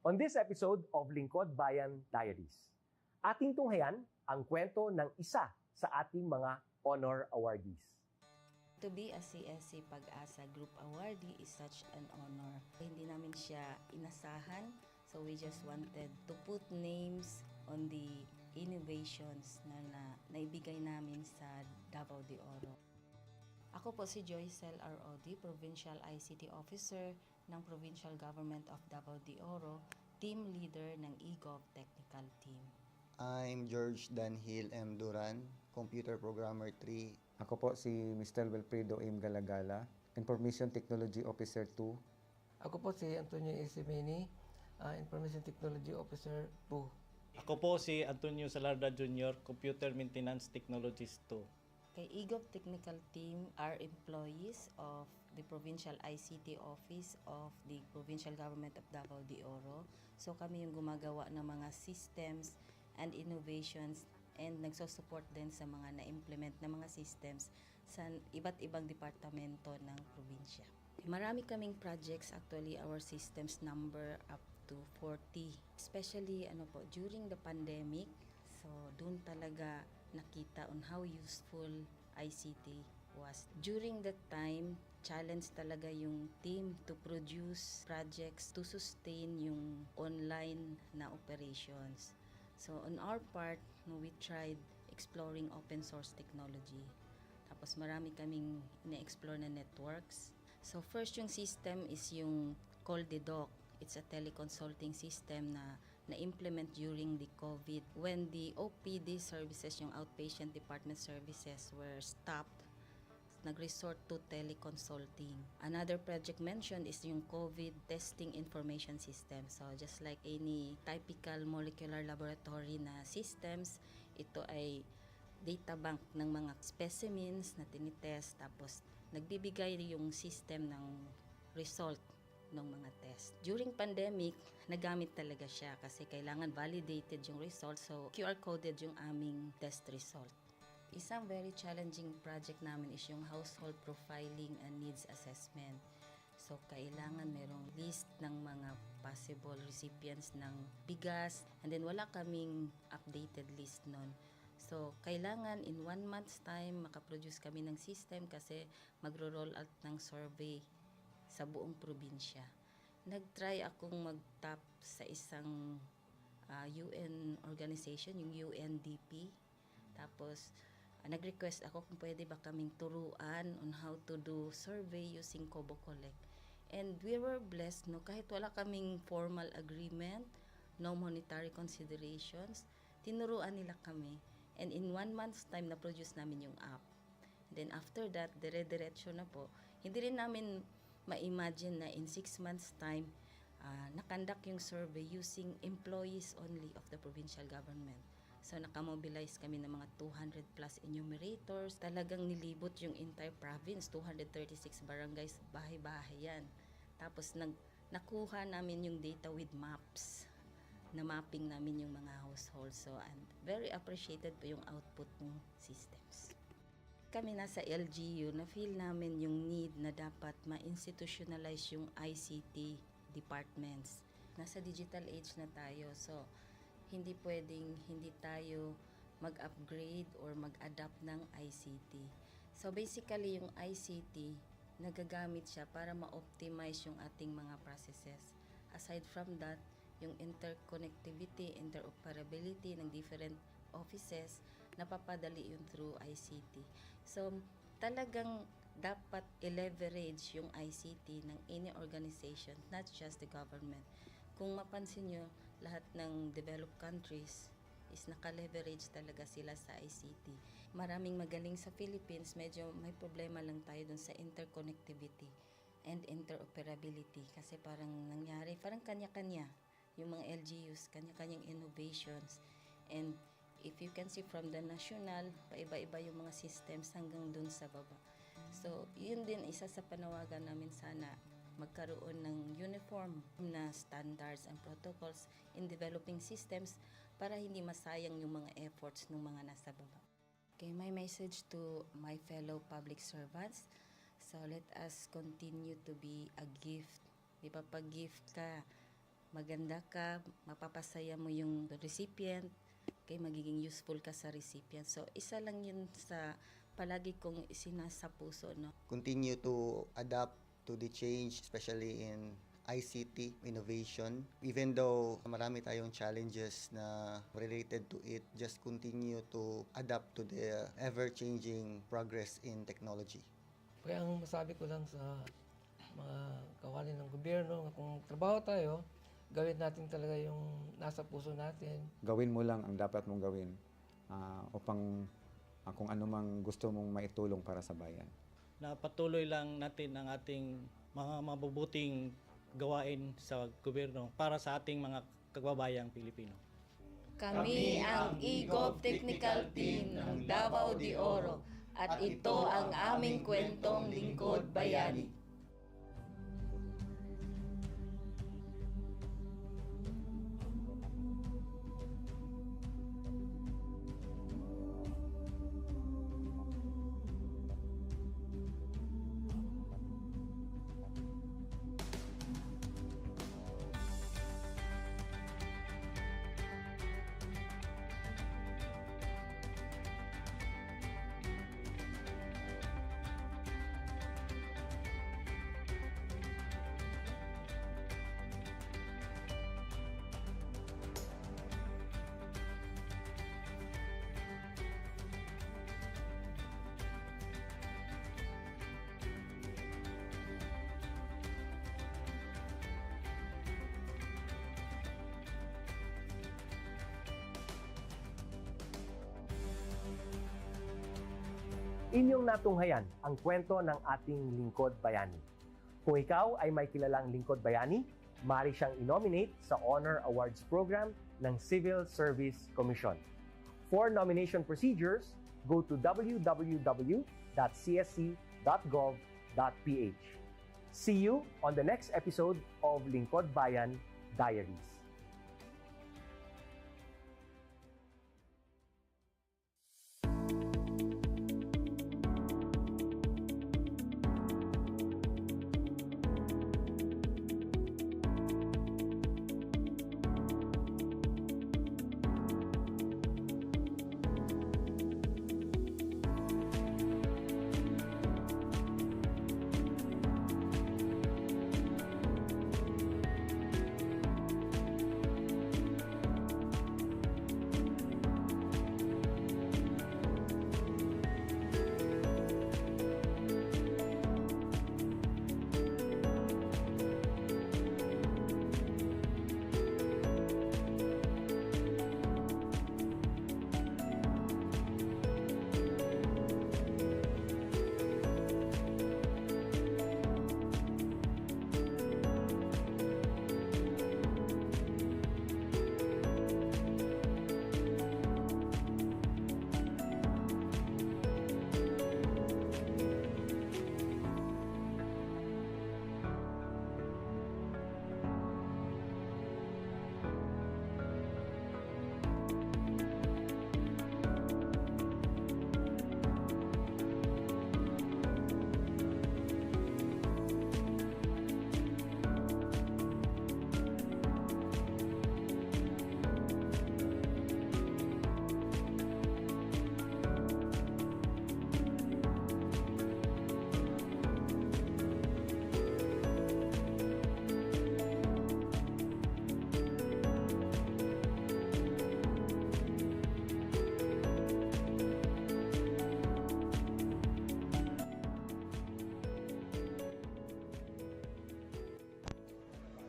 On this episode of Lingkod Bayan Diaries, ating tunghayan ang kwento ng isa sa ating mga honor awardees. To be a CSC Pag-asa Group Awardee is such an honor. Hindi namin siya inasahan, so we just wanted to put names on the innovations na naibigay namin sa Davao de Oro. Ako po si Joycel R.O.D., Provincial ICT Officer ng Provincial Government of Davao de Oro, Team Leader ng eGov Technical Team. I'm George Danhil M. Duran, Computer Programmer 3. Ako po si Mr. Wilfredo M. Galagala, Information Technology Officer 2. Ako po si Antonio Isimini, Information Technology Officer 2. Ako po si Antonio Salarda Jr., Computer Maintenance Technologist 2. Kay eGov Technical Team are employees of the Provincial ICT Office of the Provincial Government of Davao de Oro. So kami yung gumagawa ng mga systems and innovations and nagsusupport din sa mga na-implement na mga systems sa iba't ibang departamento ng probinsya. Marami kaming projects, actually our systems number up to 40. Especially during the pandemic, so doon talaga nakita on how useful ICT was. During that time, challenge talaga yung team to produce projects to sustain yung online na operations. So on our part, we tried exploring open source technology. Tapos marami kaming ina-explore na networks. So first yung system is yung CallDedoc. It's a teleconsulting system na na-implement during the COVID when the OPD services, yung outpatient department services were stopped. Nag-resort to teleconsulting. Another project mentioned is yung COVID testing information system. So just like any typical molecular laboratory na systems, ito ay data bank ng mga specimens na tinitest, tapos nagbibigay yung system ng result ng mga test. During pandemic, nagamit talaga siya kasi kailangan validated yung result, so QR coded yung aming test result. Isang very challenging project namin is yung household profiling and needs assessment. So, kailangan merong list ng mga possible recipients ng bigas, and then wala kaming updated list nun. So, kailangan in 1 month's time makaproduce kami ng system kasi magro-roll out ng survey sa buong probinsya. Nag-try akong mag-tap sa isang UN organization, yung UNDP. Tapos, nag-request ako kung pwede ba kaming turuan on how to do survey using Kobo Collect. And we were blessed, kahit wala kaming formal agreement, no monetary considerations, tinuruan nila kami. And in 1 month's time, na-produce namin yung app. And then after that, dire-diretso na po. Hindi rin namin ma-imagine na in 6 months' time, nakandak yung survey using employees only of the provincial government. So, nakamobilize kami ng mga 200 plus enumerators. Talagang nilibot yung entire province, 236 barangays, bahay-bahay yan. Tapos, nakuha namin yung data with maps. Na mapping namin yung mga households. So, and very appreciated po yung output ng systems. Kami nasa LGU, na-feel namin yung need na dapat ma-institutionalize yung ICT departments. Nasa digital age na tayo, so hindi pwedeng hindi tayo mag-upgrade or mag-adapt ng ICT. So basically, yung ICT, nagagamit siya para ma-optimize yung ating mga processes. Aside from that, yung interconnectivity, interoperability ng different offices, napapadali yun through ICT. So, talagang dapat i-leverage yung ICT ng any organization, not just the government. Kung mapansin nyo, lahat ng developed countries is naka-leverage talaga sila sa ICT. Maraming magaling sa Philippines, medyo may problema lang tayo dun sa interconnectivity and interoperability kasi parang nangyari, parang kanya-kanya yung mga LGUs, kanya-kanyang innovations. And if you can see from the national, paiba-iba yung mga systems hanggang dun sa baba. So, yun din isa sa panawagan namin, sana magkaroon ng uniform na standards and protocols in developing systems para hindi masayang yung mga efforts ng mga nasa baba. Okay, my message to my fellow public servants, so let us continue to be a gift. Di ba, pag gift ka, maganda ka, mapapasaya mo yung recipient, kay magiging useful ka sa recipient. So, isa lang yun sa palagi kong isinasa puso, no? Continue to adapt to the change, especially in ICT innovation. Even though marami tayong challenges na related to it, just continue to adapt to the ever-changing progress in technology. Kaya ang masabi ko lang sa mga kawani ng gobyerno, kung trabaho tayo, gawin natin talaga yung nasa puso natin. Gawin mo lang ang dapat mong gawin upang kung ano mang gusto mong maitulong para sa bayan. Na patuloy lang natin ang ating mga mabubuting gawain sa gobyerno para sa ating mga kababayang Pilipino. Kami ang eGov Technical Team ng Davao de Oro at ito ang aming kwentong lingkod bayani. Inyong natunghayan ang kwento ng ating lingkod bayani. Kung ikaw ay may kilalang lingkod bayani, maaari siyang i-nominate sa Honor Awards Program ng Civil Service Commission. For nomination procedures, go to www.csc.gov.ph. See you on the next episode of Lingkod Bayan Diaries.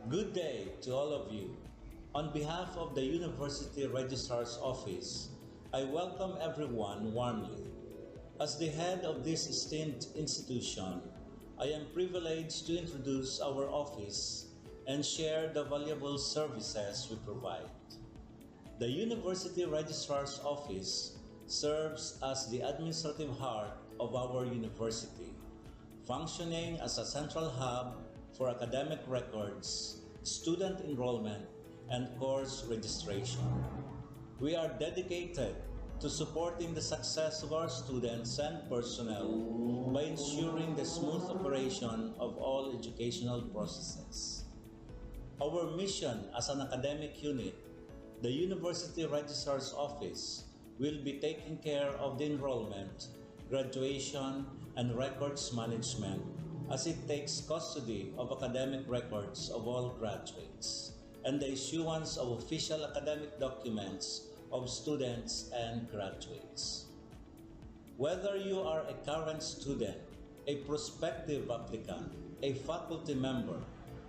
Good day to all of you. On behalf of the University Registrar's Office, I welcome everyone warmly. As the head of this esteemed institution, I am privileged to introduce our office and share the valuable services we provide. The University Registrar's Office serves as the administrative heart of our university, functioning as a central hub for academic records, student enrollment, and course registration. We are dedicated to supporting the success of our students and personnel by ensuring the smooth operation of all educational processes. Our mission as an academic unit, the University Registrar's Office, will be taking care of the enrollment, graduation, and records management as it takes custody of academic records of all graduates and the issuance of official academic documents of students and graduates. Whether you are a current student, a prospective applicant, a faculty member,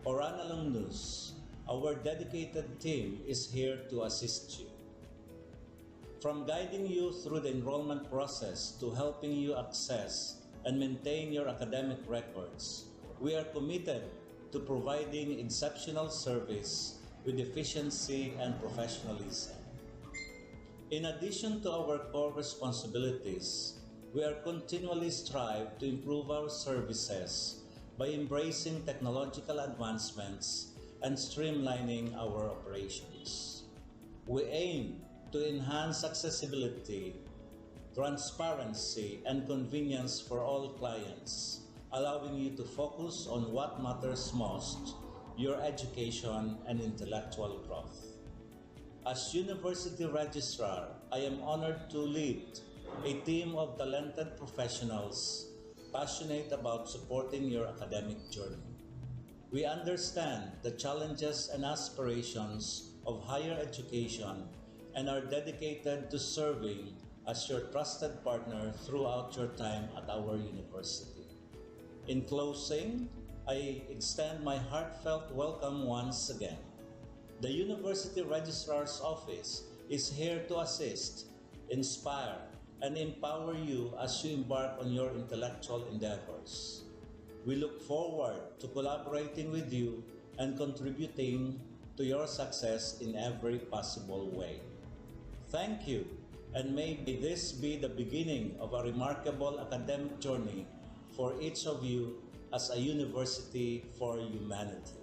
or an alumnus, our dedicated team is here to assist you. From guiding you through the enrollment process to helping you access and maintain your academic records, we are committed to providing exceptional service with efficiency and professionalism. In addition to our core responsibilities, we are continually strive to improve our services by embracing technological advancements and streamlining our operations. We aim to enhance accessibility, transparency, and convenience for all clients, allowing you to focus on what matters most, your education and intellectual growth. As University Registrar, I am honored to lead a team of talented professionals passionate about supporting your academic journey. We understand the challenges and aspirations of higher education and are dedicated to serving as your trusted partner throughout your time at our university. In closing, I extend my heartfelt welcome once again. The University Registrar's Office is here to assist, inspire, and empower you as you embark on your intellectual endeavors. We look forward to collaborating with you and contributing to your success in every possible way. Thank you, and may this be the beginning of a remarkable academic journey for each of you as a university for humanity.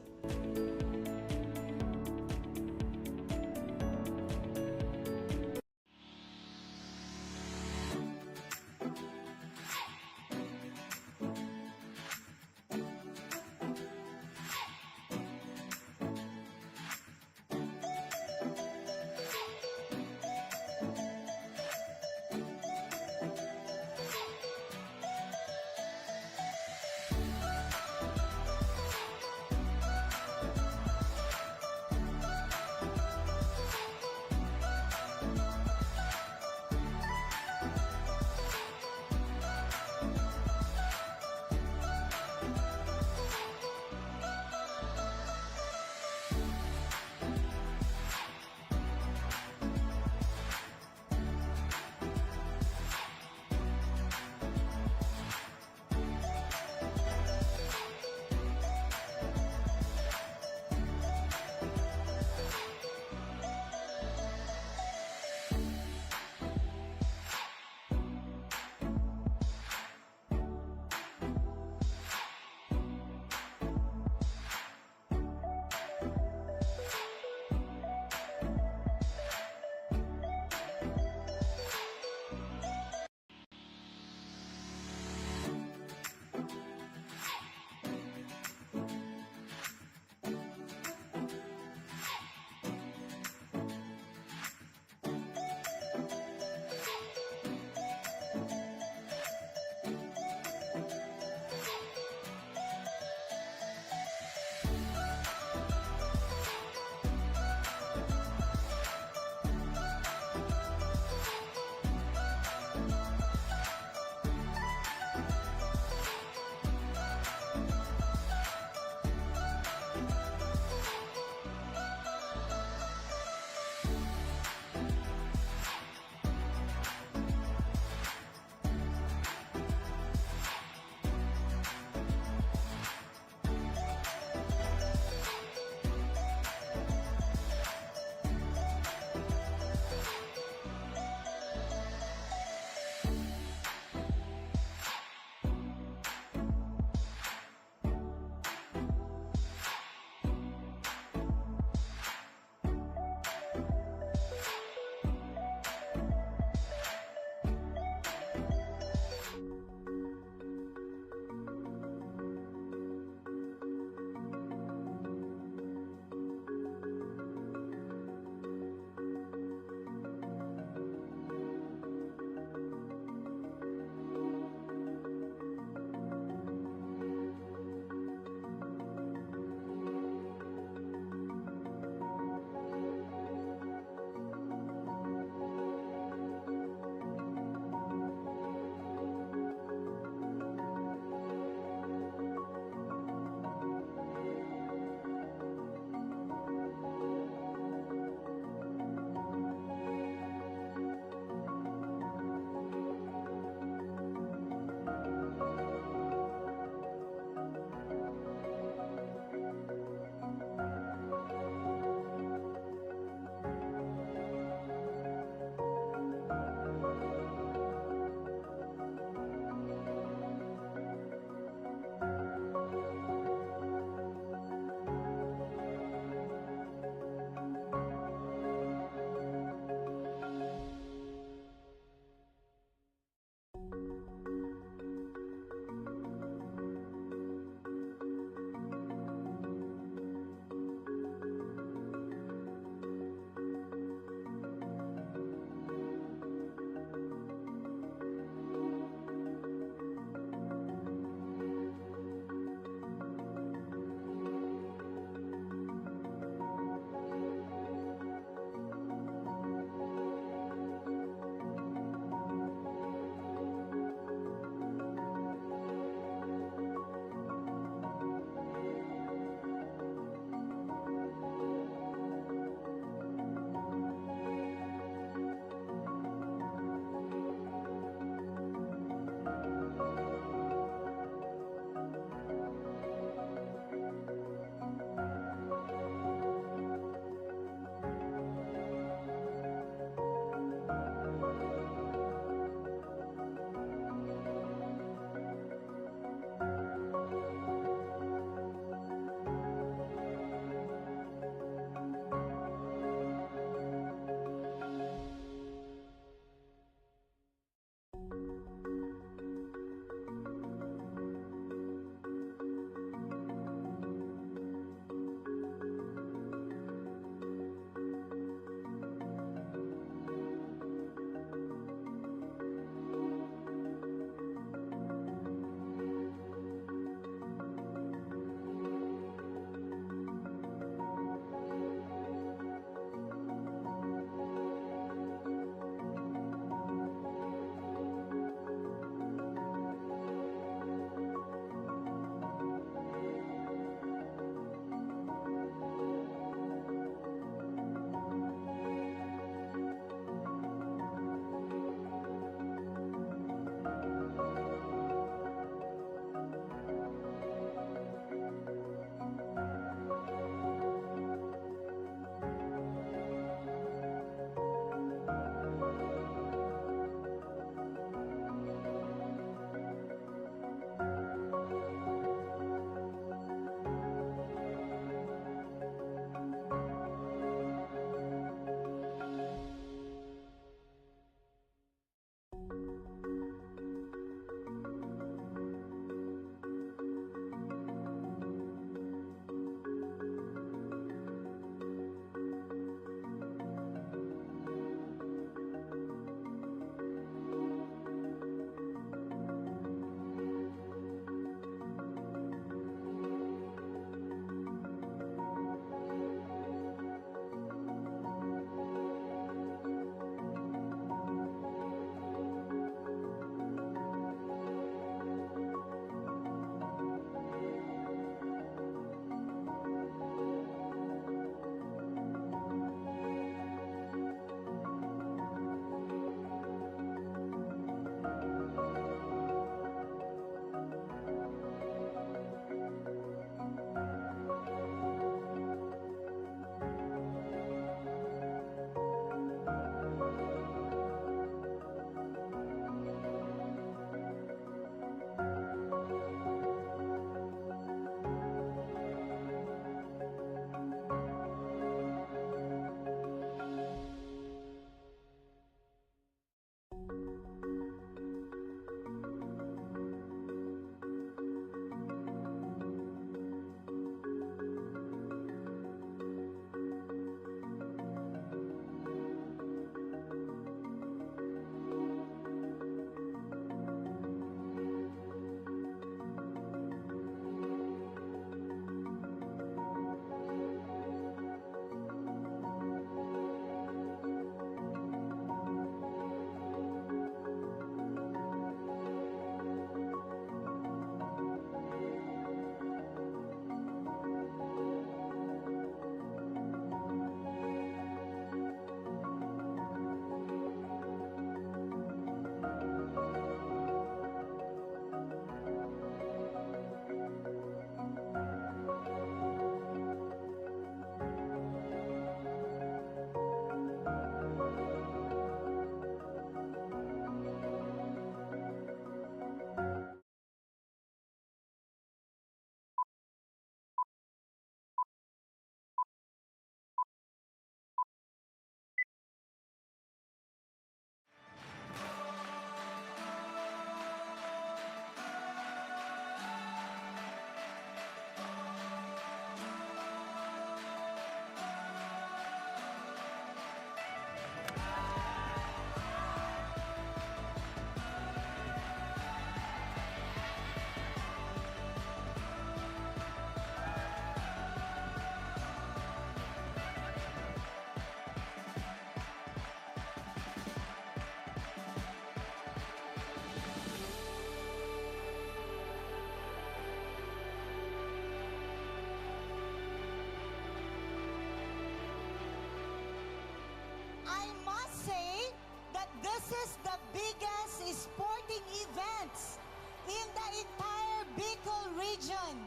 This is the biggest sporting events in the entire Bicol region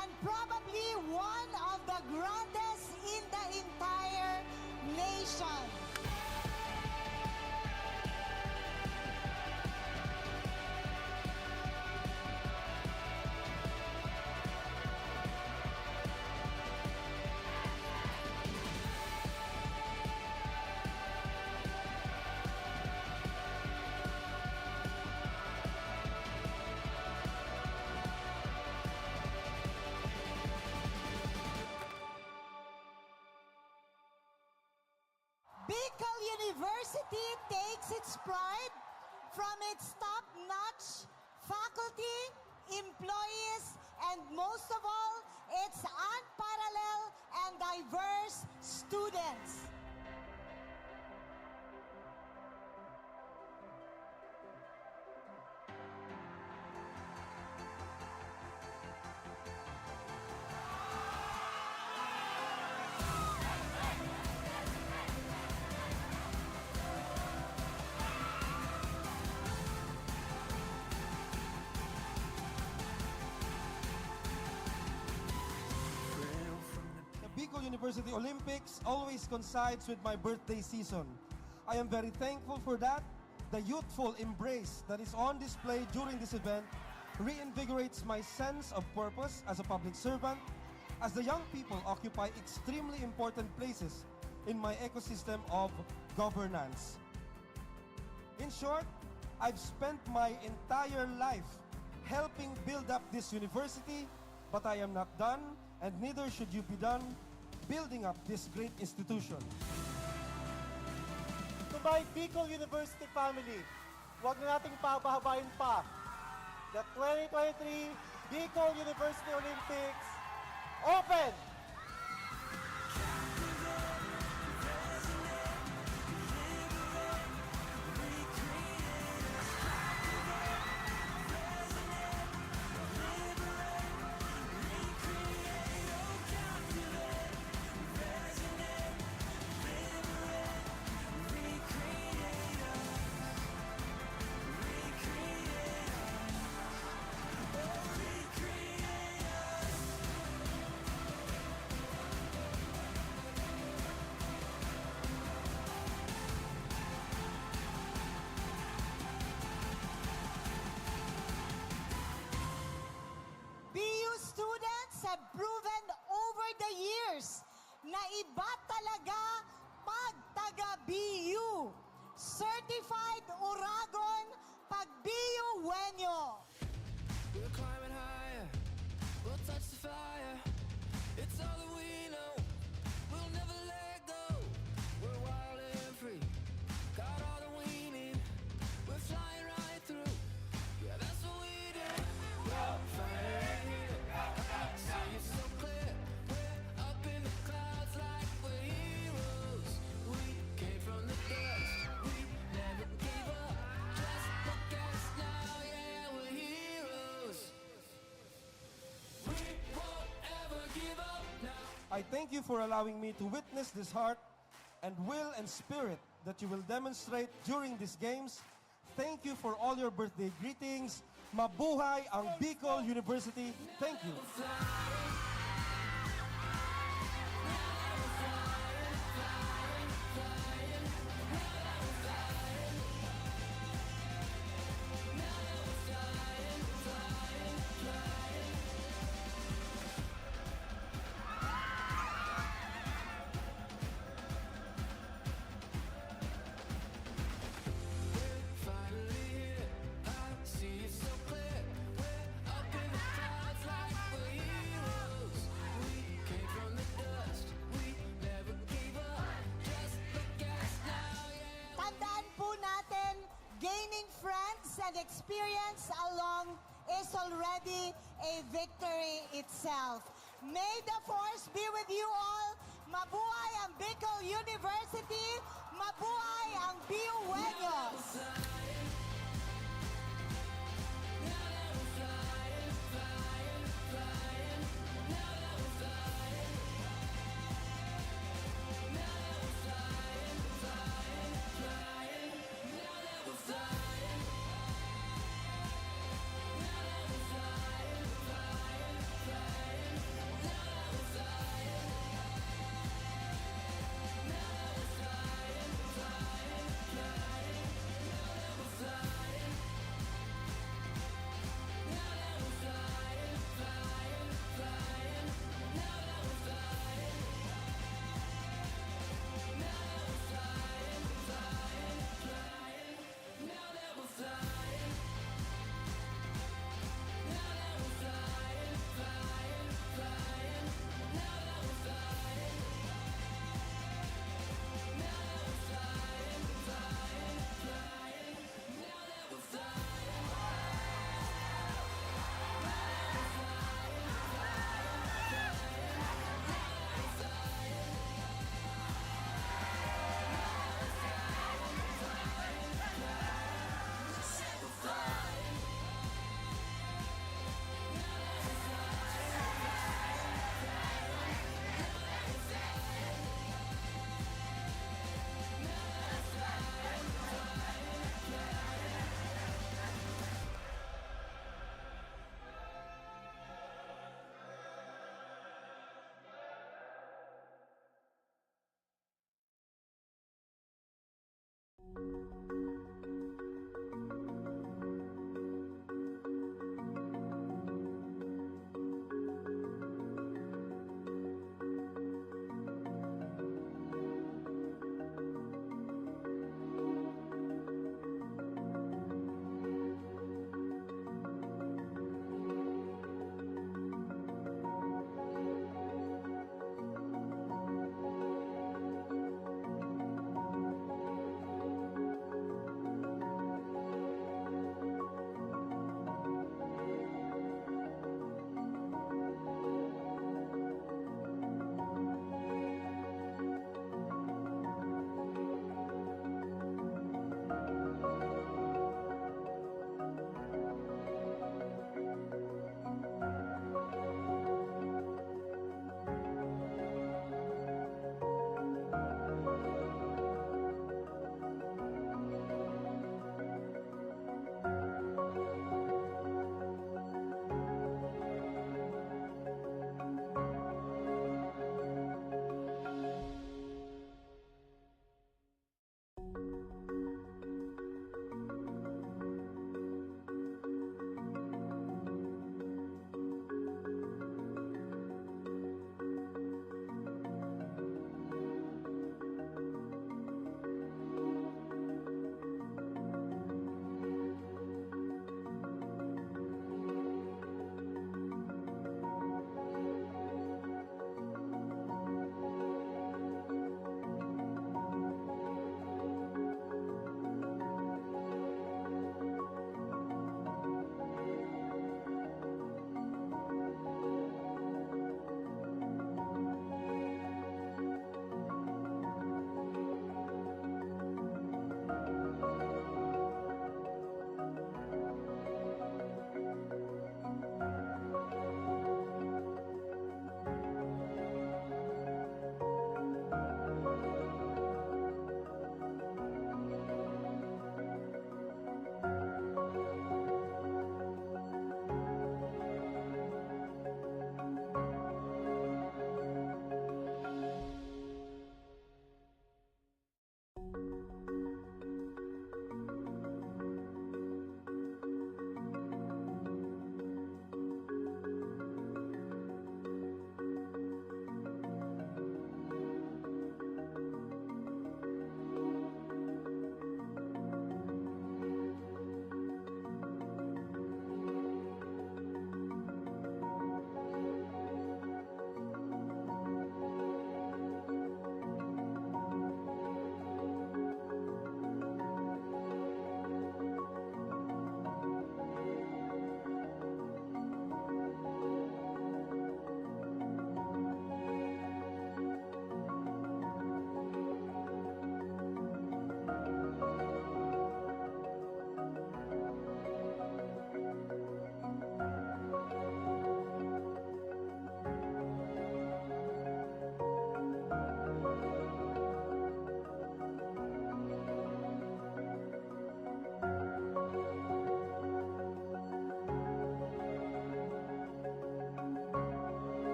and probably one of the grandest in the entire nation. Bicol University takes its pride from its top-notch faculty, employees, and most of all, its unparalleled and diverse students. The Bicol University Olympics always coincides with my birthday season. I am very thankful for that. The youthful embrace that is on display during this event reinvigorates my sense of purpose as a public servant, as the young people occupy extremely important places in my ecosystem of governance. In short, I've spent my entire life helping build up this university, but I am not done, and neither should you be done, building up this great institution. To my Bicol University family, huwag na nating pabahabain pa. The 2023 Bicol University Olympics open! BU students have proven over the years na iba talaga pag taga-BU. Certified Uragon pag BU Wenyo. We're climbing higher, we'll touch the fire. It's all that we know, we'll never let go. We're wild and free, got all that we need. We're flying right through, yeah, that's what we do. We're flying here, I see it so clear. We're up in the clouds like we're heroes. We came from the dust, we never gave up. Just look at us now, yeah, we're heroes. We won't ever give up now. I thank you for allowing me to witness this heart and will and spirit that you will demonstrate during these games. Thank you for all your birthday greetings. Mabuhay ang Bicol University. Thank you. Finally here, I see it so clear. We're up in the clouds like we're heroes. We came from the dust, we never gave up. Just look at us now, yeah. Tandaan po natin, gaining friends and experience along is already a victory itself. May the force be with you all. Mabuhay ang Bicol University. Mabuhay ang BU Wenyos.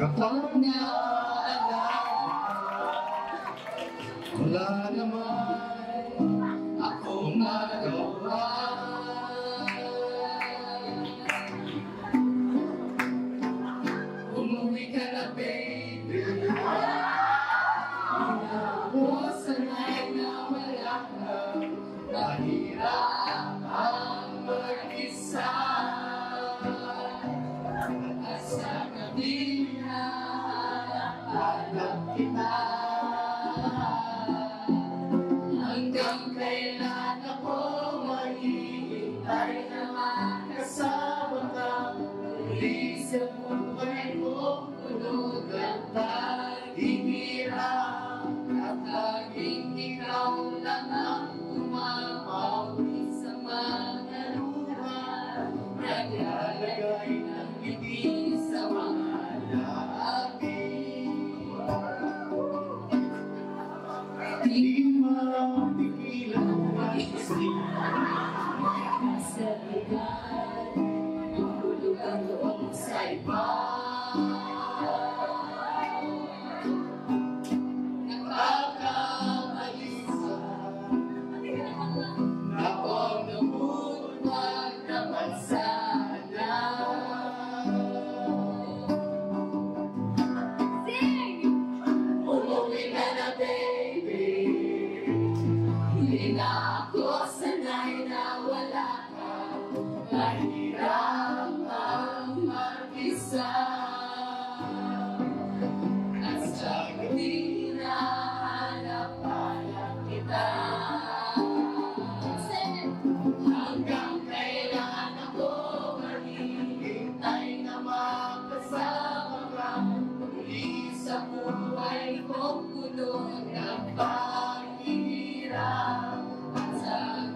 Kapag naalala, wala naman akong magawa. Umuwi ka na, baby. Ako sanay na wala ka. Mahirap ang mag-isa. At sa gabi na hanap kita. Hanggang kailan ako maghihintay na makasama ka. Muli sa buhay ko, puno ng paghihirap. At laging ikaw lang ang umapawi sa mga luha. Naglalagay ng ngiti sa mga labi. Di mapigilan ang isip. Sa ligan, nahulog ang loob sa iba. Nakakamalisa na kung lubog wag naman sana. Umuwi ka na, baby. Hindi na ako sanay na wala ka. Mahirap ang mag-isa. At sa gabi na hanap-hanap kita. Hanggang kailan ako maghihintay na makasama ka. Muli sa buhay kong puno ng paghihirap. At sa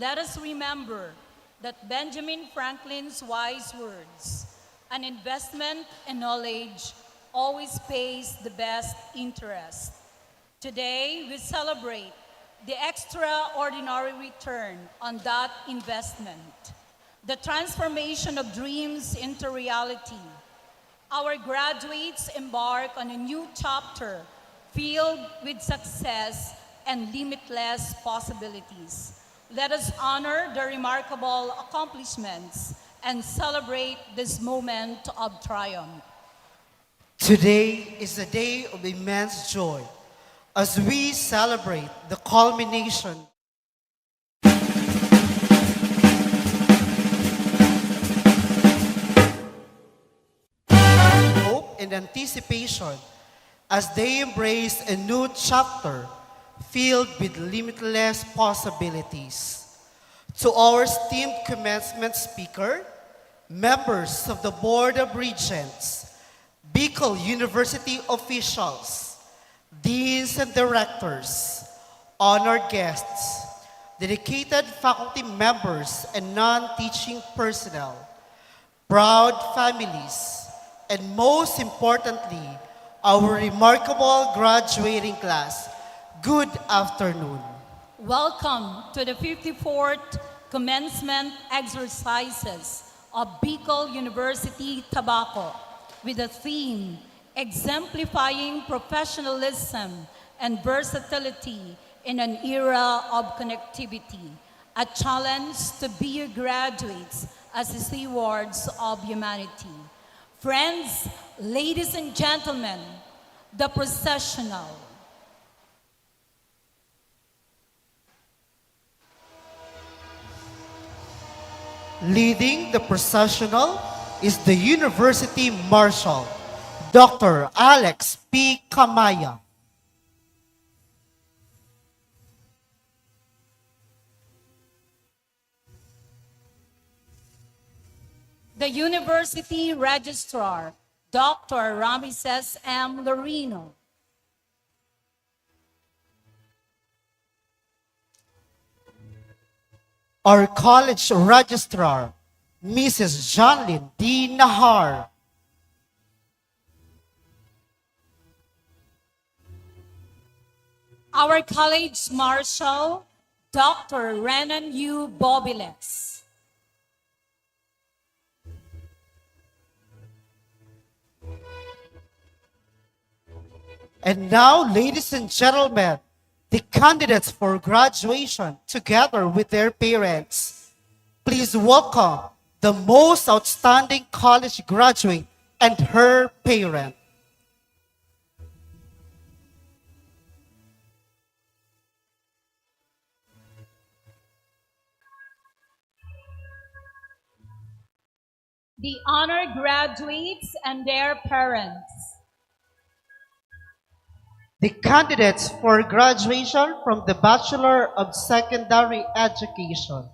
let us remember that Benjamin Franklin's wise words, an investment in knowledge always pays the best interest. Today, we celebrate the extraordinary return on that investment, the transformation of dreams into reality. Our graduates embark on a new chapter filled with success and limitless possibilities. Let us honor their remarkable accomplishments and celebrate this moment of triumph. Today is a day of immense joy as we celebrate the culmination hope and anticipation as they embrace a new chapter filled with limitless possibilities. To our esteemed commencement speaker, members of the Board of Regents, Bicol University officials, deans and directors, honored guests, dedicated faculty members and non-teaching personnel, proud families, and most importantly, our remarkable graduating class, good afternoon. Welcome to the 54th commencement exercises of Bicol University, Tabaco, with the theme, exemplifying professionalism and versatility in an era of connectivity, a challenge to be graduates as stewards of humanity. Friends, ladies and gentlemen, the processional. Leading the processional is the University Marshal, Dr. Alex P. Kamaya. The University Registrar, Dr. Ramses M. Lorino. Our college registrar, Mrs. Janlyn D. Nahar. Our college marshal, Dr. Renan U. Bobiles. And now, ladies and gentlemen, the candidates for graduation together with their parents. Please welcome the most outstanding college graduate and her parent. The honor graduates and their parents. The candidates for graduation from the Bachelor of Secondary Education.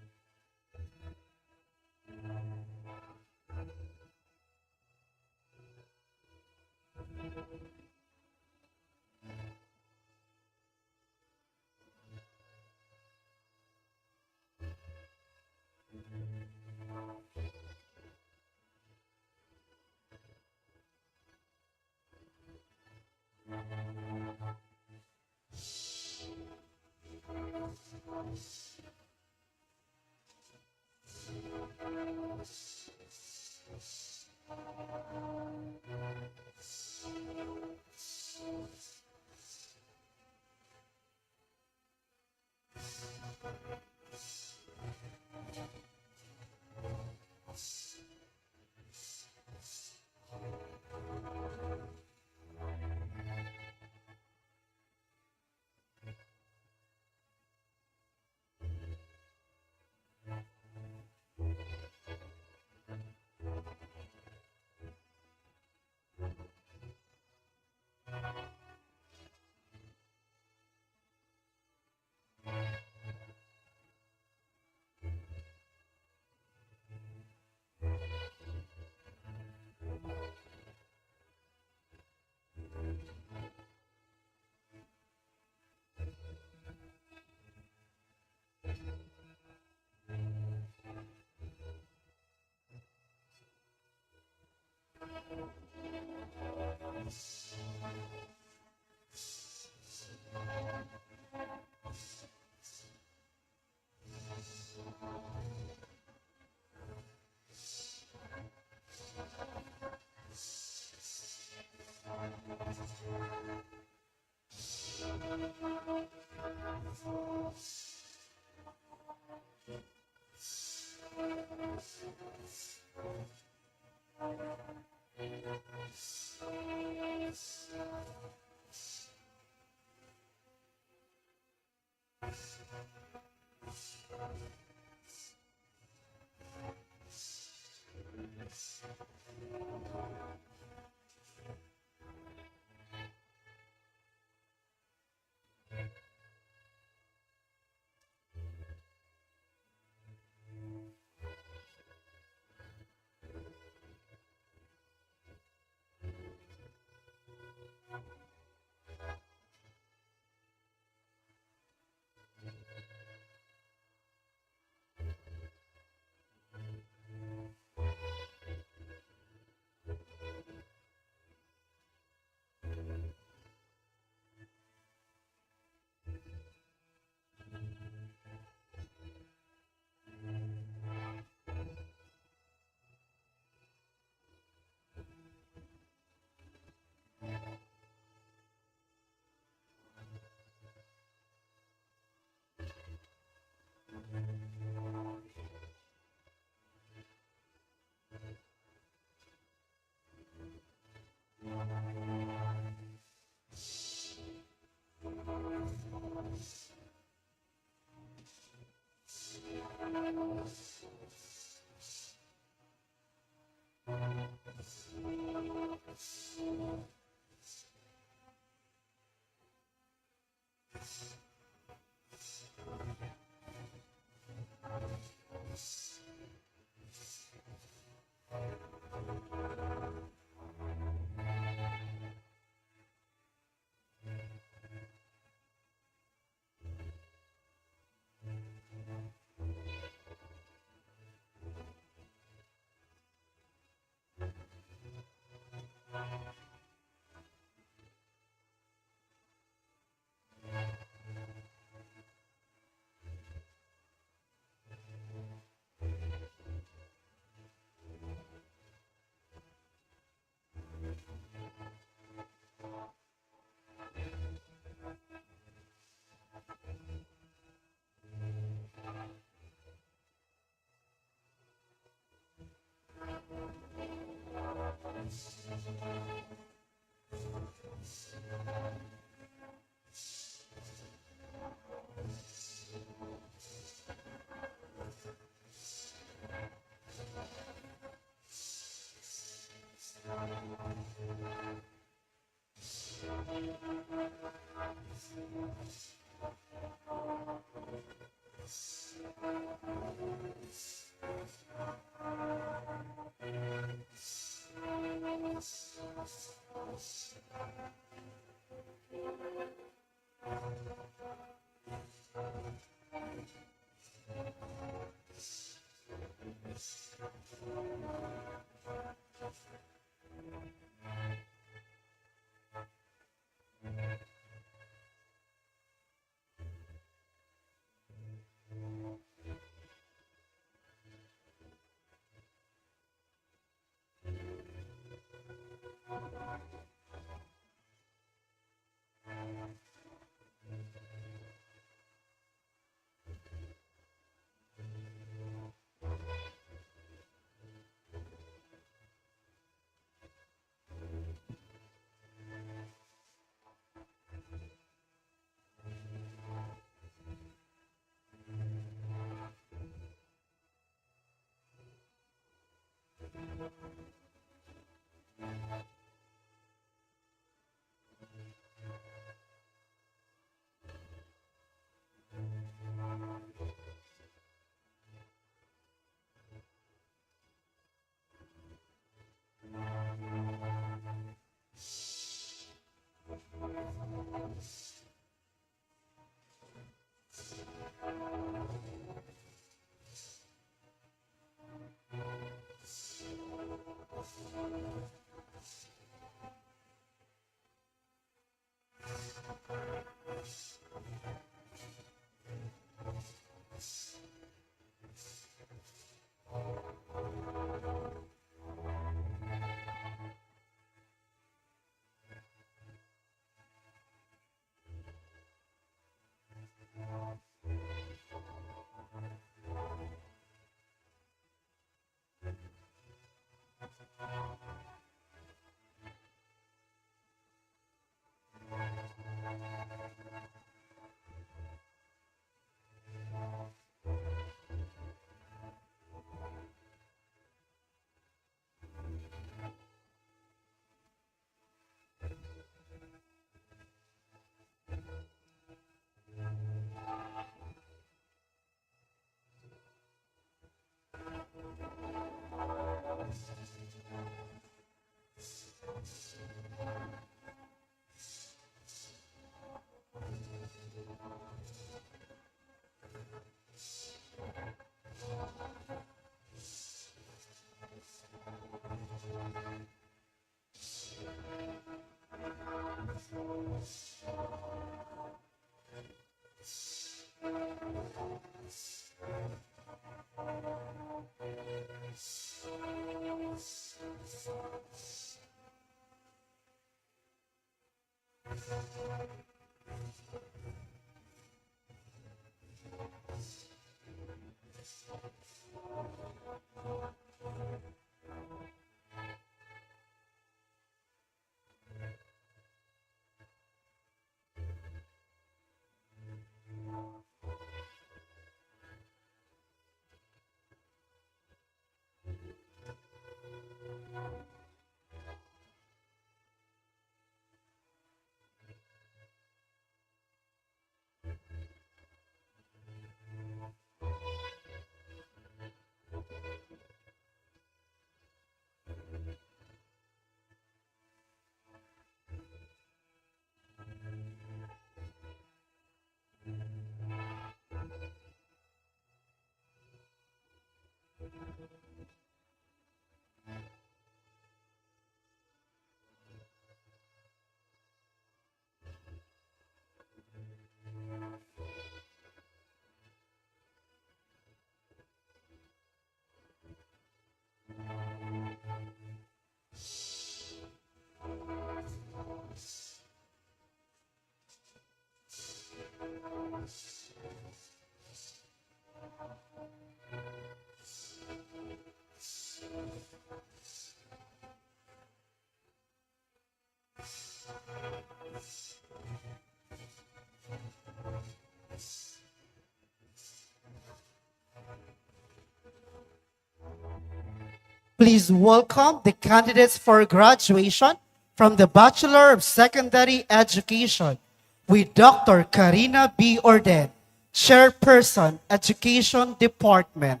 Please welcome the candidates for graduation from the Bachelor of Secondary Education with Dr. Karina B. Orden, Chairperson, Education Department.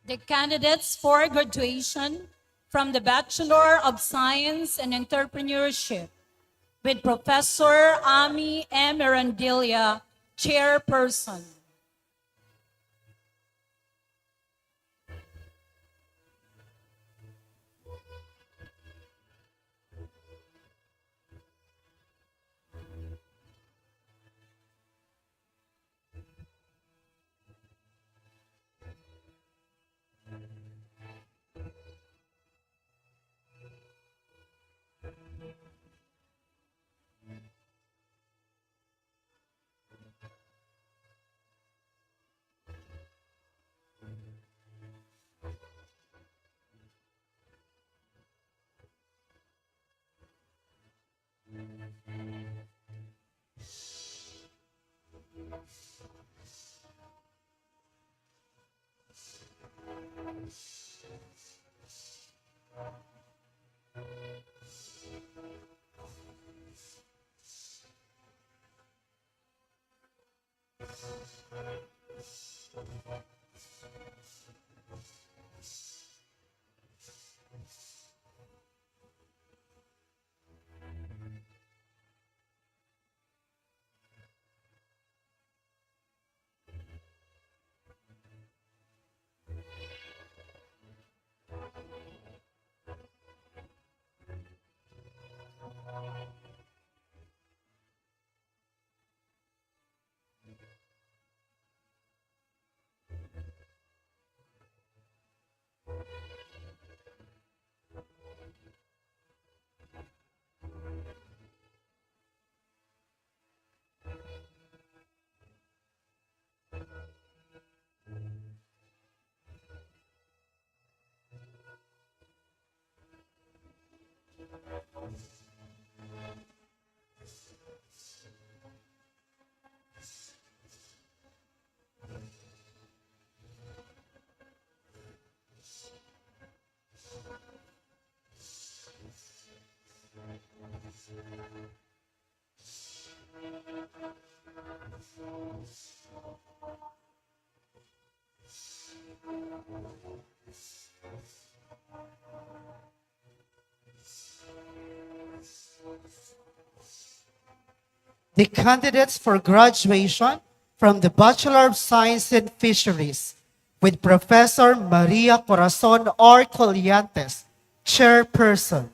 The candidates for graduation from the Bachelor of Science and Entrepreneurship with Professor Ami M. Mirandilla, Chairperson. The candidates for graduation from the Bachelor of Science in Fisheries with Professor Maria Corazon R. Colliantes, Chairperson.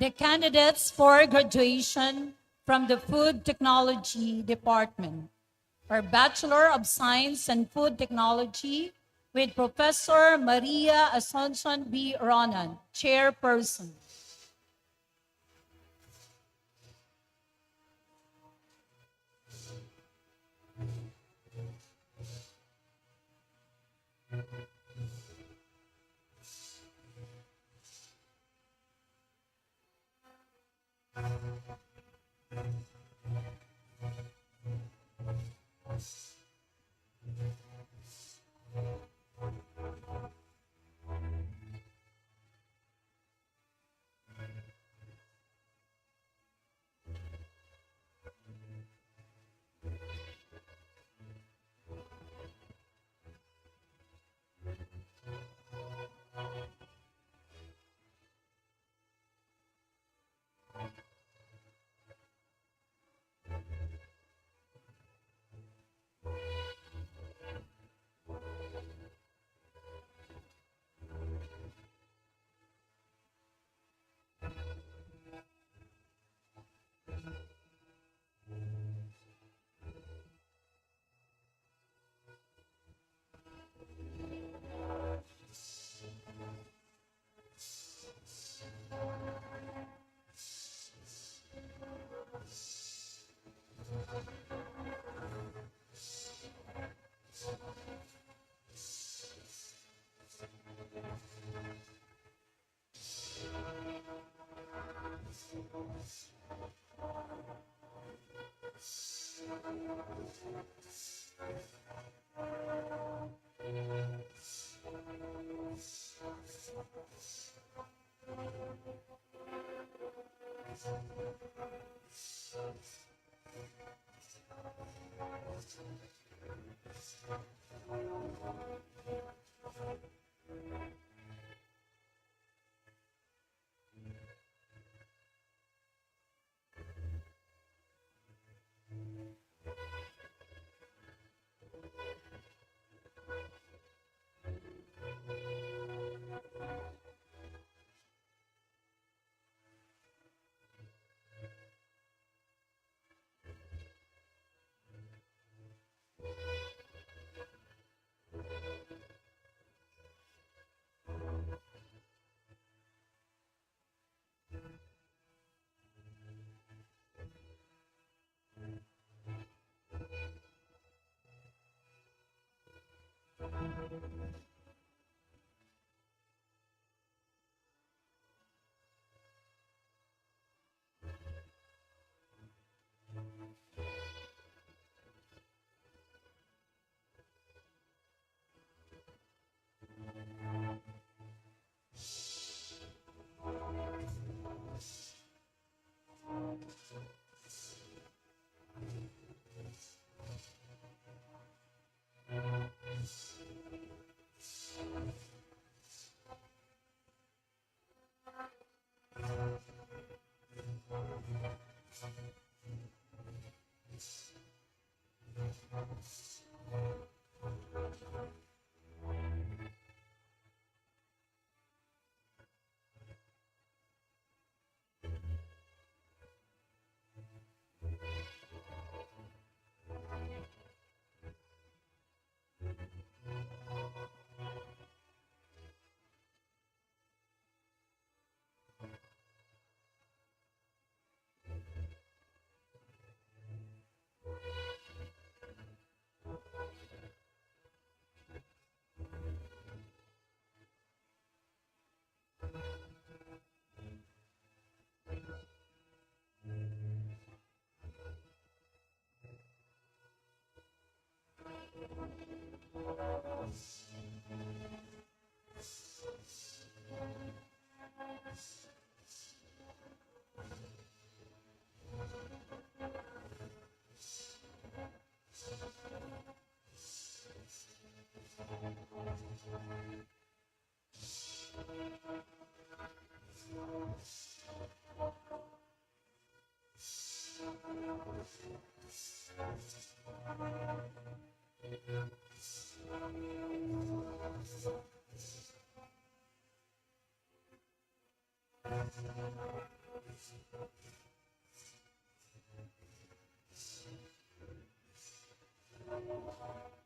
The candidates for graduation from the Food Technology Department or Bachelor of Science in Food Technology with Professor Maria Asuncion B. Ronan, Chairperson.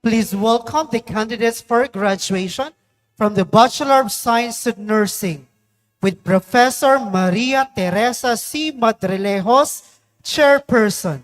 Please welcome the candidates for graduation from the Bachelor of Science in Nursing with Professor Maria Teresa C. Madrilejos, Chairperson.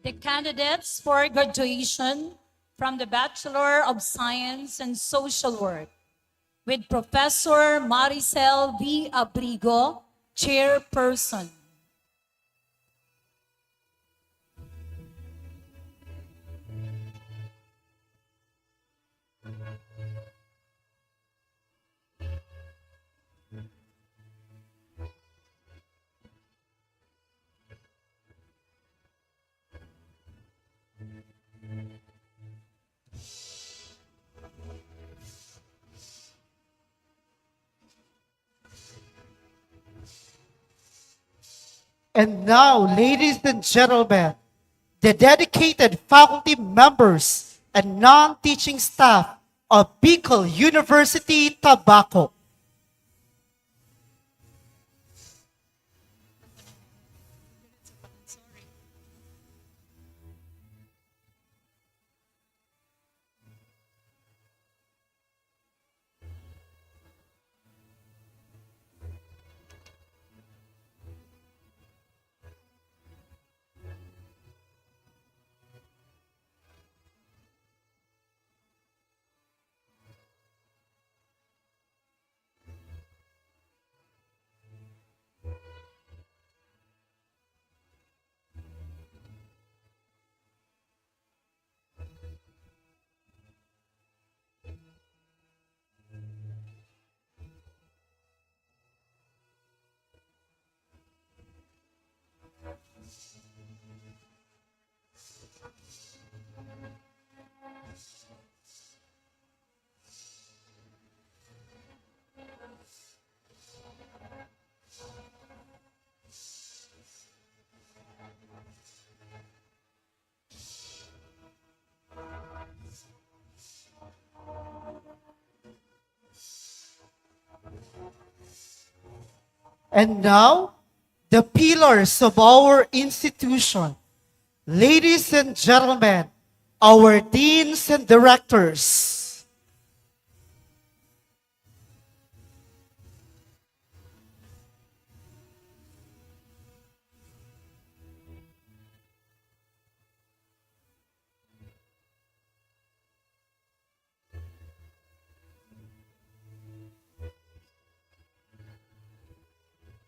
The candidates for graduation from the Bachelor of Science and Social Work with Professor Maricel V. Abrigo, Chairperson. And now, ladies and gentlemen, the dedicated faculty members and non-teaching staff of Bicol University, Tabaco. And now, the pillars of our institution. Ladies and gentlemen, our deans and directors.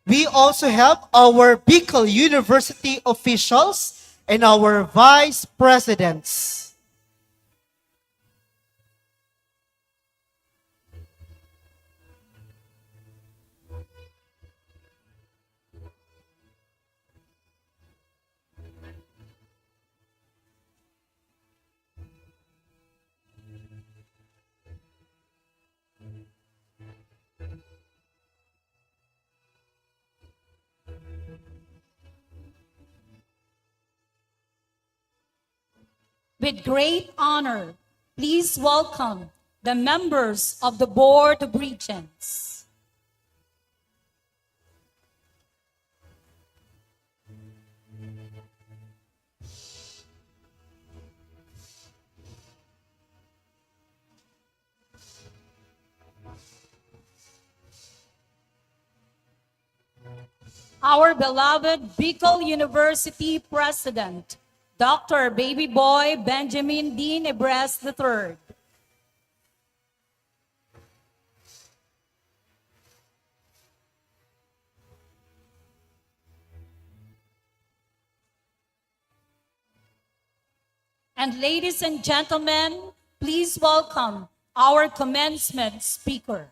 We also have our Bicol University officials and our vice presidents. With great honor, please welcome the members of the Board of Regents. Our beloved Bicol University President, Dr. Baby Boy Benjamin D. Nebres III. And ladies and gentlemen, please welcome our commencement speaker.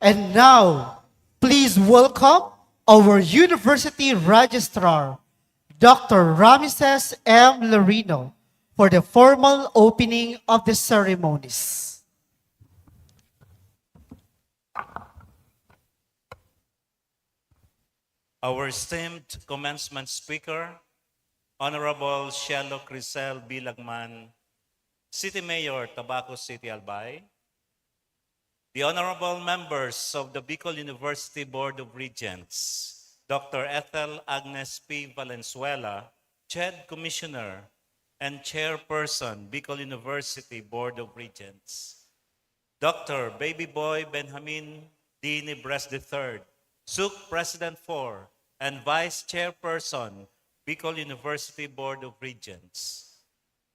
And now, please welcome our University Registrar, Dr. Ramesses M. Larino, for the formal opening of the ceremonies. Our esteemed commencement speaker, Honorable Cielo Crisel Bilagman, City Mayor, Tabaco City, Albay, the honorable members of the Bicol University Board of Regents, Dr. Ethel Agnes P. Valenzuela, CHED Commissioner and Chairperson, Bicol University Board of Regents, Dr. Baby Boy Benjamin D. Nebres III, SUC President 4 and Vice Chairperson, Bicol University Board of Regents,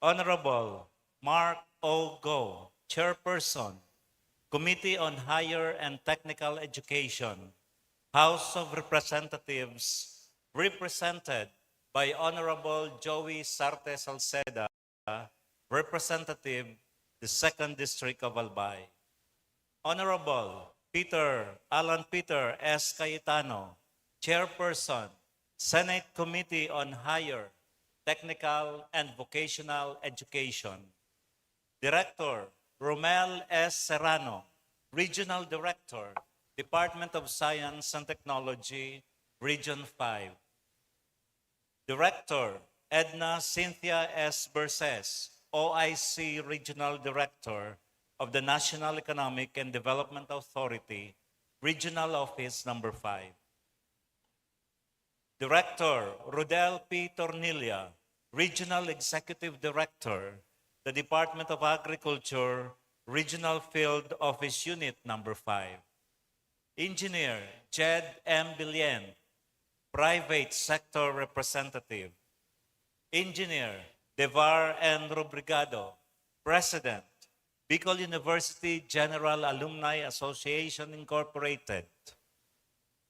Honorable Mark O. Go, Chairperson, Committee on Higher and Technical Education, House of Representatives, represented by Honorable Joey Sarte Salceda, Representative, the 2nd District of Albay. Honorable Alan Peter S. Cayetano, Chairperson, Senate Committee on Higher, Technical and Vocational Education. Director Romel S. Serrano, Regional Director, Department of Science and Technology, Region 5. Director Edna Cynthia S. Berses, OIC Regional Director of the National Economic and Development Authority, Regional Office Number 5. Director Rodel P. Tornilla, Regional Executive Director, the Department of Agriculture, Regional Field Office Unit Number 5. Engineer Jed M. Bilien, Private Sector Representative. Engineer Devar N. Rubrigado, President, Bicol University General Alumni Association Incorporated.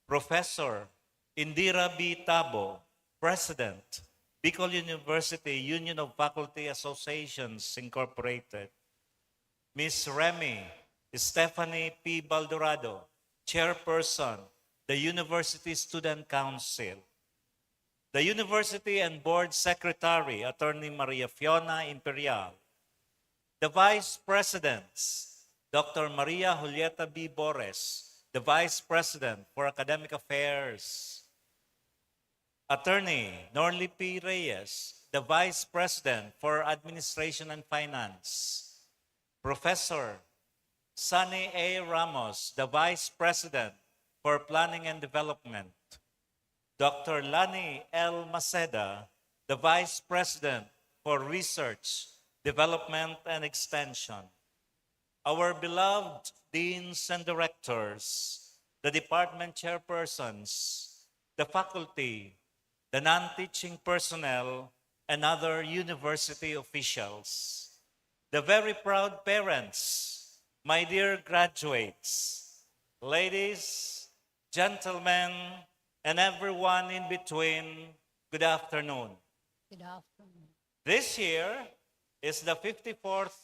Professor Indira B. Tabo, President, Bicol University Union of Faculty Associations Incorporated. Ms. Remy Stephanie P. Baldorado, Chairperson, the University Student Council. The University and Board Secretary, Attorney Maria Fiona Imperial. The Vice Presidents, Dr. Maria Julieta B. Bores, the Vice President for Academic Affairs. Attorney Norly P. Reyes, the Vice President for Administration and Finance. Professor Sunny A. Ramos, the Vice President for Planning and Development. Dr. Lani L. Maceda, the Vice President for Research, Development, and Extension. Our beloved deans and directors, the department chairpersons, the faculty, the non-teaching personnel, and other university officials. The very proud parents, my dear graduates, ladies, gentlemen, and everyone in between, good afternoon. Good afternoon. This year is the 54th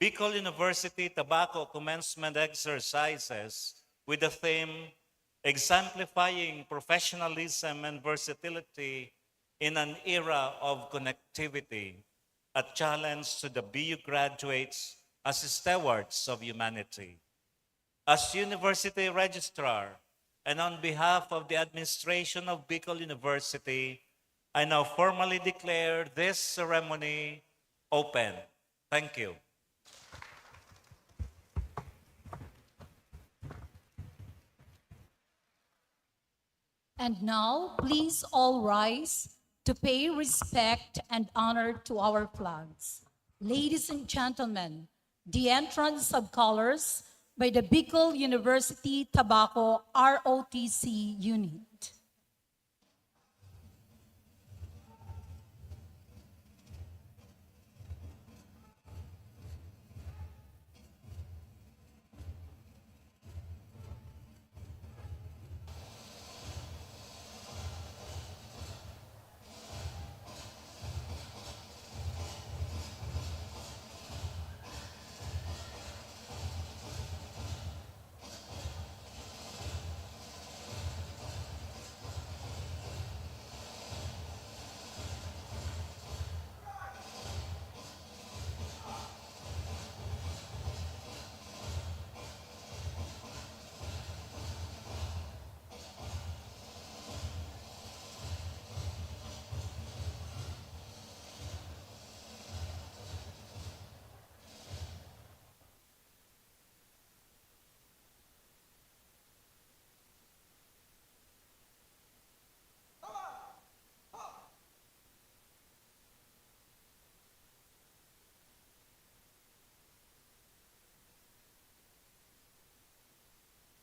Bicol University Tobacco Commencement Exercises with the theme Exemplifying Professionalism and Versatility in an Era of Connectivity, a challenge to the BU graduates as stewards of humanity. As University Registrar, and on behalf of the administration of Bicol University, I now formally declare this ceremony open. Thank you. And now, please all rise to pay respect and honor to our flags. Ladies and gentlemen, the entrance of colors by the Bicol University Tobacco ROTC unit.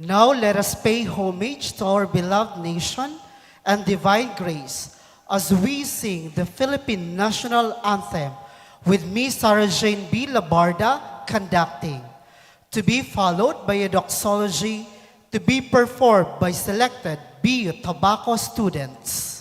Now let us pay homage to our beloved nation and divine grace as we sing the Philippine National Anthem with Miss Sarah Jane B. Labarda conducting, to be followed by a doxology to be performed by selected BU Tobacco students.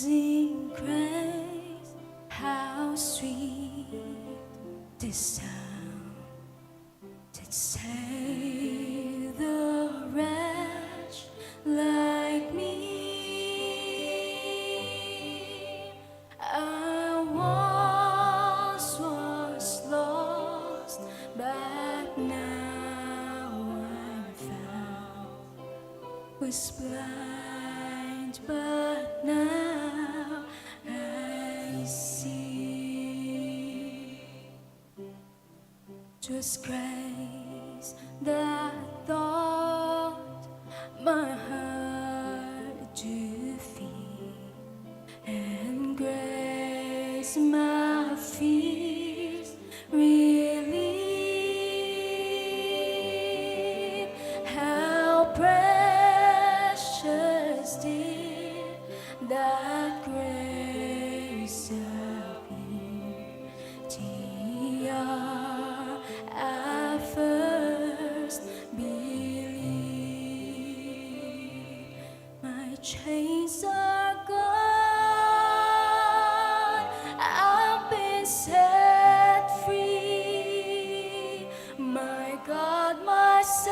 Amazing grace, how sweet the sound that saved the wretch like me. I once was lost, but now I'm found. Was blind, but now I see. 'Twas grace that taught my heart to fear, and grace my fears relieved. How precious did that grace appear, dear, I first believed. My chains are gone, I've been set free. My God, my Savior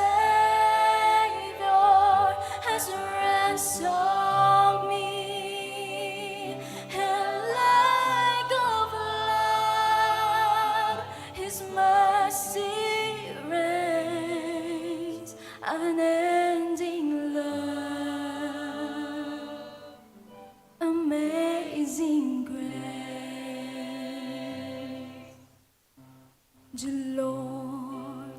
has ransomed me, and like a flood, His mercy reigns, unending love, amazing grace. The Lord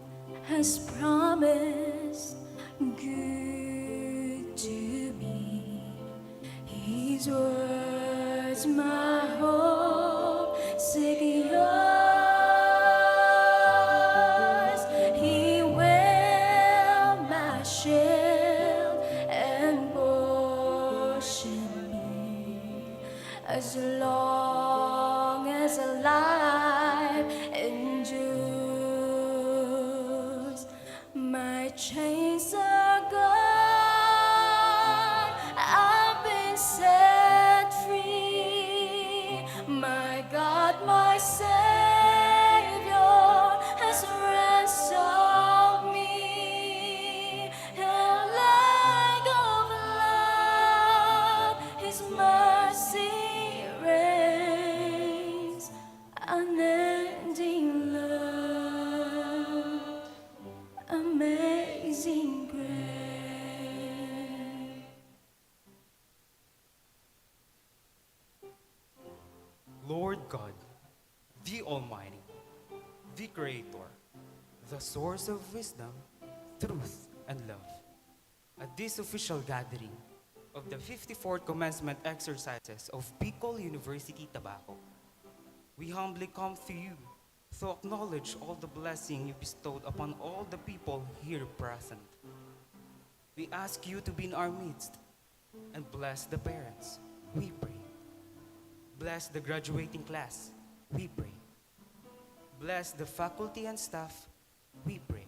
has promised good to me. His words my hope secures. He will my shield and portion be, as long as life endures. My chains are gone, I've been set free. My God, my Savior has ransomed me, and like a flood, His mercy reigns, unending love, amazing grace. Lord God, the Almighty, the Creator, the source of wisdom, truth, and love. At this official gathering of the 54th commencement exercises of Bicol University, Tabaco, we humbly come to you to acknowledge all the blessing you bestowed upon all the people here present. We ask you to be in our midst and bless the parents, we pray. Bless the graduating class, we pray. Bless the faculty and staff, we pray.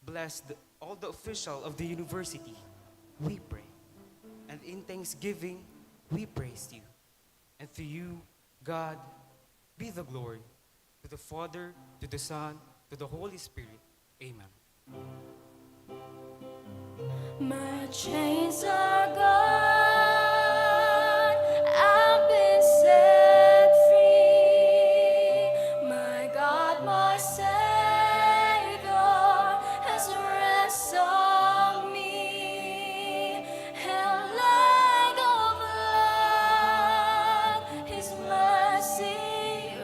Bless all the officials of the university, we pray. And in thanksgiving, we praise you. And to you, God, be the glory. To the Father, to the Son, to the Holy Spirit. Amen. My chains are gone, I've been set free. My God, my Savior has ransomed me, and like a flood, His mercy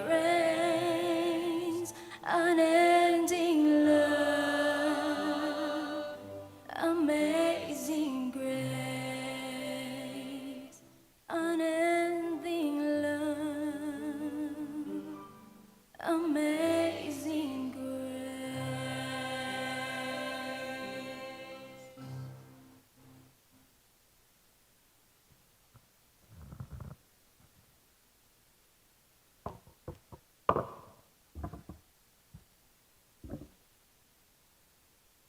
reigns, unending love, amazing grace, unending love, amazing grace.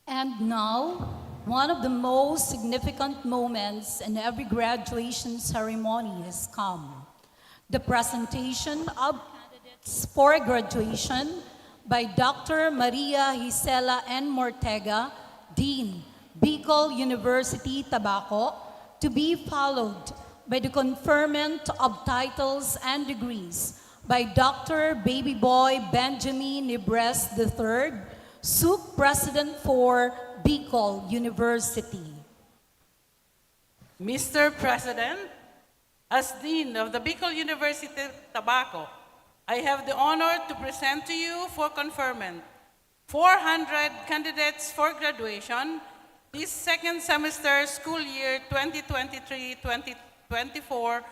And now, One of the most significant moments in every graduation ceremony has come. The presentation of candidates for graduation by Dr. Maria Gisela N. Mortega, Dean, Bicol University, Tabaco, to be followed by the conferment of titles and degrees by Dr. Baby Boy Benjamin Nibres III, SUC President for Bicol University. Mr. President, as Dean of the Bicol University, Tabaco, I have the honor to present to you for conferment 400 candidates for graduation this second semester school year 2023-2024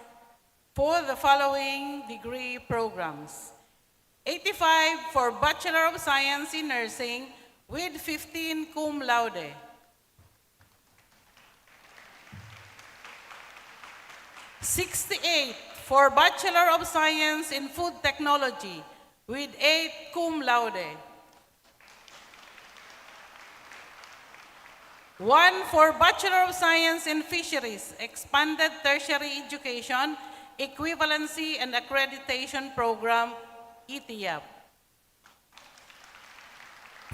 for the following degree programs. 85 for Bachelor of Science in Nursing with 15 cum laude. 68 for Bachelor of Science in Food Technology with 8 cum laude. 1 for Bachelor of Science in Fisheries, Expanded Tertiary Education, Equivalency and Accreditation Program, ETIAP.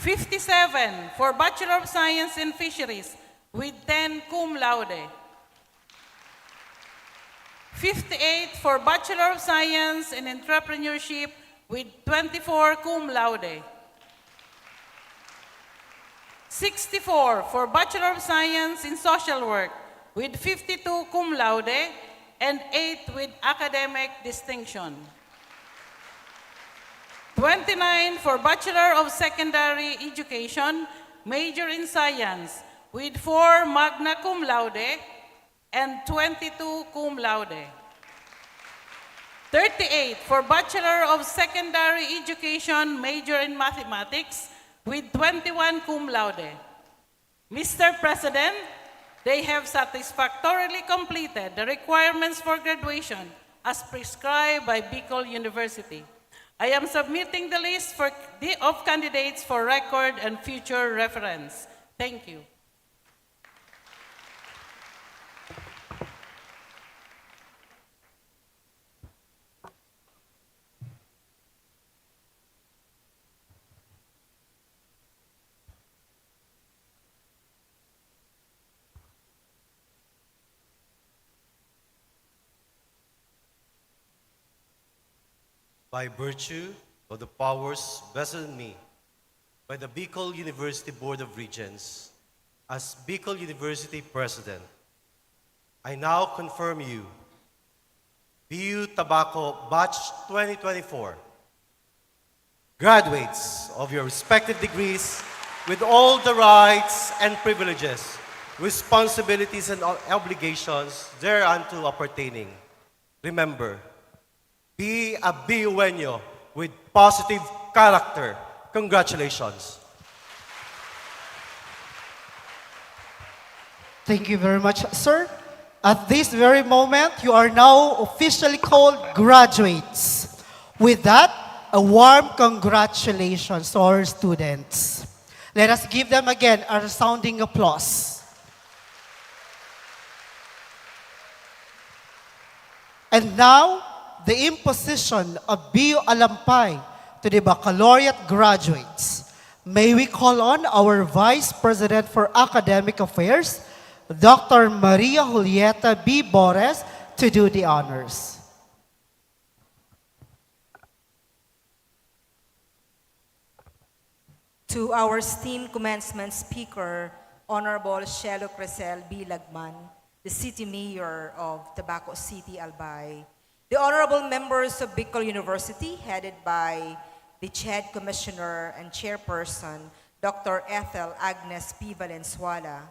57 for Bachelor of Science in Fisheries with 10 cum laude. 58 for Bachelor of Science in Entrepreneurship with 24 cum laude. 64 for Bachelor of Science in Social Work with 52 cum laude and 8 with academic distinction. 29 for Bachelor of Secondary Education, major in Science with 4 magna cum laude and 22 cum laude. 38 for Bachelor of Secondary Education, major in Mathematics with 21 cum laude. Mr. President, they have satisfactorily completed the requirements for graduation as prescribed by Bicol University. I am submitting the list of candidates for record and future reference. Thank you. By virtue of the powers vested in me by the Bicol University Board of Regents as Bicol University President, I now confirm you, BU Tabaco Batch 2024, graduates of your respective degrees with all the rights and privileges, responsibilities and obligations thereunto appertaining. Remember, be a BUeño with positive character. Congratulations. Thank you very much, sir. At this very moment, you are now officially called graduates. With that, a warm congratulations to our students. Let us give them again a resounding applause. And now, the imposition of BU Alampay to the baccalaureate graduates. May we call on our Vice President for Academic Affairs, Dr. Maria Julieta B. Bores, to do the honors. To our esteemed commencement speaker, Honorable Shelo Crescel B. Lagman, the City Mayor of Tabaco City, Albay, the honorable members of Bicol University, headed by the CHED Commissioner and Chairperson, Dr. Ethel Agnes P. Valenzuela,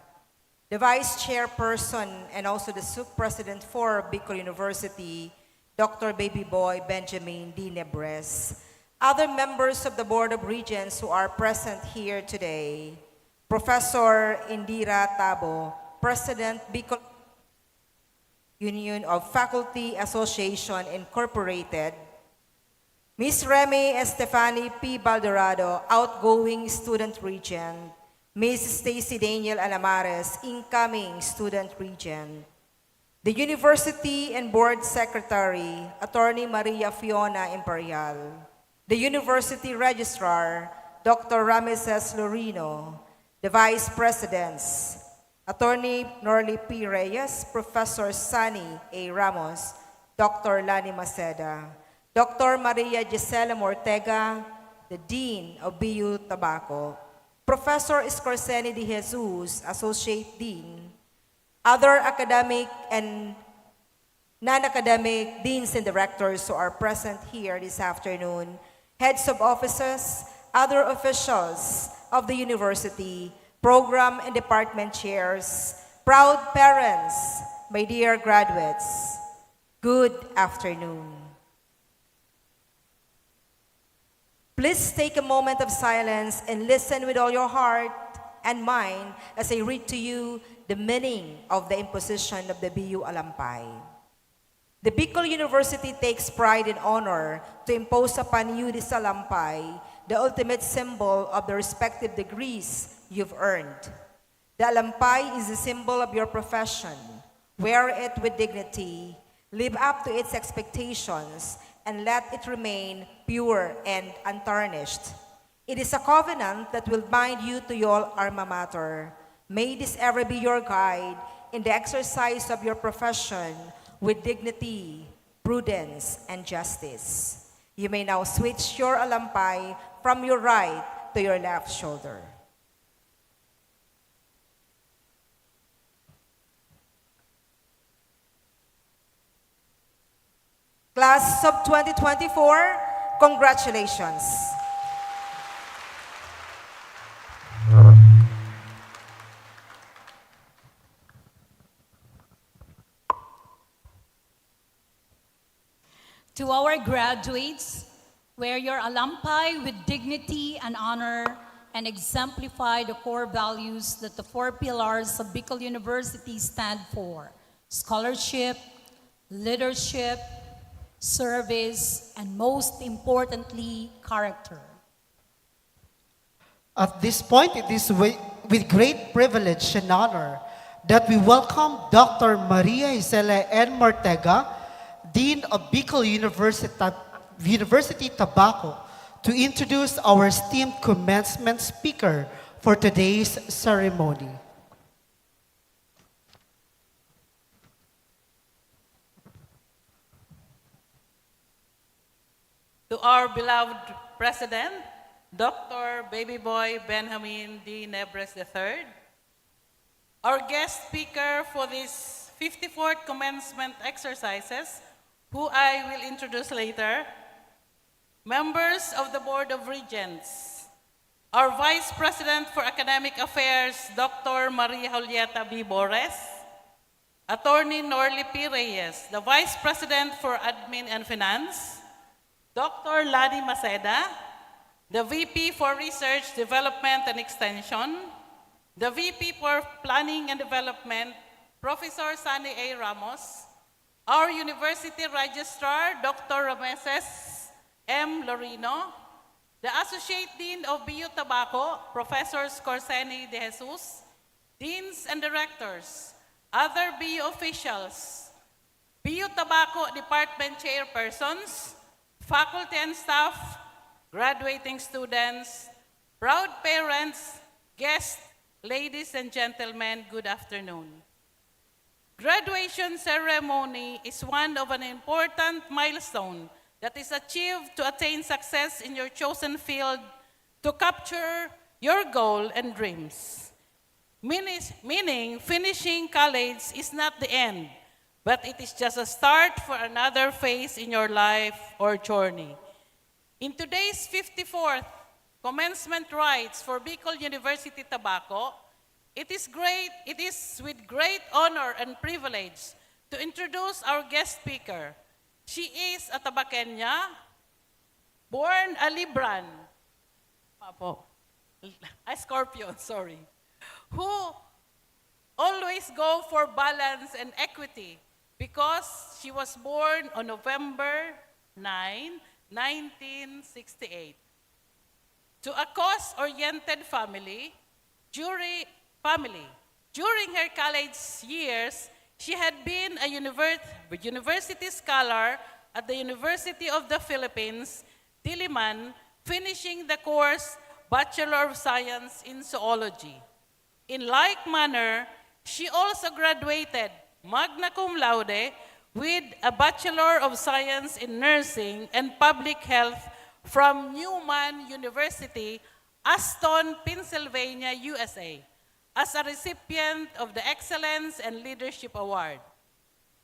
the Vice Chairperson and also the SUC President for Bicol University, Dr. Baby Boy Benjamin D. Nibres, other members of the Board of Regents who are present here today, Professor Indira Tabo, President, Bicol Union of Faculty Association Incorporated, Ms. Remy Estefani P. Baldorado, outgoing student regent, Ms. Stacy Daniel Alamares, incoming student regent. The University and Board Secretary, Attorney Maria Fiona Imperial. The University Registrar, Dr. Rameses Lorino. The Vice Presidents, Attorney Norly P. Reyes, Professor Sunny A. Ramos, Dr. Lani Maceda, Dr. Maria Gisela Mortega, the Dean of BU Tabaco, Professor Scorseni de Jesus, Associate Dean, other academic and non-academic deans and directors who are present here this afternoon, heads of offices, other officials of the university, program and department chairs, proud parents, my dear graduates, good afternoon. Please take a moment of silence and listen with all your heart and mind as I read to you the meaning of the imposition of the BU Alampay. The Bicol University takes pride and honor to impose upon you this Alampay, the ultimate symbol of the respective degrees you've earned. The Alampay is a symbol of your profession. Wear it with dignity, live up to its expectations, and let it remain pure and untarnished. It is a covenant that will bind you to your alma mater. May this ever be your guide in the exercise of your profession with dignity, prudence, and justice. You may now switch your alampay from your right to your left shoulder. Class of 2024, congratulations. To our graduates, wear your alampay with dignity and honor and exemplify the core values that the four pillars of Bicol University stand for: scholarship, leadership, service, and most importantly, character. At this point, it is with great privilege and honor that we welcome Dr. Maria Gisela N. Mortega, Dean of Bicol University Tabaco, to introduce our esteemed commencement speaker for today's ceremony. To our beloved President, Dr. Baby Boy Benjamin D. Nebres III, our guest speaker for this 54th commencement exercises, who I will introduce later, members of the Board of Regents, our Vice President for Academic Affairs, Dr. Maria Julieta B. Bores, Attorney Norly P. Reyes, the Vice President for Admin and Finance, Dr. Lani Maceda, the VP for Research, Development and Extension, the VP for Planning and Development, Professor Sunny A. Ramos, our University Registrar, Dr. Rameses M. Lorino, the Associate Dean of BU Tabaco, Professor Scorseni de Jesus, Deans and Directors, other BU officials, BU Tabaco Department Chairpersons, faculty and staff, graduating students, proud parents, guests, ladies and gentlemen, good afternoon. Graduation ceremony is one of an important milestone that is achieved to attain success in your chosen field to capture your goal and dreams. Meaning, finishing college is not the end, but it is just a start for another phase in your life or journey. In today's 54th commencement rites for Bicol University Tabaco, it is with great honor and privilege to introduce our guest speaker. She is a Tabaqueña, born a Libran, a Scorpion, sorry, who always go for balance and equity because she was born on November 9, 1968. To a cause-oriented family, family. During her college years, she had been a university scholar at the University of the Philippines, Diliman, finishing the course Bachelor of Science in Zoology. In like manner, she also graduated magna cum laude with a Bachelor of Science in Nursing and Public Health from Newman University, Aston, Pennsylvania, USA, as a recipient of the Excellence and Leadership Award.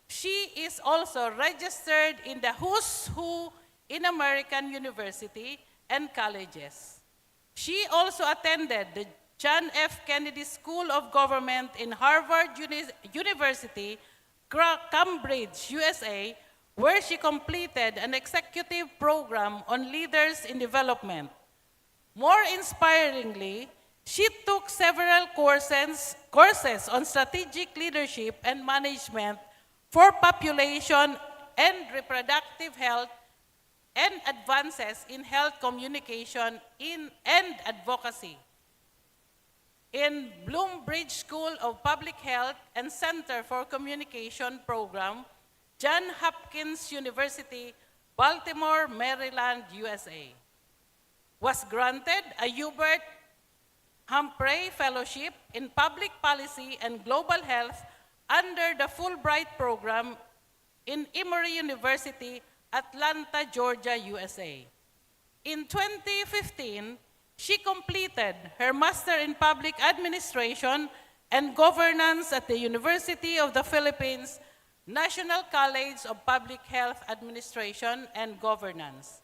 She is also registered in the Who's Who in American University and colleges. She also attended the John F. Kennedy School of Government in Harvard University, Cambridge, USA, where she completed an executive program on leaders in development. More inspiringly, she took several courses on strategic leadership and management for population and reproductive health and advances in health communication and advocacy. In Bloombridge School of Public Health and Center for Communication Program, Johns Hopkins University, Baltimore, Maryland, USA. Was granted a Hubert Humphrey Fellowship in Public Policy and Global Health under the Fulbright Program in Emory University, Atlanta, Georgia, USA. In 2015, she completed her Master in Public Administration and Governance at the University of the Philippines, National College of Public Health Administration and Governance.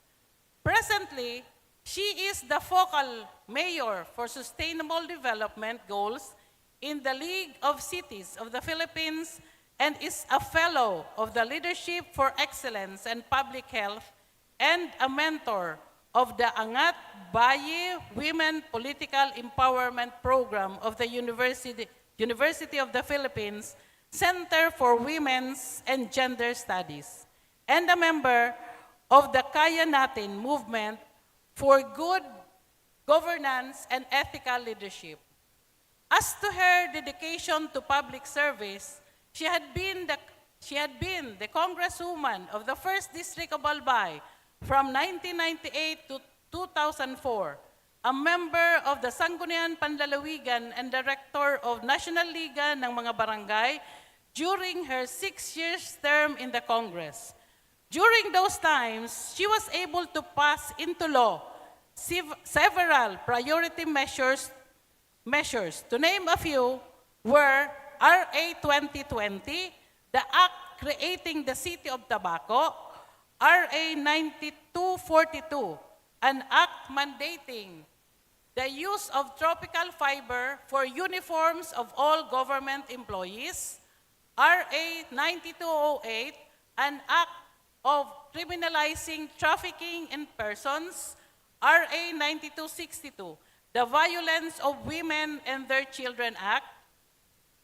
Presently, she is the focal mayor for Sustainable Development Goals in the League of Cities of the Philippines and is a fellow of the Leadership for Excellence and Public Health and a mentor of the Angat Baye Women Political Empowerment Program of the University of the Philippines Center for Women's and Gender Studies, and a member of the Kaya Natin movement for good governance and ethical leadership. As to her dedication to public service, she had been the congresswoman of the 1st District of Albay from 1998 to 2004, a member of the Sangguniang Panlalawigan and director of National Liga ng mga Barangay during her 6 years term in the Congress. During those times, she was able to pass into law several priority measures. To name a few were RA 2020, the Act Creating the City of Tobacco, RA 9242, an act mandating the use of tropical fiber for uniforms of all government employees, RA 9208, an act of criminalizing trafficking in persons, RA 9262, the Violence of Women and Their Children Act,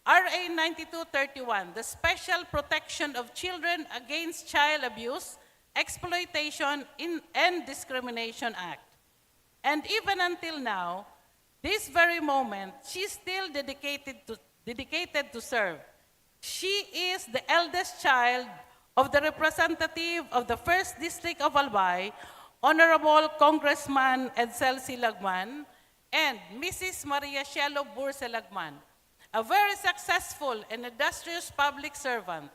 RA 9231, the Special Protection of Children Against Child Abuse, Exploitation and Discrimination Act. And even until now, this very moment, she's still dedicated to serve. She is the eldest child of the representative of the 1st District of Albay, Honorable Congressman Edsel C. Lagman, and Mrs. Maria Cielo Burse Lagman, a very successful and industrious public servant,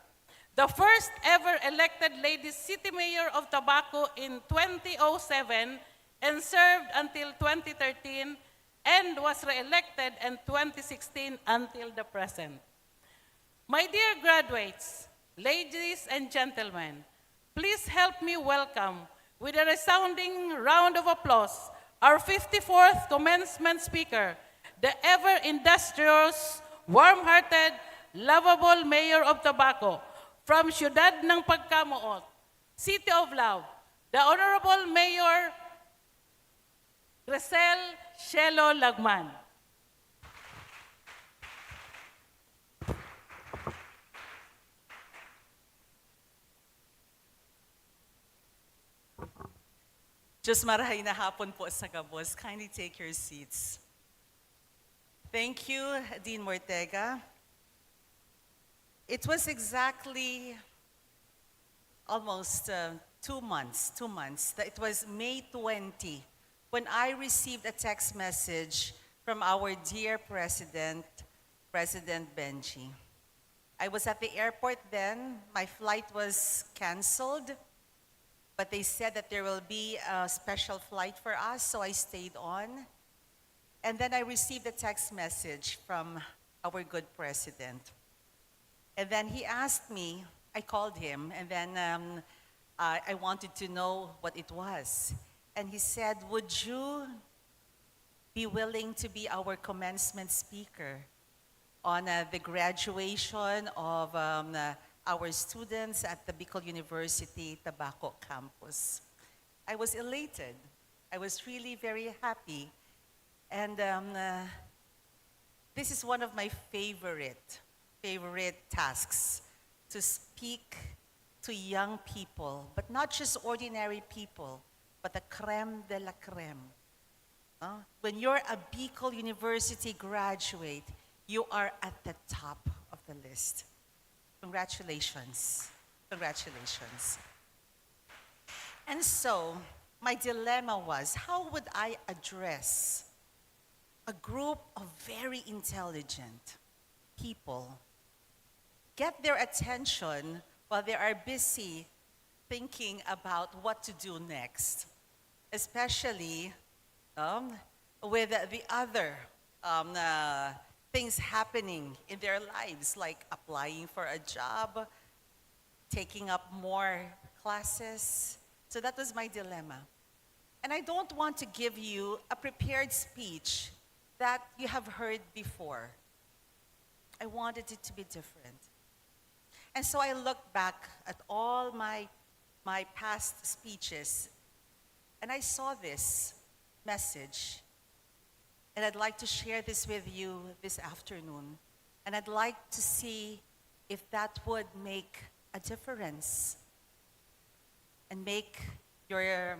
the first ever elected lady city mayor of Tabaco in 2007 and served until 2013 and was re-elected in 2016 until the present. My dear graduates, ladies and gentlemen, please help me welcome with a resounding round of applause our 54th commencement speaker, the ever-industrious, warm-hearted, lovable Mayor of Tabaco, from Siyudad ng Pagkamuot, City of Love, the Honorable Mayor Grisel Cielo Lagman. Diyos marahay na hapon po sa kabos. Kindly take your seats. Thank you, Dean Mortega. It was exactly almost 2 months. It was May 20 when I received a text message from our dear President, President Benji. I was at the airport then. My flight was canceled, but they said that there will be a special flight for us, so I stayed on. And then I received a text message from our good president. And then he asked me, I called him, and then I wanted to know what it was. And he said, would you be willing to be our commencement speaker on the graduation of our students at the Bicol University Tabaco campus? I was elated. I was really very happy. And this is one of my favorite tasks, to speak to young people, but not just ordinary people, but the creme de la creme. When you're a Bicol University graduate, you are at the top of the list. Congratulations. Congratulations. And so, my dilemma was, how would I address a group of very intelligent people, get their attention while they are busy thinking about what to do next, especially with the other things happening in their lives, like applying for a job, taking up more classes. So that was my dilemma. And I don't want to give you a prepared speech that you have heard before. I wanted it to be different. And so I looked back at all my past speeches, and I saw this message. And I'd like to share this with you this afternoon. And I'd like to see if that would make a difference and make your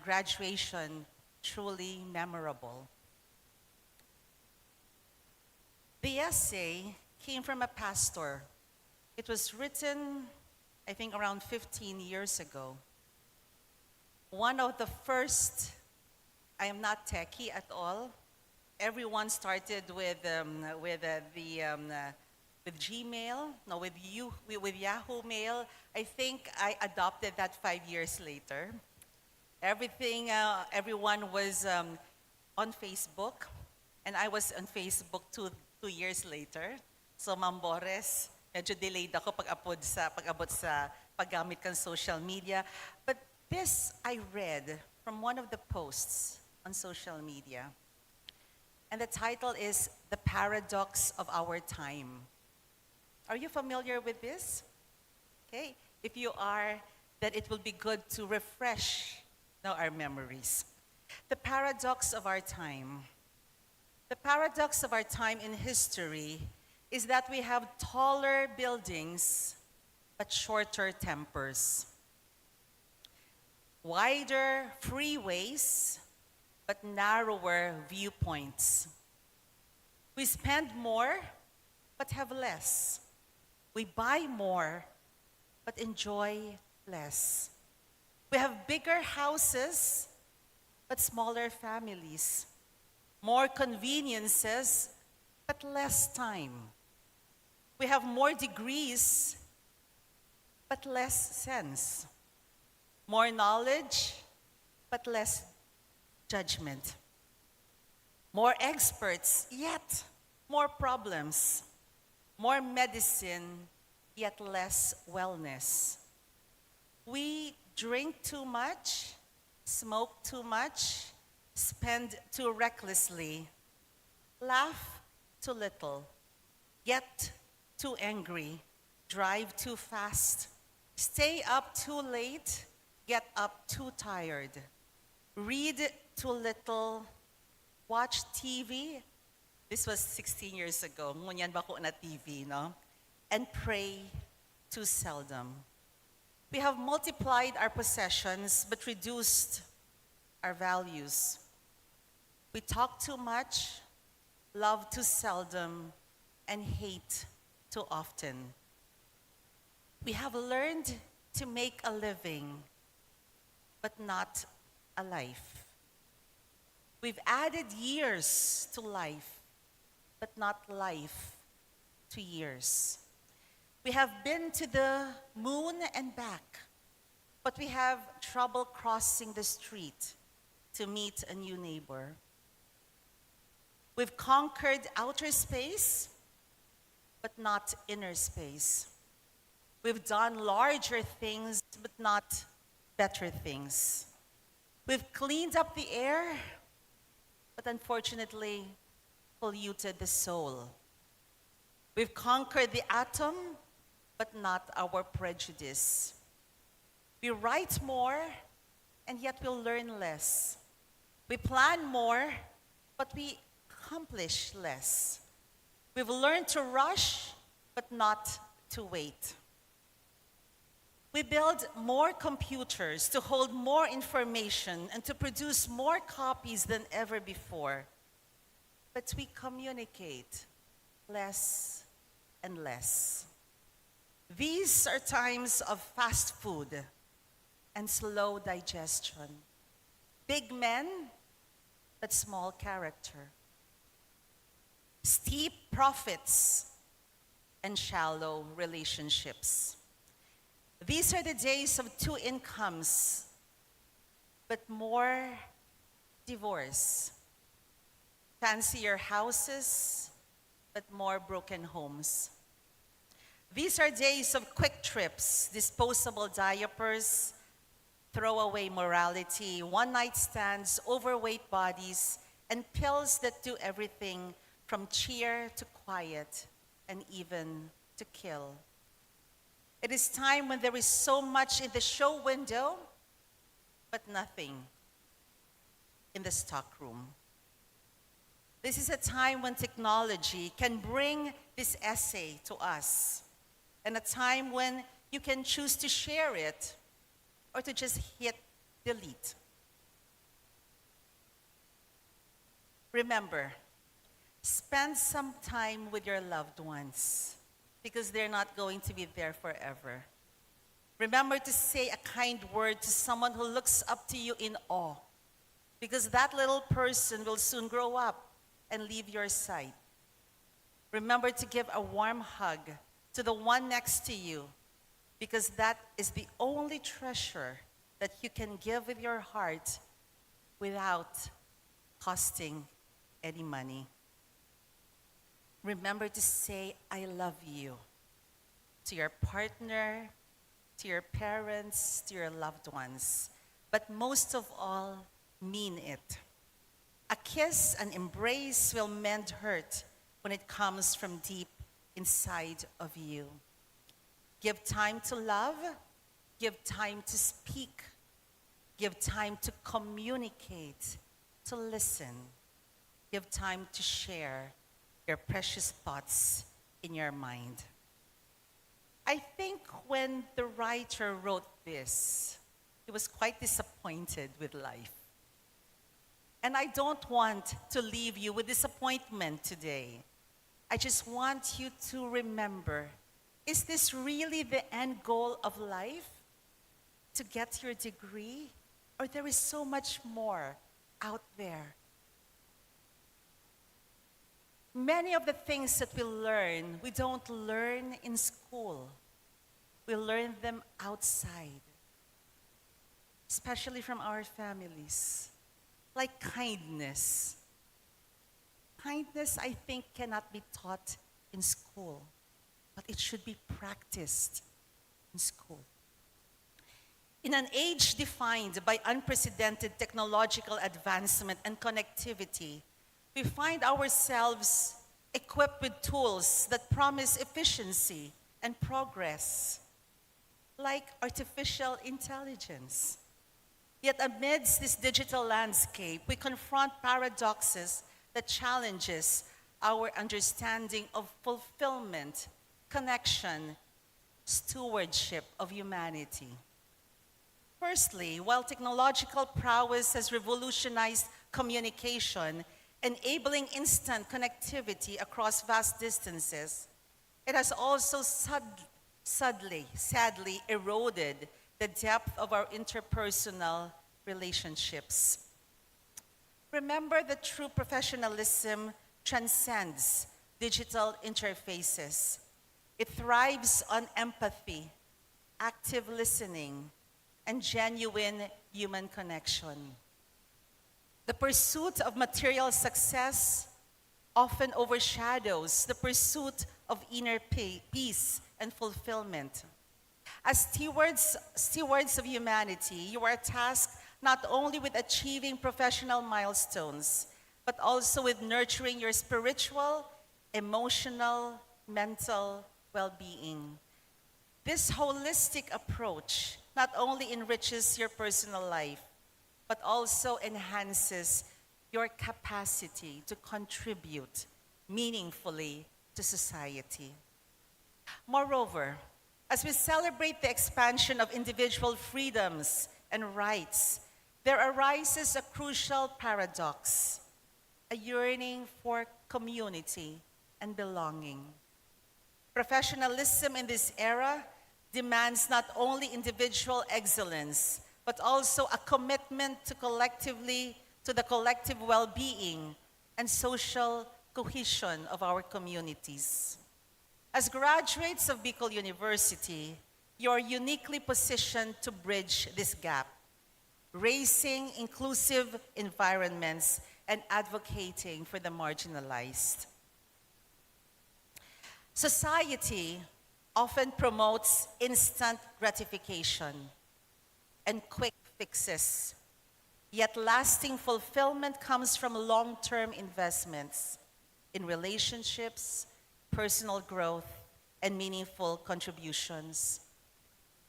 graduation truly memorable. The essay came from a pastor. It was written, I think, around 15 years ago. One of the first, I am not techie at all. Everyone started with Gmail, no, with Yahoo Mail. I think I adopted that 5 years later. Everyone was on Facebook, and I was on Facebook two years later. So, Ma'am Boris, medyo delayed ako pag-abot sa paggamit ng social media. But this I read from one of the posts on social media. And the title is The Paradox of Our Time. Are you familiar with this? Okay. If you are, then it will be good to refresh our memories. The paradox of our time. The paradox of our time in history is that we have taller buildings but shorter tempers. Wider freeways but narrower viewpoints. We spend more but have less. We buy more but enjoy less. We have bigger houses but smaller families. More conveniences but less time. We have more degrees but less sense. More knowledge but less judgment. More experts, yet more problems. More medicine, yet less wellness. We drink too much, smoke too much, spend too recklessly, laugh too little, get too angry, drive too fast, stay up too late, get up too tired, read too little, watch TV. This was 16 years ago. Ngunyan ba ko na TV, no? And pray too seldom. We have multiplied our possessions but reduced our values. We talk too much love too seldom, and hate too often. We have learned to make a living, but not a life. We've added years to life, but not life to years. We have been to the moon and back, but we have trouble crossing the street to meet a new neighbor. We've conquered outer space, but not inner space. We've done larger things, but not better things. We've cleaned up the air, but unfortunately polluted the soul. We've conquered the atom, but not our prejudice. We write more, and yet we'll learn less. We plan more, but we accomplish less. We've learned to rush, but not to wait. We build more computers to hold more information and to produce more copies than ever before. But we communicate less and less. These are times of fast food and slow digestion. Big men, but small character. Steep profits and shallow relationships. These are the days of two incomes, but more divorce. Fancier houses, but more broken homes. These are days of quick trips, disposable diapers, throwaway morality, one-night stands, overweight bodies, and pills that do everything from cheer to quiet and even to kill. It is time when there is so much in the show window, but nothing in the stockroom. This is a time when technology can bring this essay to us, and a time when you can choose to share it or to just hit delete. Remember, spend some time with your loved ones, because they're not going to be there forever. Remember to say a kind word to someone who looks up to you in awe, because that little person will soon grow up and leave your sight. Remember to give a warm hug to the one next to you, because that is the only treasure that you can give with your heart without costing any money. Remember to say, I love you, to your partner, to your parents, to your loved ones. But most of all, mean it. A kiss, an embrace will mend hurt when it comes from deep inside of you. Give time to love, give time to speak, give time to communicate, to listen, give time to share your precious thoughts in your mind. I think when the writer wrote this, he was quite disappointed with life. And I don't want to leave you with disappointment today. I just want you to remember, is this really the end goal of life? To get your degree? Or there is so much more out there? Many of the things that we don't learn in school. We learn them outside, especially from our families, like kindness. Kindness, I think, cannot be taught in school, but it should be practiced in school. In an age defined by unprecedented technological advancement and connectivity, we find ourselves equipped with tools that promise efficiency and progress, like artificial intelligence. Yet amidst this digital landscape, we confront paradoxes that challenges our understanding of fulfillment, connection, stewardship of humanity. Firstly, while technological prowess has revolutionized communication, enabling instant connectivity across vast distances, it has also sadly eroded the depth of our interpersonal relationships. Remember that true professionalism transcends digital interfaces. It thrives on empathy, active listening, and genuine human connection. The pursuit of material success often overshadows the pursuit of inner peace and fulfillment. As stewards of humanity, you are tasked not only with achieving professional milestones, but also with nurturing your spiritual, emotional, mental well-being. This holistic approach not only enriches your personal life, but also enhances your capacity to contribute meaningfully to society. Moreover, as we celebrate the expansion of individual freedoms and rights, there arises a crucial paradox, a yearning for community and belonging. Professionalism in this era demands not only individual excellence, but also a commitment to the collective well-being and social cohesion of our communities. As graduates of Bicol University, you are uniquely positioned to bridge this gap, raising inclusive environments and advocating for the marginalized. Society often promotes instant gratification and quick fixes, yet lasting fulfillment comes from long-term investments in relationships, personal growth, and meaningful contributions.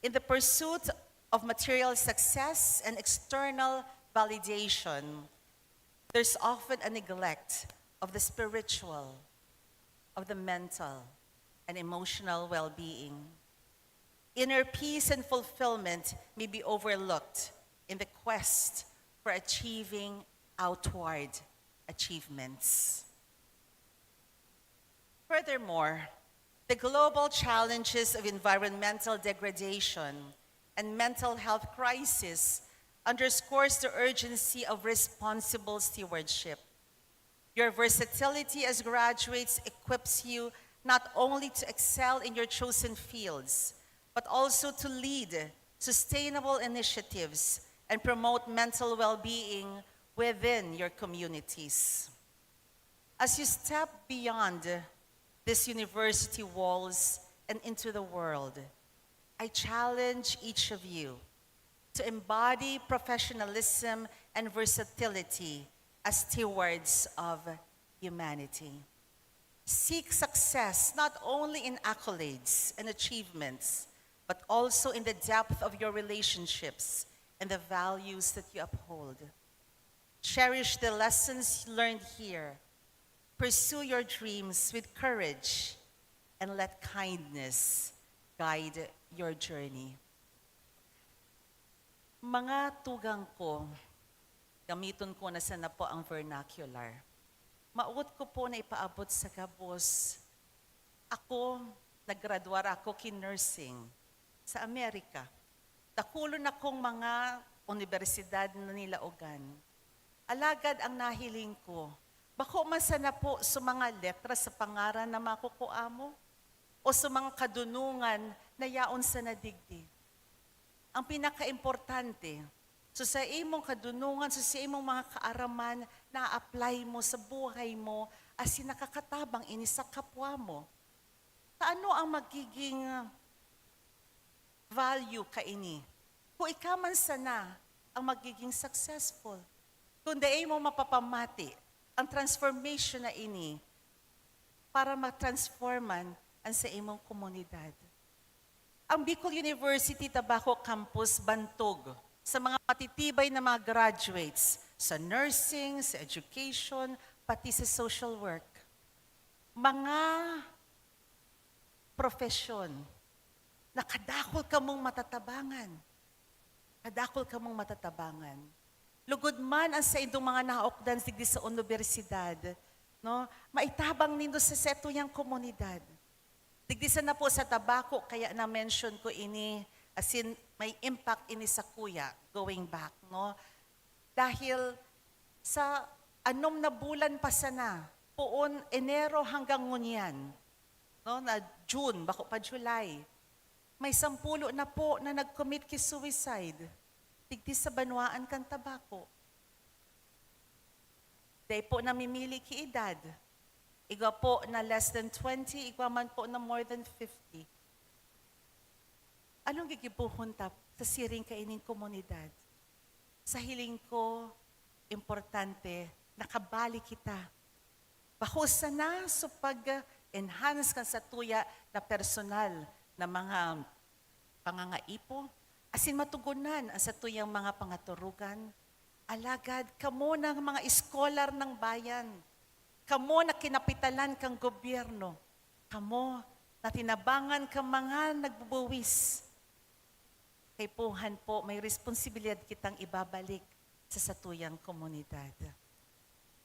In the pursuit of material success and external validation, there's often a neglect of the spiritual, of the mental, and emotional well-being. Inner peace and fulfillment may be overlooked in the quest for achieving outward achievements. Furthermore, the global challenges of environmental degradation and mental health crisis underscores the urgency of responsible stewardship. Your versatility as graduates equips you not only to excel in your chosen fields, but also to lead sustainable initiatives and promote mental well-being within your communities. As you step beyond these university walls and into the world, I challenge each of you to embody professionalism and versatility as stewards of humanity. Seek success not only in accolades and achievements, but also in the depth of your relationships and the values that you uphold. Cherish the lessons learned here. Pursue your dreams with courage, and let kindness guide your journey. Mga tugang ko, gamiton ko na sana po ang vernacular. Mauot ko po na ipaabot sa kabos. Ako, naggraduar ako kin-nursing sa Amerika. Dakulon akong mga universidad na nilaugan. Alagad ang nahiling ko, bako masana po sa mga letra sa pangaran na makukuha mo o sa mga kadunungan na yaon sa nadigdi. Ang pinaka-importante, so sa imong kadunungan, so sa imong mga kaaraman, na-apply mo sa buhay mo as nakakatabang ini sa kapwa mo. Ano ang magiging value ka ini? Kung ikaw man sana ang magiging successful. Kung daay mo mapapamati ang transformation na ini para matransforman ang sa imong komunidad. Ang Bicol University Tabaco Campus bantog sa mga matitibay na mga graduates sa nursing, sa education, pati sa social work. Mga profesyon na kadakol ka mong matatabangan. Kadakol ka mong matatabangan. Lugod man ang sa indong mga naokdan sigdi sa universidad, no? Maitabang nindo sa setuyang komunidad. Digdi sa na po sa tabako, kaya na-mention ko ini, as in, may impact ini sa kuya, going back, no? Dahil sa anom na bulan pa sana, poon Enero hanggang ngunyan, no? Na June, bako pa July, may 10 na po na nag-commit ki suicide. Digdi sa banwaan kan tabako. Day po namimili ki edad. Igwa po na less than 20, igwa man po na more than 50. Anong gigibuhon sa siring kaining komunidad? Sa hiling ko, importante, nakabali kita. Bahusa na so pag-enhance ka sa tuya na personal na mga pangangaipo, asin matugunan ang sa tuyang mga pangaturugan. Alagad, kamo ng mga iskolar ng bayan. Kamo na kinapitalan kang gobyerno. Kamo na tinabangan kang mga nagbubuwis. Kay puhan po, may responsibilidad kitang ibabalik sa satuyang komunidad.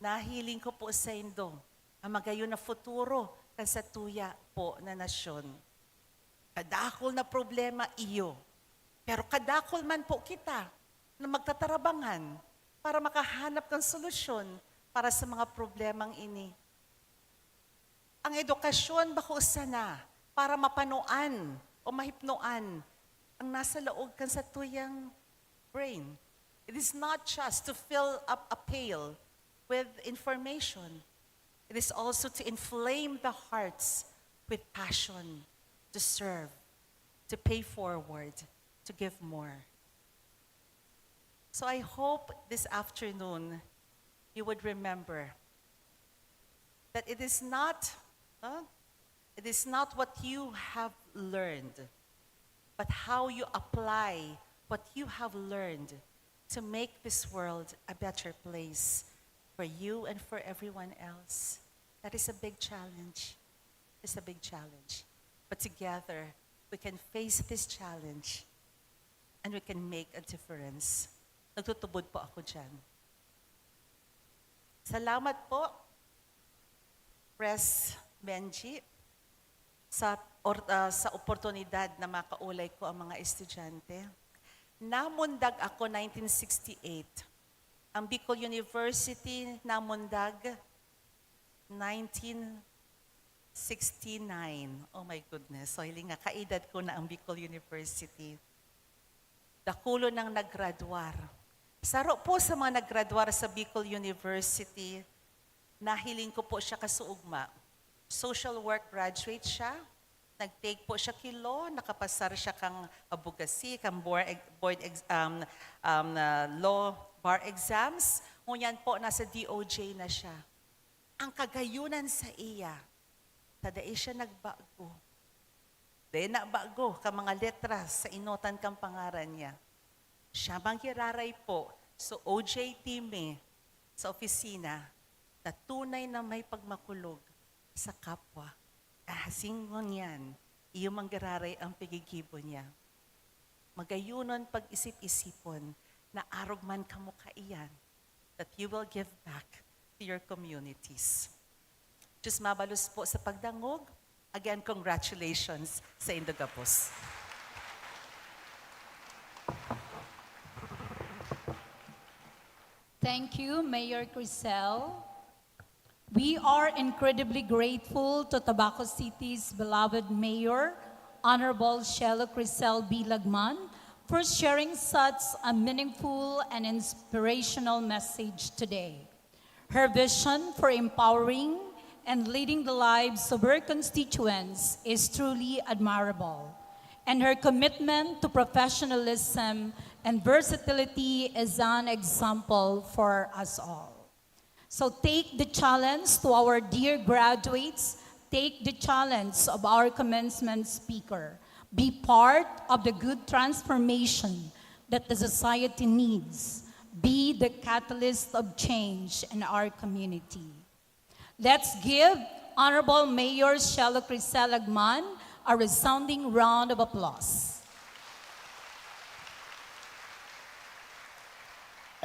Nahiling ko po sa indo ang magayon na futuro kan sa tuya po na nasyon. Kadakol na problema iyo. Pero kadakol man po kita na magtatarabangan para makahanap ng solusyon para sa mga problemang ini. Ang edukasyon bako sana para mapanuan o mahipnoan ang nasa loob kan sa tuyang brain. It is not just to fill up a pail with information. It is also to inflame the hearts with passion, to serve, to pay forward, to give more. So I hope this afternoon you would remember that it is not what you have learned, but how you apply what you have learned to make this world a better place for you and for everyone else. That is a big challenge. It's a big challenge. But together, we can face this challenge and we can make a difference. Nagtutubod po ako dyan. Salamat po, Pres Benji, sa oportunidad na makaulay ko ang mga estudyante. Namundag ako 1968. Ang Bicol University namundag 1969. Oh my goodness. So, hiling nga, kaedad ko na ang Bicol University. Dakulo nang naggraduar. Saro po sa mga naggraduar sa Bicol University, nahiling ko po siya kasuugma. Social work graduate siya. Nag-take po siya kilo, nakapasar siya kang advocacy, kang law bar exams. Ngunyan po, nasa DOJ na siya. Ang kagayunan sa iya, tadai siya nagbago. Dahil nabago ka mga letras sa inotan kang pangaran niya. Siya bang hiraray po sa OJ team sa opisina na tunay na may pagmakulog sa kapwa. Kahasingon yan, iyo manggararay ang pigigibo niya. Magayunon pag-isip-isipon na arog man kamo kaiyan that you will give back to your communities. Diyos mabalos po sa pagdangog. Again, congratulations sa Indogapos. Thank you, Mayor Crisel. We are incredibly grateful to Tabaco City's beloved Mayor, Honorable Shelo Crisel B. Lagman, for sharing such a meaningful and inspirational message today. Her vision for empowering and leading the lives of her constituents is truly admirable, and her commitment to professionalism and versatility is an example for us all. So take the challenge to our dear graduates, take the challenge of our commencement speaker. Be part of the good transformation that the society needs. Be the catalyst of change in our community. Let's give Honorable Mayor Shelo Crisel Lagman a resounding round of applause.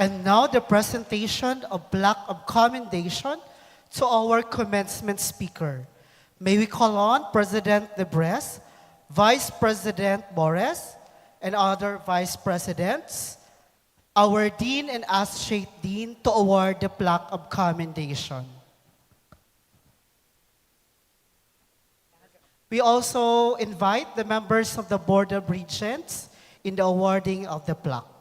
And now the presentation of plaque of commendation to our commencement speaker. May we call on President Debres, Vice President Bores, and other Vice Presidents, our Dean and Associate Dean to award the plaque of commendation. We also invite the members of the Board of Regents in the awarding of the plaque.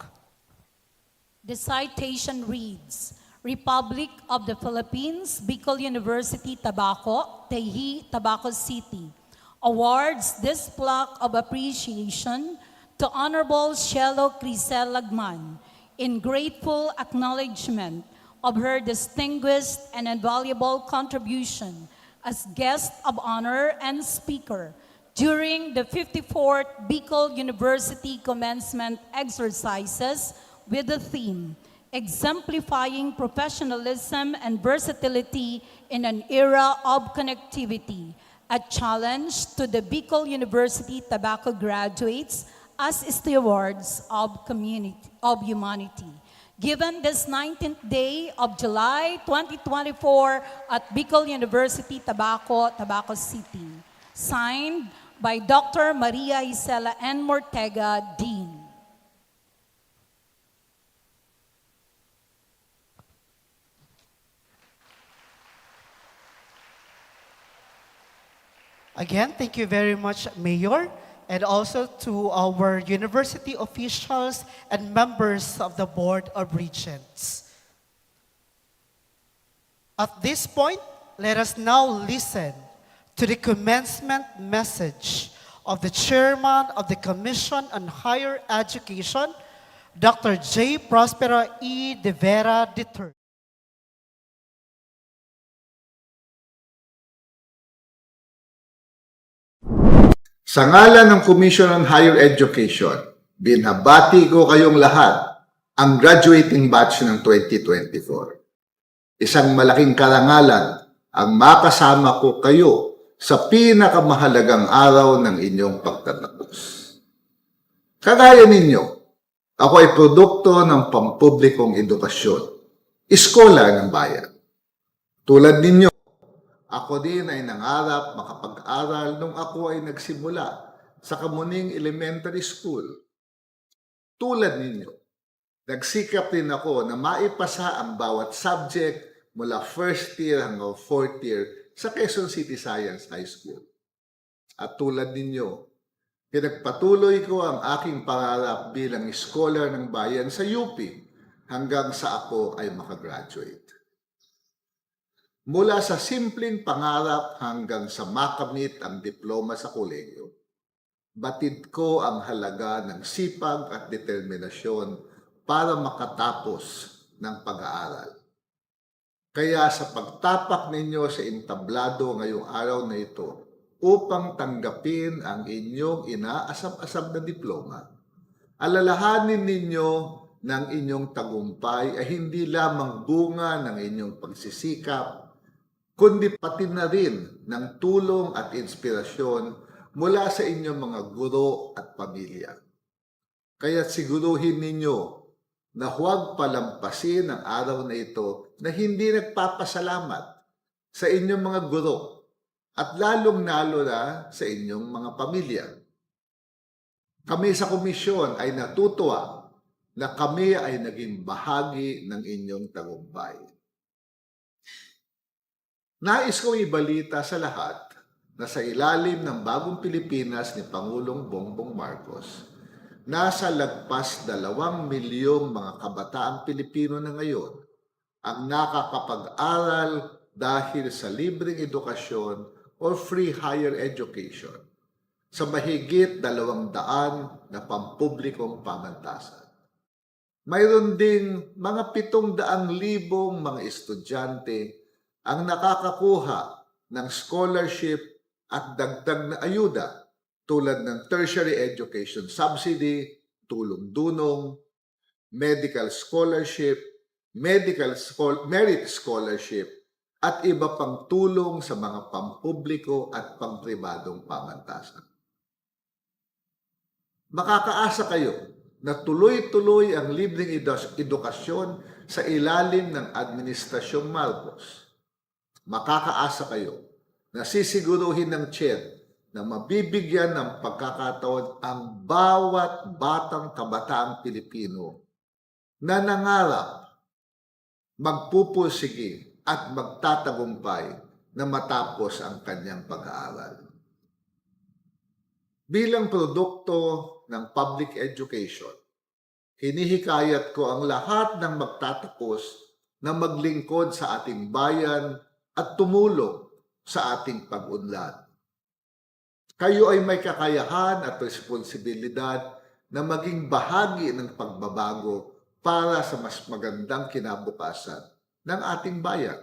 The citation reads, Republic of the Philippines, Bicol University, Tabaco, Tehi, Tabaco City, awards this plaque of appreciation to Honorable Shelo Crisel Lagman in grateful acknowledgement of her distinguished and invaluable contribution as guest of honor and speaker during the 54th Bicol University commencement exercises with the theme, Exemplifying Professionalism and Versatility in an Era of Connectivity, a challenge to the Bicol University Tabaco graduates as stewards of humanity. Given this 19th day of July 2024 at Bicol University Tabaco, Tabaco City. Signed by Dr. Maria Isela N. Mortega, Dean. Again, thank you very much, Mayor, and also to our university officials and members of the Board of Regents. At this point, let us now listen to the commencement message of the Chairman of the Commission on Higher Education, Dr. J. Prospero E. De Vera III. Sa ngalan ng Commission on Higher Education, binabati ko kayong lahat, ang graduating batch ng 2024. Isang malaking karangalan ang makasama ko kayo sa pinakamahalagang araw ng inyong pagtatapos. Kagaya ninyo, ako ay produkto ng pampublikong edukasyon, iskola ng bayan. Tulad ninyo, ako din ay nangarap makapag-aral nung ako ay nagsimula sa Kamuning Elementary School. Tulad ninyo, nagsikap din ako na maipasa ang bawat subject mula first year hanggang fourth year sa Quezon City Science High School. At tulad ninyo, pinagpatuloy ko ang aking pangarap bilang scholar ng bayan sa UP hanggang sa ako ay makagraduate. Mula sa simpleng pangarap hanggang sa makamit ang diploma sa kolegyo, batid ko ang halaga ng sipag at determinasyon para makatapos ng pag-aaral. Kaya sa pagtapak ninyo sa entablado ngayong araw na ito upang tanggapin ang inyong inaasam-asam na diploma, alalahanin ninyo ng inyong tagumpay ay hindi lamang bunga ng inyong pagsisikap, kundi pati na rin ng tulong at inspirasyon mula sa inyong mga guro at pamilya. Kaya siguruhin ninyo na huwag palampasin ang araw na ito na hindi nagpapasalamat sa inyong mga guro at lalong-lalo na sa inyong mga pamilya. Kami sa komisyon ay natutuwa na kami ay naging bahagi ng inyong tagumpay. Nais kong ibalita sa lahat na sa ilalim ng bagong Pilipinas ni Pangulong Bongbong Marcos, nasa lagpas 2 milyong mga kabataang Pilipino na ngayon ang nakakapag-aral dahil sa libreng edukasyon o free higher education sa mahigit 200 na pampublikong pamantasan. Mayroon ding mga 700,000 mga estudyante ang nakakakuha ng scholarship at dagdag na ayuda tulad ng tertiary education subsidy, tulong-dunong, medical scholarship, merit scholarship, at iba pang tulong sa mga pampubliko at pampribadong pamantasan. Makakaasa kayo na tuloy-tuloy ang libreng edukasyon sa ilalim ng Administrasyong Marcos. Makakaasa kayo na sisiguruhin ng Chair na mabibigyan ng pagkakataon ang bawat batang kabataang Pilipino na nangarap, magpupursige at magtatagumpay na matapos ang kanyang pag-aaral. Bilang produkto ng public education, hinihikayat ko ang lahat ng magtatapos na maglingkod sa ating bayan at tumulong sa ating pag-unlad. Kayo ay may kakayahan at responsibilidad na maging bahagi ng pagbabago para sa mas magandang kinabukasan ng ating bayan.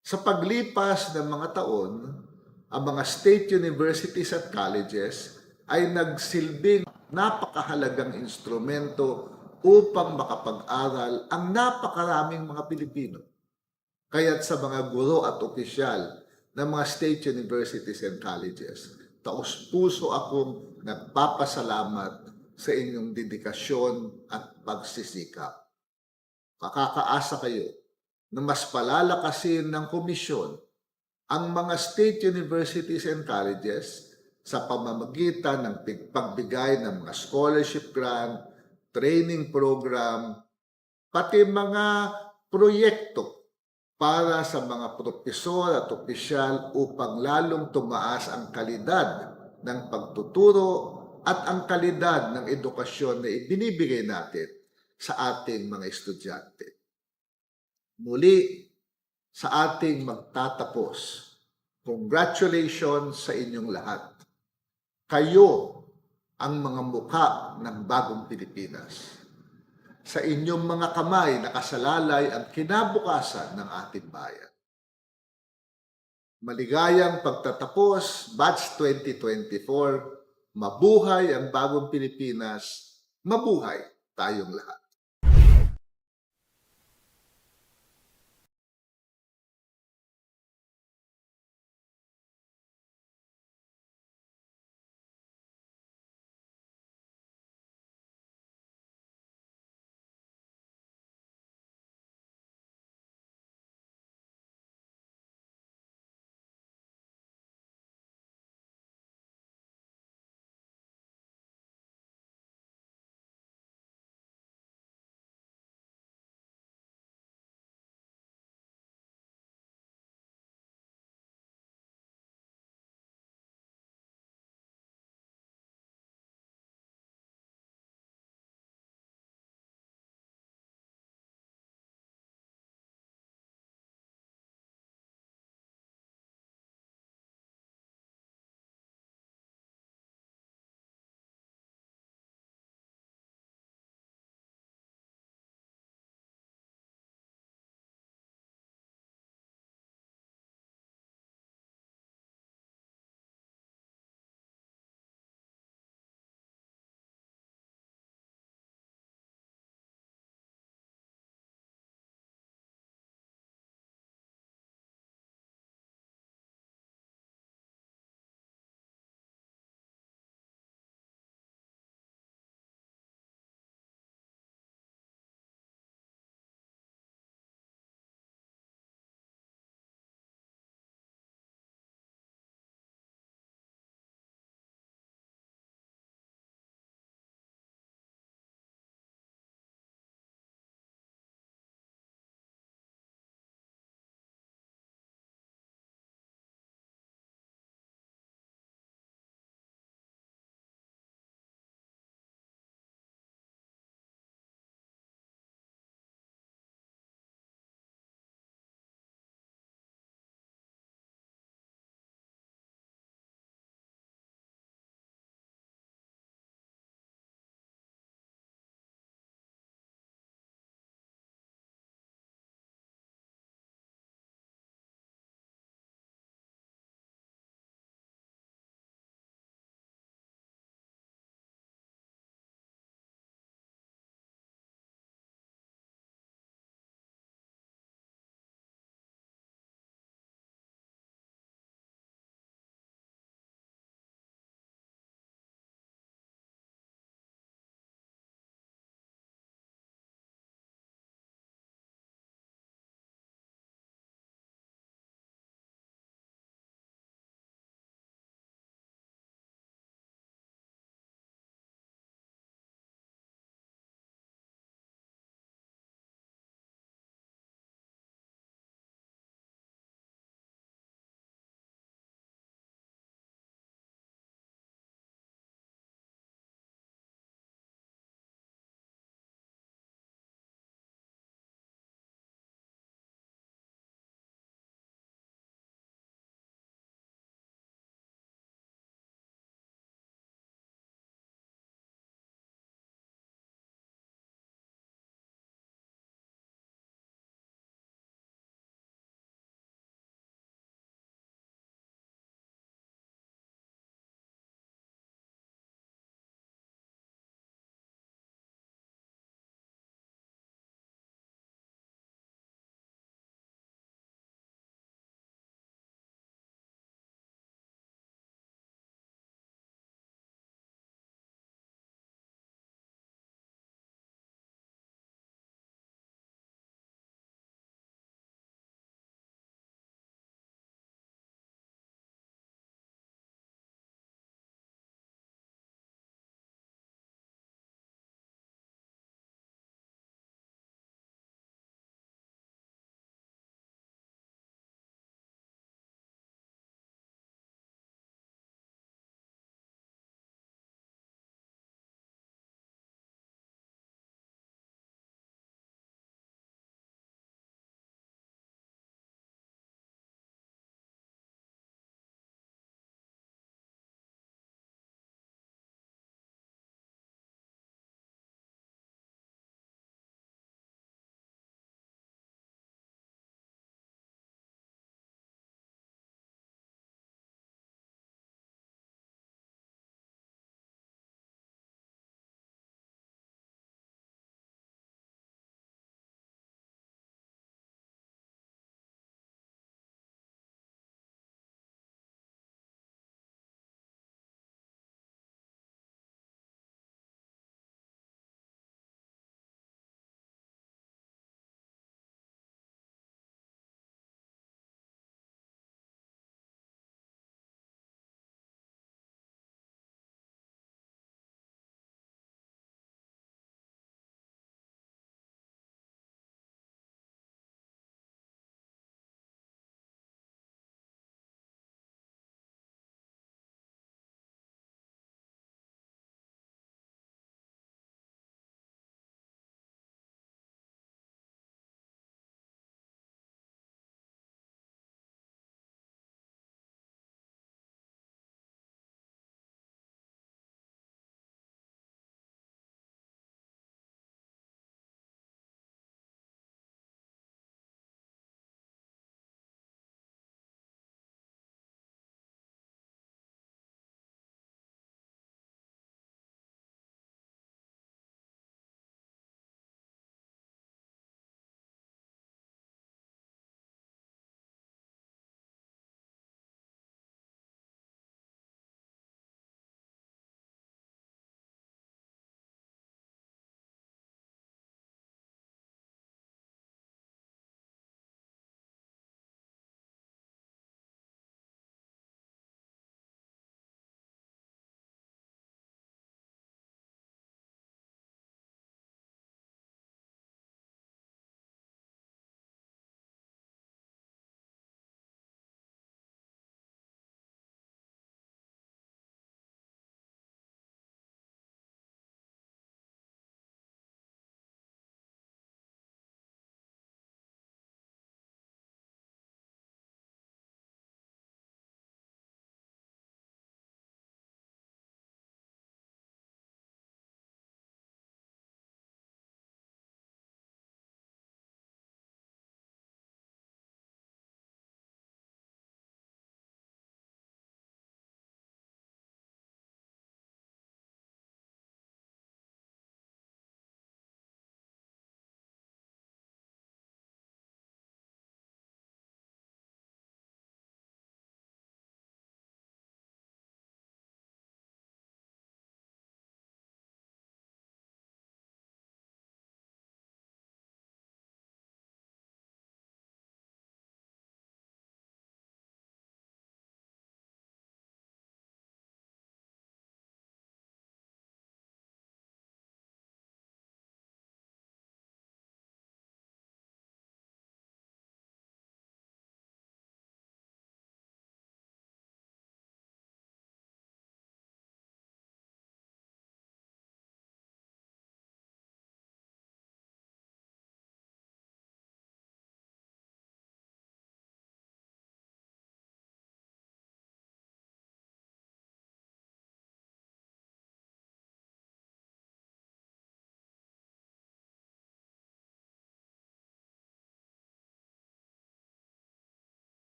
Sa paglipas ng mga taon, ang mga state universities at colleges ay nagsilbing napakahalagang instrumento upang makapag-aral ang napakaraming mga Pilipino. Kaya't sa mga guro at opisyal ng mga state universities and colleges, taos-puso akong nagpapasalamat sa inyong dedikasyon at pagsisikap. Makakaasa kayo na mas palalakasin ng komisyon ang mga state universities and colleges sa pamamagitan ng pagbigay ng mga scholarship grant, training program, pati mga proyekto para sa mga propesor at opisyal upang lalong tumaas ang kalidad ng pagtuturo at ang kalidad ng edukasyon na ibinibigay natin sa ating mga estudyante. Muli, sa ating magtatapos, congratulations sa inyong lahat. Kayo ang mga mukha ng bagong Pilipinas. Sa inyong mga kamay nakasalalay ang kinabukasan ng ating bayan. Maligayang pagtatapos, Batch 2024, mabuhay ang bagong Pilipinas, mabuhay tayong lahat.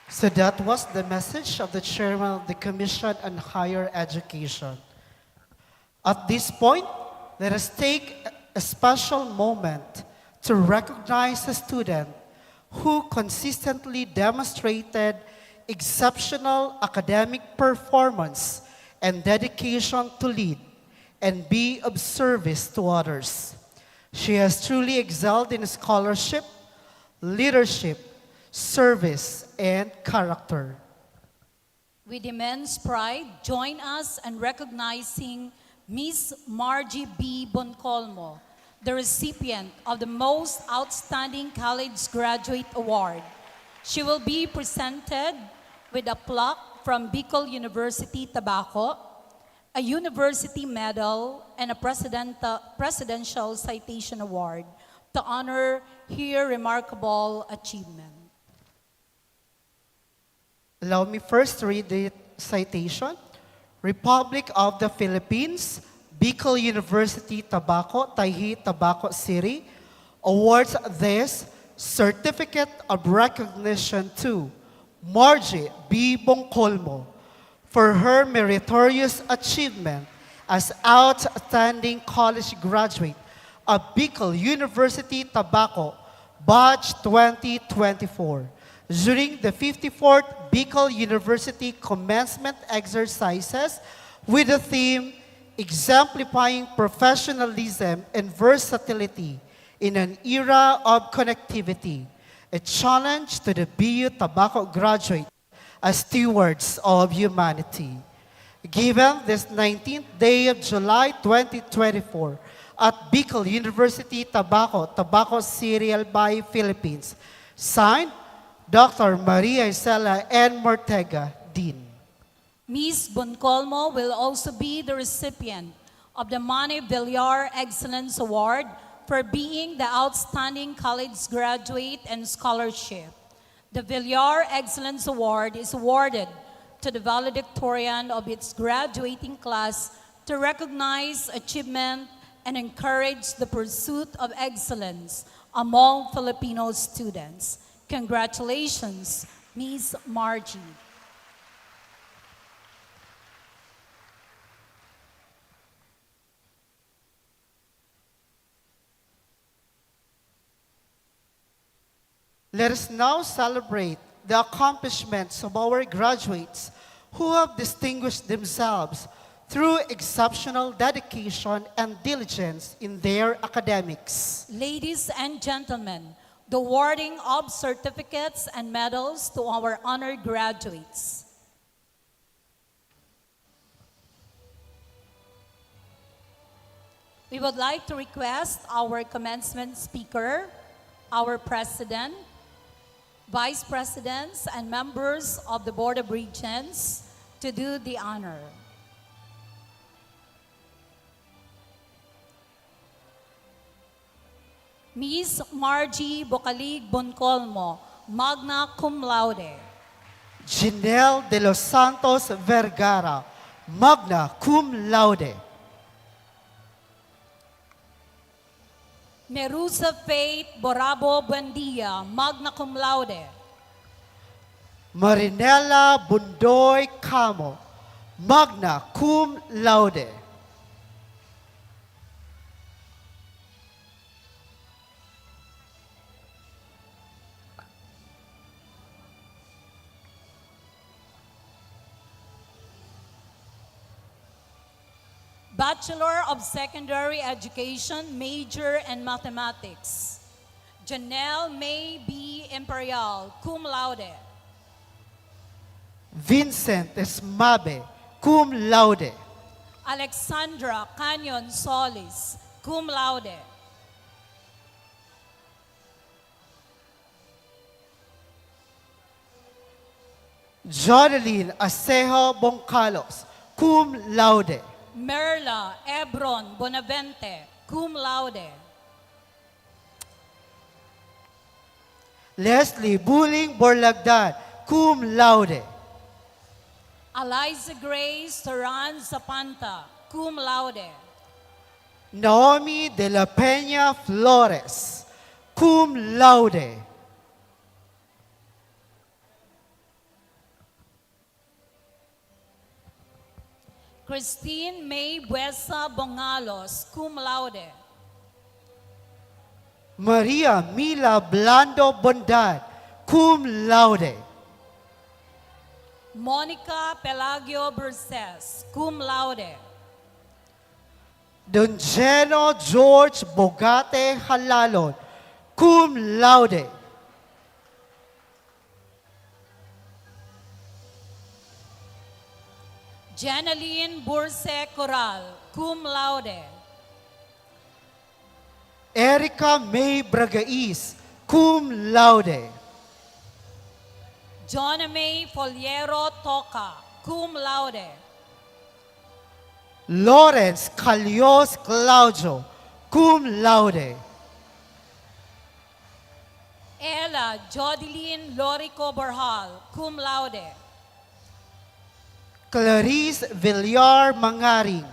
So that was the message of the chairman of the Commission on Higher Education. At this point, let us take a special moment to recognize a student who consistently demonstrated exceptional academic performance and dedication to lead and be of service to others. She has truly excelled in scholarship, leadership, service, and character. With immense pride, join us in recognizing Miss Margie B. Boncolmo, the recipient of the Most Outstanding College Graduate Award. She will be presented with a plaque from Bicol University, Tabaco, a university medal, and a presidential citation award to honor her remarkable achievement. Allow me first to read the citation. Republic of the Philippines, Bicol University, Tabaco, Tahi, Tabaco City, awards this Certificate of Recognition to Margie B. Boncolmo for her meritorious achievement as outstanding college graduate of Bicol University, Tabaco, Batch 2024. During the 54th Bicol University Commencement Exercises with the theme Exemplifying Professionalism and Versatility in an Era of Connectivity, a challenge to the BU Tabaco graduate as stewards of humanity. Given this 19th day of July 2024 at Bicol University, Tabaco City, Albay, Philippines. Signed, Dr. Maria Isela N. Mortega, Dean. Ms. Boncolmo will also be the recipient of the Manny Villar Excellence Award for being the Outstanding College Graduate and Scholarship. The Villar Excellence Award is awarded to the valedictorian of its graduating class to recognize achievement and encourage the pursuit of excellence among Filipino students. Congratulations, Ms. Margie. Let us now celebrate the accomplishments of our graduates who have distinguished themselves through exceptional dedication and diligence in their academics. Ladies and gentlemen, the awarding of certificates and medals to our honored graduates. We would like to request our commencement speaker, our president, vice presidents, and members of the Board of Regents to do the honor. Ms. Margie Bocalig Boncolmo, magna cum laude. Janelle de los Santos Vergara, magna cum laude. Merusa Faith Borabo Buendia, magna cum laude. Marinela Bundoy Camo, magna cum laude. Bachelor of Secondary Education, major in Mathematics. Janelle May B. Imperial, cum laude. Vincent Esmabe, cum laude. Alexandra Canyon Solis, cum laude. Jodeline Acejo Boncalos, cum laude. Merla Ebron Bonavente, cum laude. Leslie Buling Borlagdan, cum laude. Eliza Grace Saran Zapanta, cum laude. Naomi de la Peña Flores, cum laude. Christine May Buesa Bongalos, cum laude. Maria Mila Blando Bondad, cum laude. Monica Pelagio Burses, cum laude. Don Geno George Bogate Halalon, cum laude. Janeline Burse Coral, cum laude. Erica May Bragais, cum laude. John May Foliero Toca, cum laude. Lawrence Calios Claudio, cum laude. Ella Jodeline Lorico Borjal, cum laude. Clarice Villar Mangaring,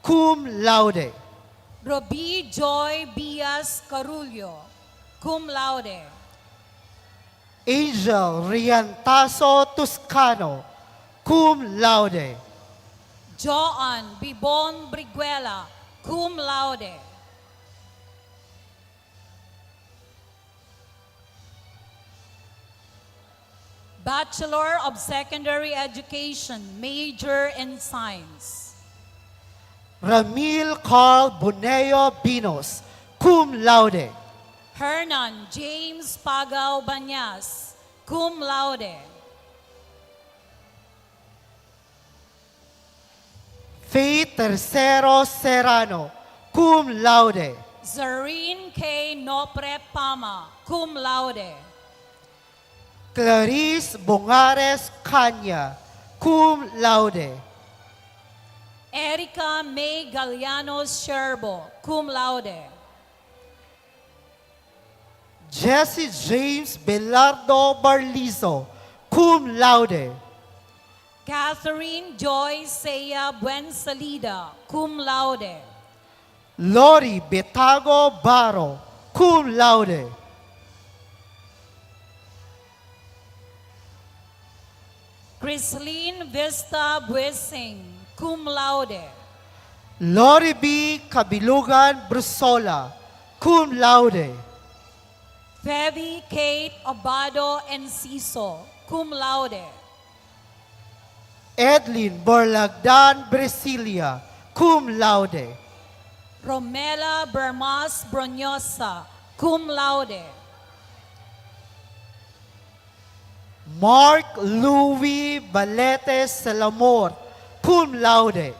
cum laude. Robi Joy Bias Carullo, cum laude. Angel Riantaso Toscano, cum laude. Joan Bibon Briguela, cum laude. Bachelor of Secondary Education, major in Science. Ramil Carl Boneo Binos, cum laude. Hernan James Pagao Banyas, cum laude. Faith Tercero Serrano, cum laude. Zareen K. Nopre Pama, cum laude. Clarice Bongares Kanya, cum laude. Erica May Galianos Sherbo, cum laude. Jesse James Belardo Barlizo, cum laude. Catherine Joy Seya Buensalida, cum laude. Lori Betago Baro, cum laude. Chrisline Vista Buesing, cum laude. Lori B. Kabilugan Brusola, cum laude. Feby Kate Abado Enciso, cum laude. Edlin Borlagdan Brasilia, cum laude. Romela Bermas Bronyosa, cum laude. Mark Louis Balete Salamor, cum laude.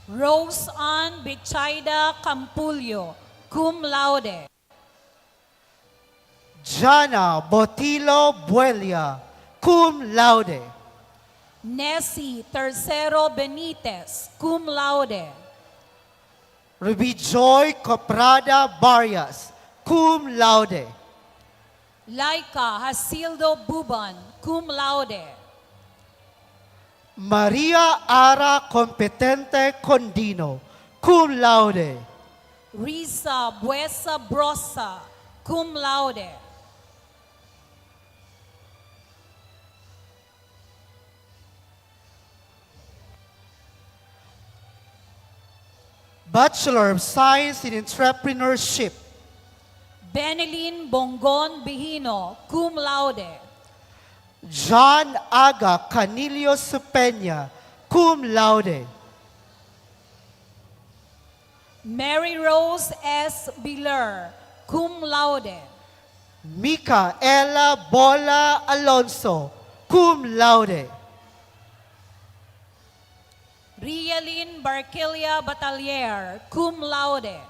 Rose Ann Bichaida Campullo, cum laude. Jana Botilo Buelia, cum laude. Nessie Tercero Benitez, cum laude. Ruby Joy Coprada Barrias, cum laude. Laika Hasildo Buban, cum laude. Maria Ara Competente Condino, cum laude. Risa Buesa Brosa, cum laude. Bachelor of Science in Entrepreneurship, Benelin Bongon Bihino, cum laude. John Aga Canilio Supenya, cum laude. Mary Rose S. Biller, cum laude. Mika Ella Bola Alonso, cum laude. Rialyn Barquilla Batalier, cum laude.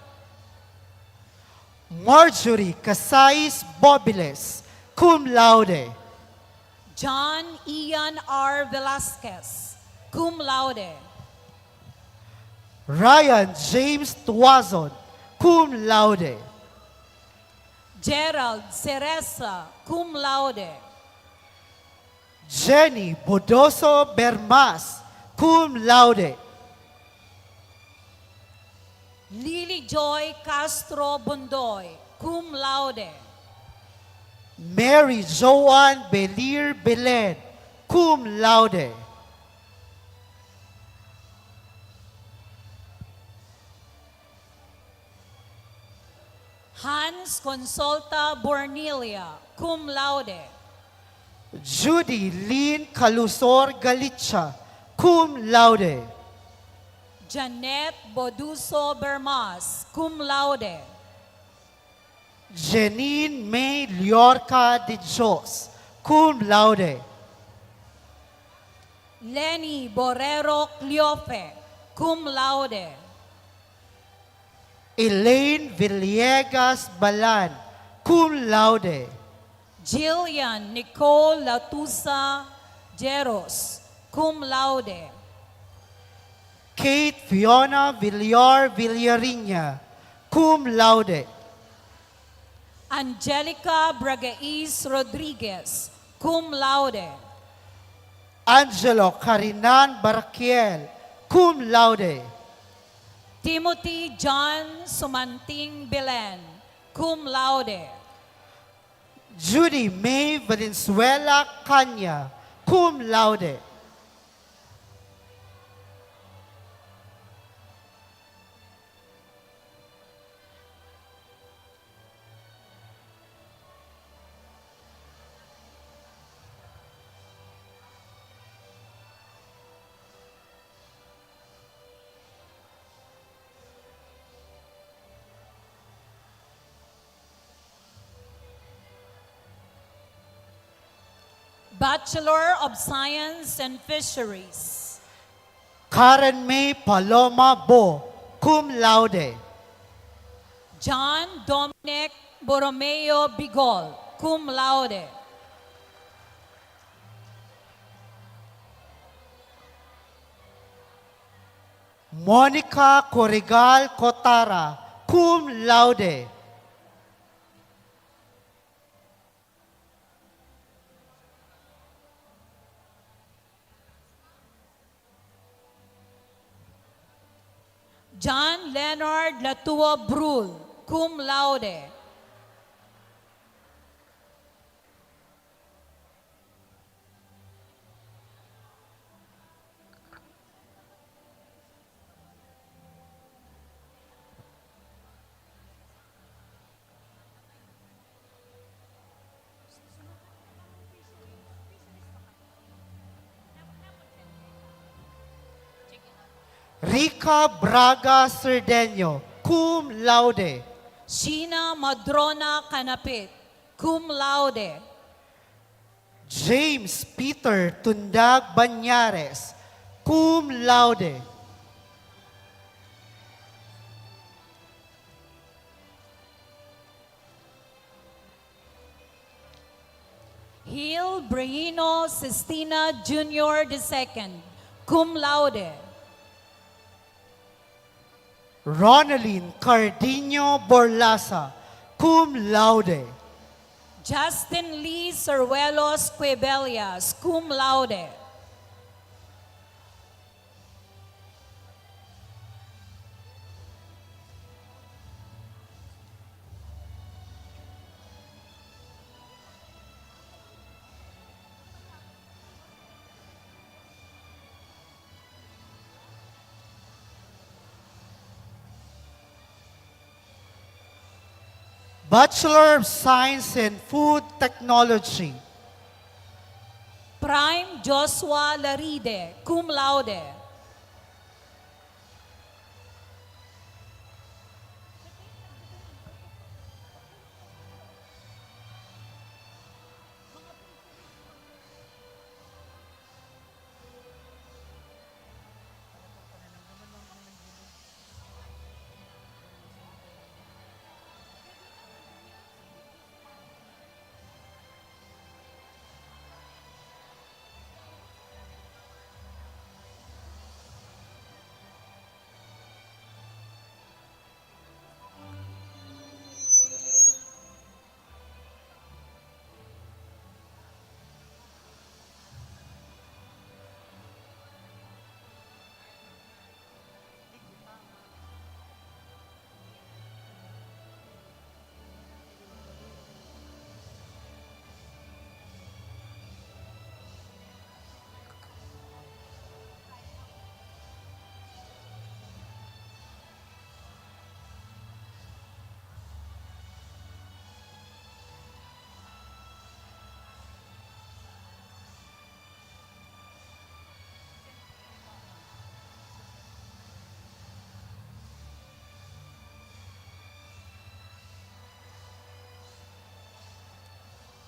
Marjorie Casais Bobiles, cum laude. John Ian R. Velasquez, cum laude. Ryan James Tuazon, cum laude. Gerald Ceresa, cum laude. Jenny Bodoso Bermas, cum laude. Lily Joy Castro Bundoy, cum laude. Mary Joan Belir Belen, cum laude. Hans Consolta Bornilia, cum laude. Judy Lynn Calusor Galicia, cum laude. Janet Boduso Bermas, cum laude. Janine May Liorca de Dios, cum laude. Lenny Borrero Cleofe, cum laude. Elaine Villegas Balan, cum laude. Jillian Nicole Latusa Jeros, cum laude. Kate Fiona Villar Villariña, cum laude. Angelica Bragais Rodriguez, cum laude. Angelo Carinan Baraquiel, cum laude. Timothy John Sumanting Belen, cum laude. Judy May Valenzuela Canya, cum laude. Bachelor of Science and Fisheries. Karen May Paloma Bo, cum laude. John Dominic Borromeo Bigol, cum laude. Monica Corrigal Cotara, cum laude. John Leonard Latua Brul, cum laude. Rica Braga Cerdeño, cum laude. Sheena Madrona Canapit, cum laude. James Peter Tundag Banyares, cum laude. Gil Brino Sistina Jr. II, cum laude. Ronaldine Cardino Borlasa, cum laude. Justin Lee Cervelos Cuebelias, cum laude. Bachelor of Science in Food Technology. Prime Joshua Laride, cum laude.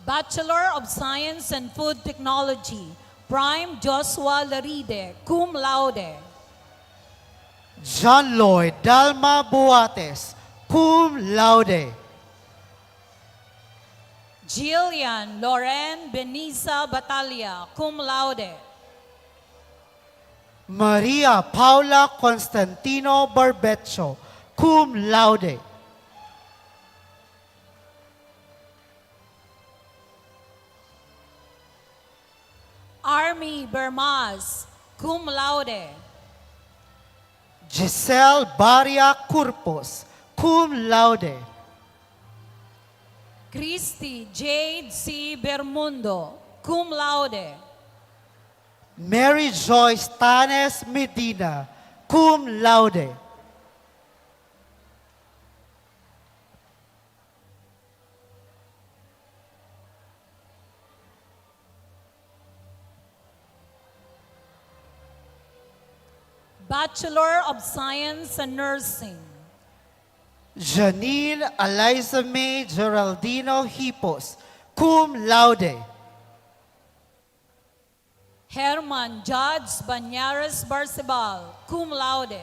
Bachelor of Science and Food Technology, Prime Joshua Laride, cum laude. John Lloyd Dalma Buates, cum laude. Jillian Loren Benisa Batalla, cum laude. Maria Paula Constantino Barbecho, cum laude. Army Bermaz, cum laude. Giselle Baria Curpos, cum laude. Christy Jade C. Bermundo, cum laude. Mary Joyce Tanes Medina, cum laude. Bachelor of Science and Nursing, Janine Eliza May Geraldino Hipos, cum laude. Herman Judge Banyares Barcebal, cum laude.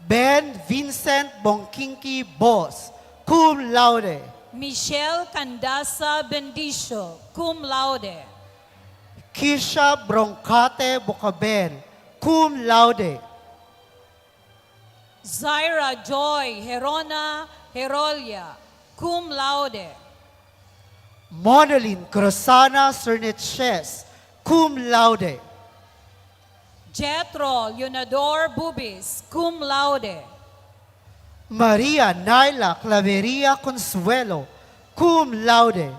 Ben Vincent Bongkinki Boss, cum laude. Michelle Candasa Bendicio, cum laude. Kisha Broncate Bucaben, cum laude. Zaira Joy Herona Herolia, cum laude. Monolin Crosana Cerniches, cum laude. Jethro Leonador Bubis, cum laude. Maria Naila Claveria Consuelo, cum laude.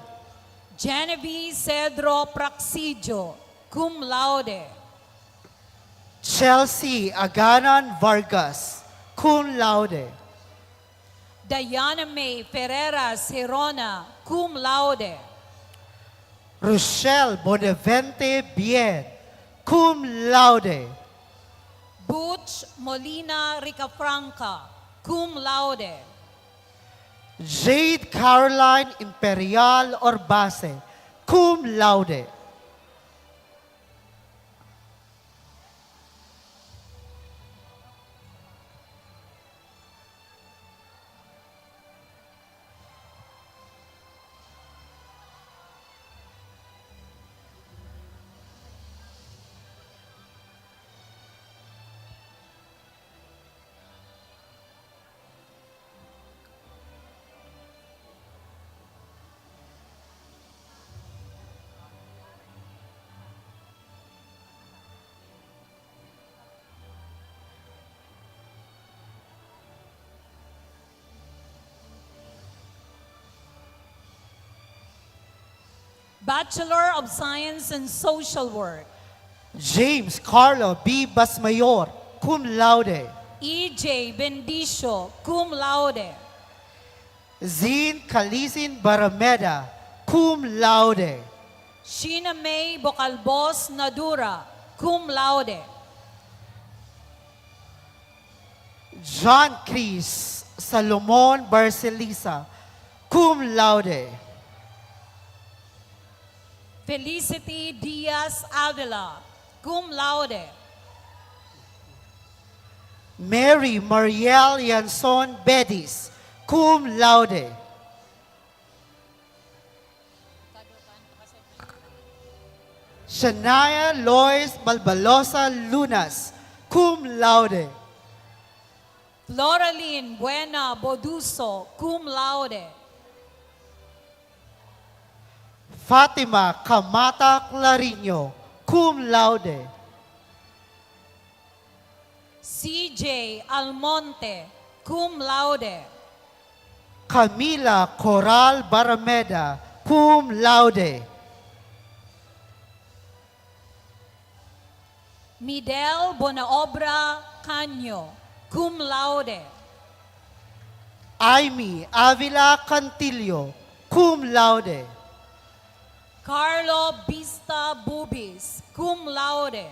Genevieve Cedro Praxidio, cum laude. Chelsea Aganan Vargas, cum laude. Diana May Ferreras Herona, cum laude. Rochelle Bonavente Bien, cum laude. Butch Molina Ricafranca, cum laude. Jade Caroline Imperial Orbase, cum laude. Bachelor of Science in Social Work, James Carlo B. Basmayor, cum laude. E.J. Bendicio, cum laude. Zine Calizin Barameda, cum laude. Sheena May Bocalbos Nadura, cum laude. John Chris Salomon Barcelisa, cum laude. Felicity Diaz Avila, cum laude. Mary Mariel Yanson Bedis, cum laude. Shania Lois Balbalosa Lunas, cum laude. Floraline Buena Boduso, cum laude. Fatima Camata Clariño, cum laude. CJ Almonte, cum laude. Camila Coral Barameda, cum laude. Midel Bonaobra Canyo, cum laude. Aimee Avila Cantillo, cum laude. Carlo Vista Bubis, cum laude.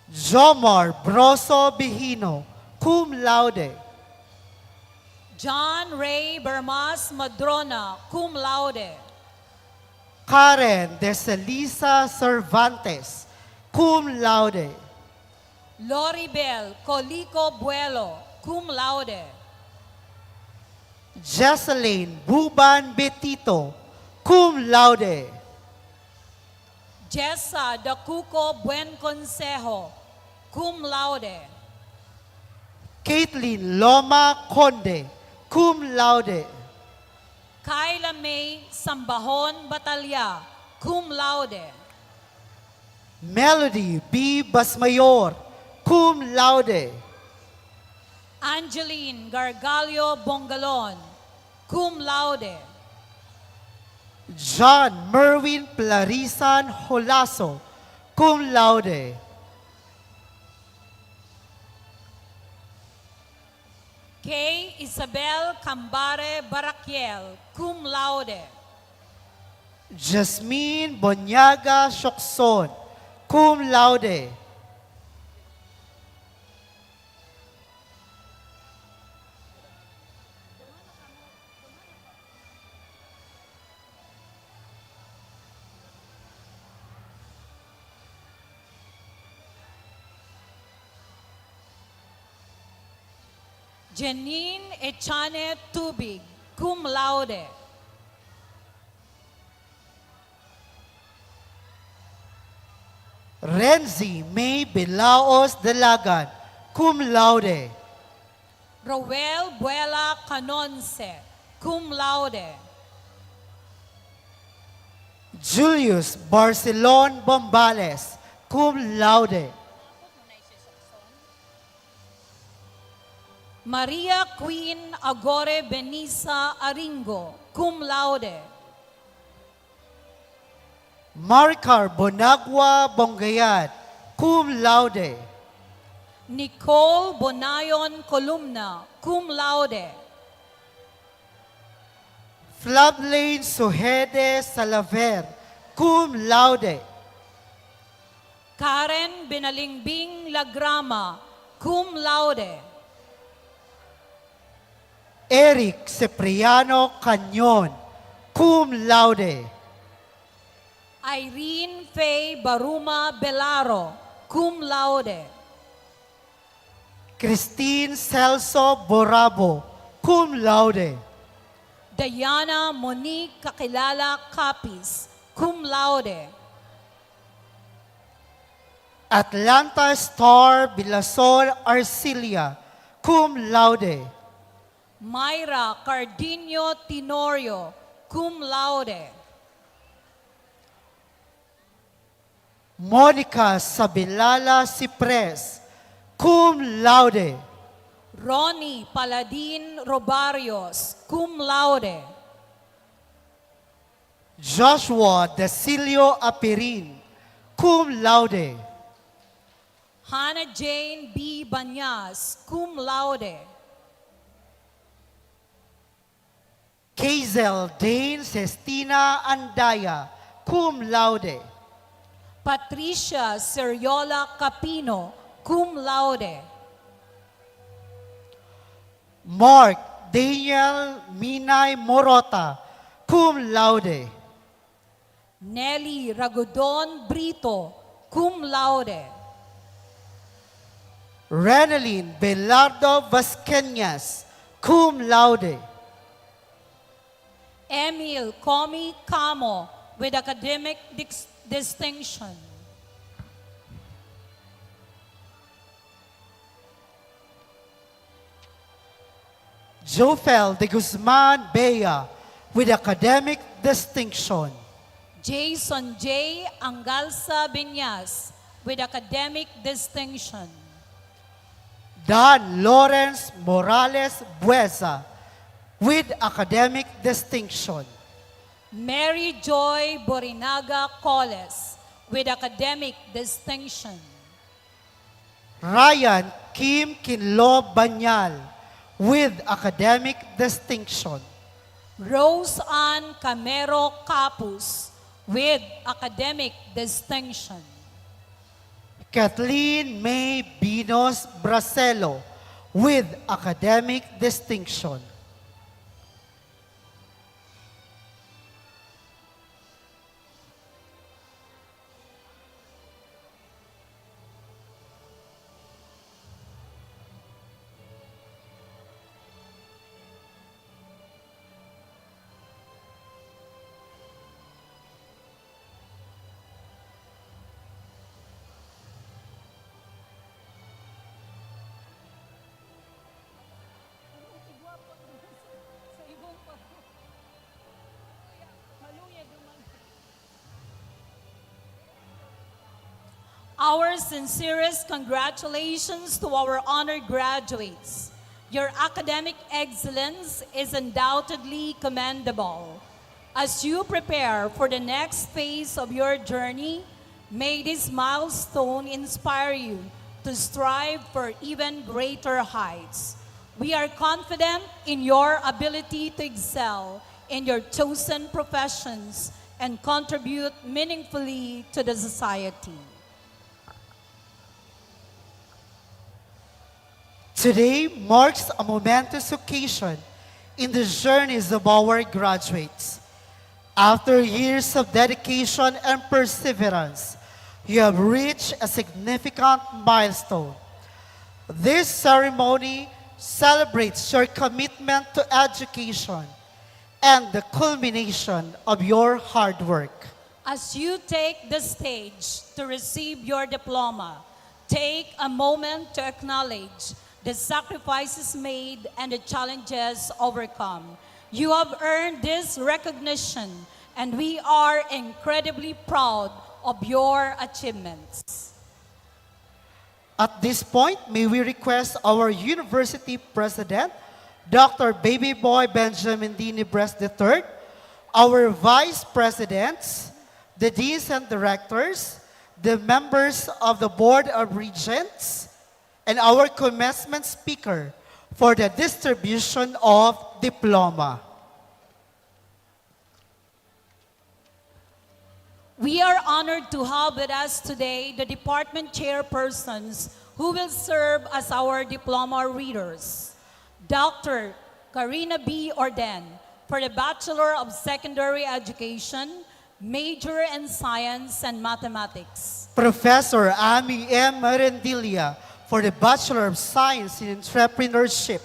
Jomar Broso Bihino, cum laude. John Ray Bermas Madrona, cum laude. Karen Deselisa Cervantes, cum laude. Loribel Colico Buelo, cum laude. Jesseline Buban Betito, cum laude. Jessa Dacuco Buen Consejo, cum laude. Caitlin Loma Conde, cum laude. Kyla May Sambahon Batalya, cum laude. Melody B. Basmayor, cum laude. Angeline Gargalio Bongalon, cum laude. John Merwin Plarisan Holaso, cum laude. Kay Isabel Cambare Baraquiel, cum laude. Jasmine Bonyaga Shokson, cum laude. Janine Echane Tubig, cum laude. Renzi May Bilaos Delagan, cum laude. Roel Buela Canonce, cum laude. Julius Barcelon Bombales, cum laude. Maria Queen Agore Benisa Aringo, cum laude. Maricar Bonagua Bongayat, cum laude. Nicole Bonayon Columna, cum laude. Flablane Suhede Salaver, cum laude. Karen Binalingbing Lagrama, cum laude. Eric Cipriano Canyon, cum laude. Irene Faye Baruma Belaro, cum laude. Christine Celso Borabo, cum laude. Diana Monique Kakilala Capis, cum laude. Atlanta Star Bilasol Arcilia, cum laude. Myra Cardinio Tenorio, cum laude. Monica Sabilala Cipres, cum laude. Ronnie Paladin Robarios, cum laude. Joshua Desilio Apirin, cum laude. Hannah Jane B. Banyas, cum laude. Kazel Dane Sestina Andaya, cum laude. Patricia Seriola Capino, cum laude. Mark Daniel Minay Morota, cum laude. Nelly Ragudon Brito, cum laude. Renalyn Belardo Vasqueñas, cum laude. Emil Comi Camo, with academic distinction. Jofel de Guzman Bea, with academic distinction. Jason J. Angalsa Binyas, with academic distinction. Dan Lawrence Morales Buesa, with academic distinction. Mary Joy Borinaga Coles, with academic distinction. Ryan Kim Kinlo Banyal, with academic distinction. Rose Ann Camero Capus, with academic distinction. Kathleen May Binos Bracelo, with academic distinction. Our sincerest congratulations to our honored graduates. Your academic excellence is undoubtedly commendable. As you prepare for the next phase of your journey, may this milestone inspire you to strive for even greater heights. We are confident in your ability to excel in your chosen professions and contribute meaningfully to the society. Today marks a momentous occasion in the journeys of our graduates. After years of dedication and perseverance, you have reached a significant milestone. This ceremony celebrates your commitment to education and the culmination of your hard work. As you take the stage to receive your diploma, take a moment to acknowledge the sacrifices made and the challenges overcome. You have earned this recognition, and we are incredibly proud of your achievements. At this point, may we request our University President, Dr. Baby Boy Benjamin D. Nibres III, our Vice Presidents, the Deans and Directors, the members of the Board of Regents, and our commencement speaker for the distribution of diploma. We are honored to have with us today the department chairpersons who will serve as our diploma readers. Dr. Karina B. Orden for the Bachelor of Secondary Education, major in Science and Mathematics. Professor Ami M. Merendilla for the Bachelor of Science in Entrepreneurship.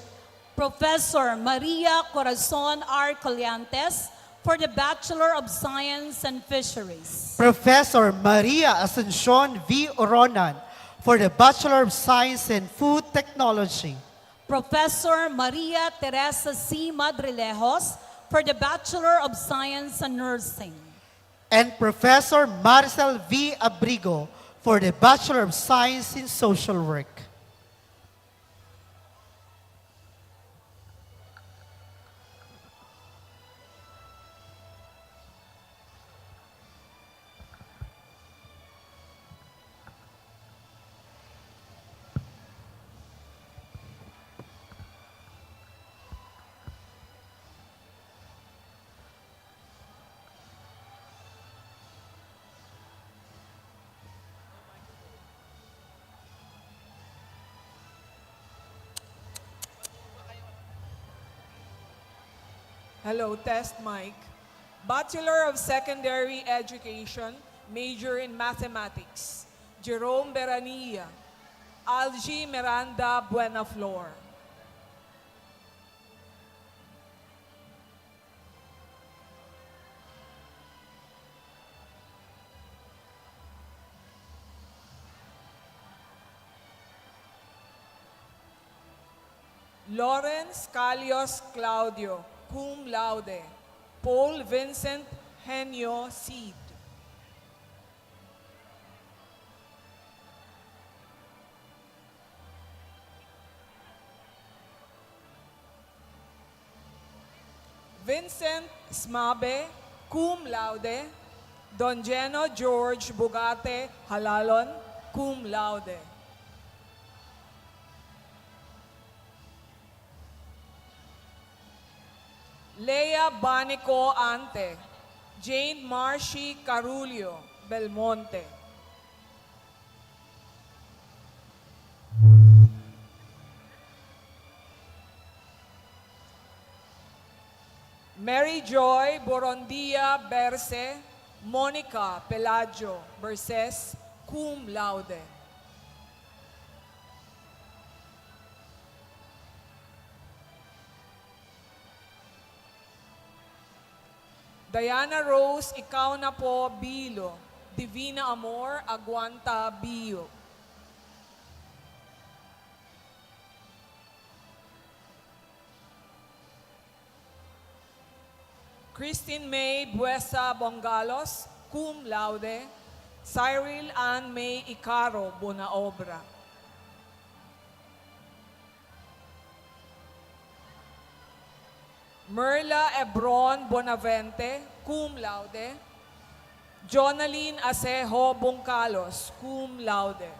Professor Maria Corazon R. Colliantes for the Bachelor of Science and Fisheries. Professor Maria Asuncion V. Oronan for the Bachelor of Science in Food Technology. Professor Maria Teresa C. Madrilejos for the Bachelor of Science and Nursing. And Professor Marcel V. Abrigo for the Bachelor of Science in Social Work. Hello, test mic. Bachelor of Secondary Education, major in Mathematics. Jerome Beranilla. Algie Miranda Buenaflor. Lawrence Calios Claudio, cum laude. Paul Vincent Henyo Seed. Vincent Smabe, cum laude. Don Geno George Bugate Halalon, cum laude. Lea Banico Ante, Jane Marcy Carulio, Belmonte. Mary Joy Borondia Berce, Monica Pelagio Berces, cum laude. Diana Rose, ikaw na po, Bilo. Divina Amor, Aguanta, Bio. Christine May Buesa Bongalos, cum laude. Cyril Ann May Icaro, Bonaobra. Merla Ebron Bonavente, cum laude. Jonaline Asejo Bungcalos, cum laude.